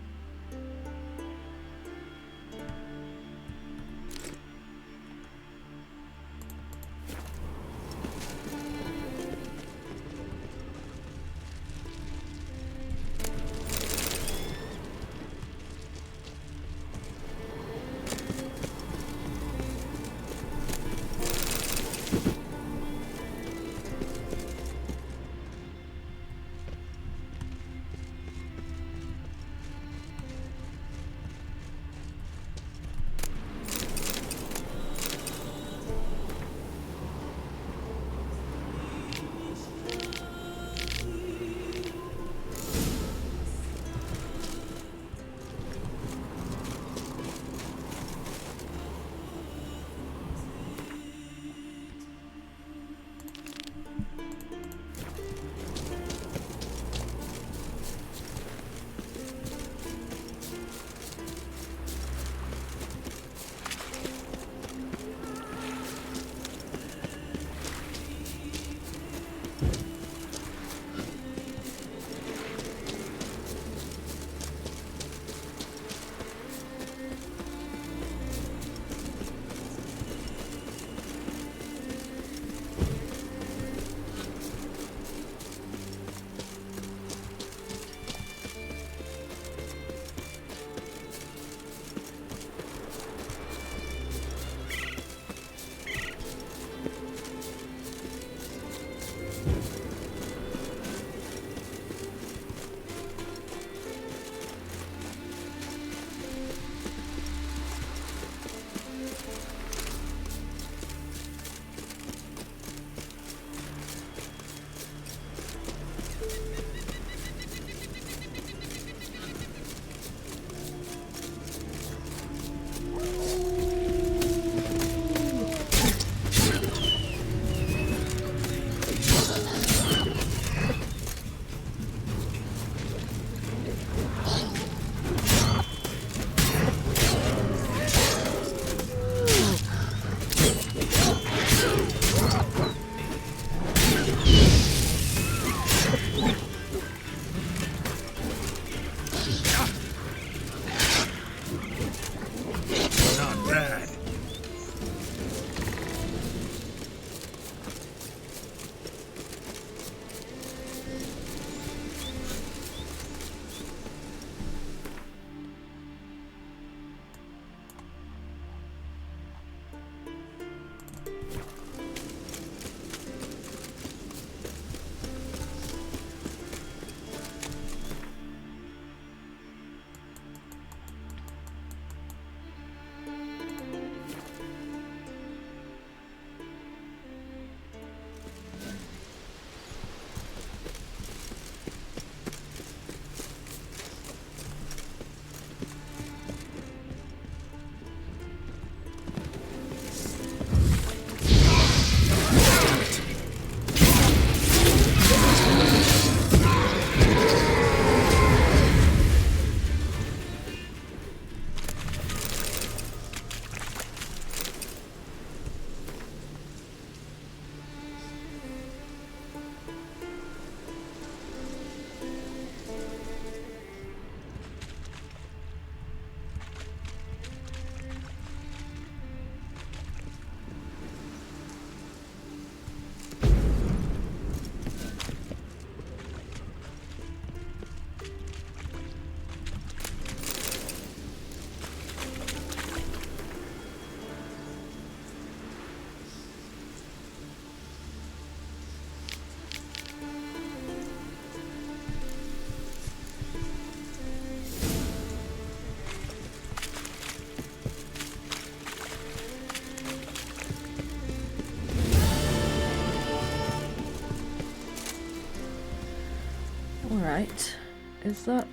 Right. Is that...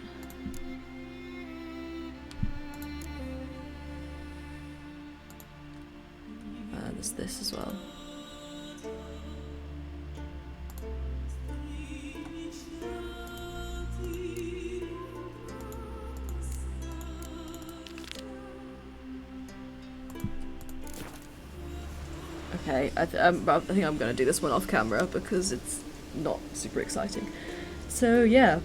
there's this as well. Okay, I think I'm going to do this one off camera because it's not super exciting. So yeah,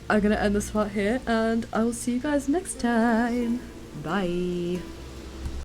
I'm going to end this part here and I will see you guys next time. Bye.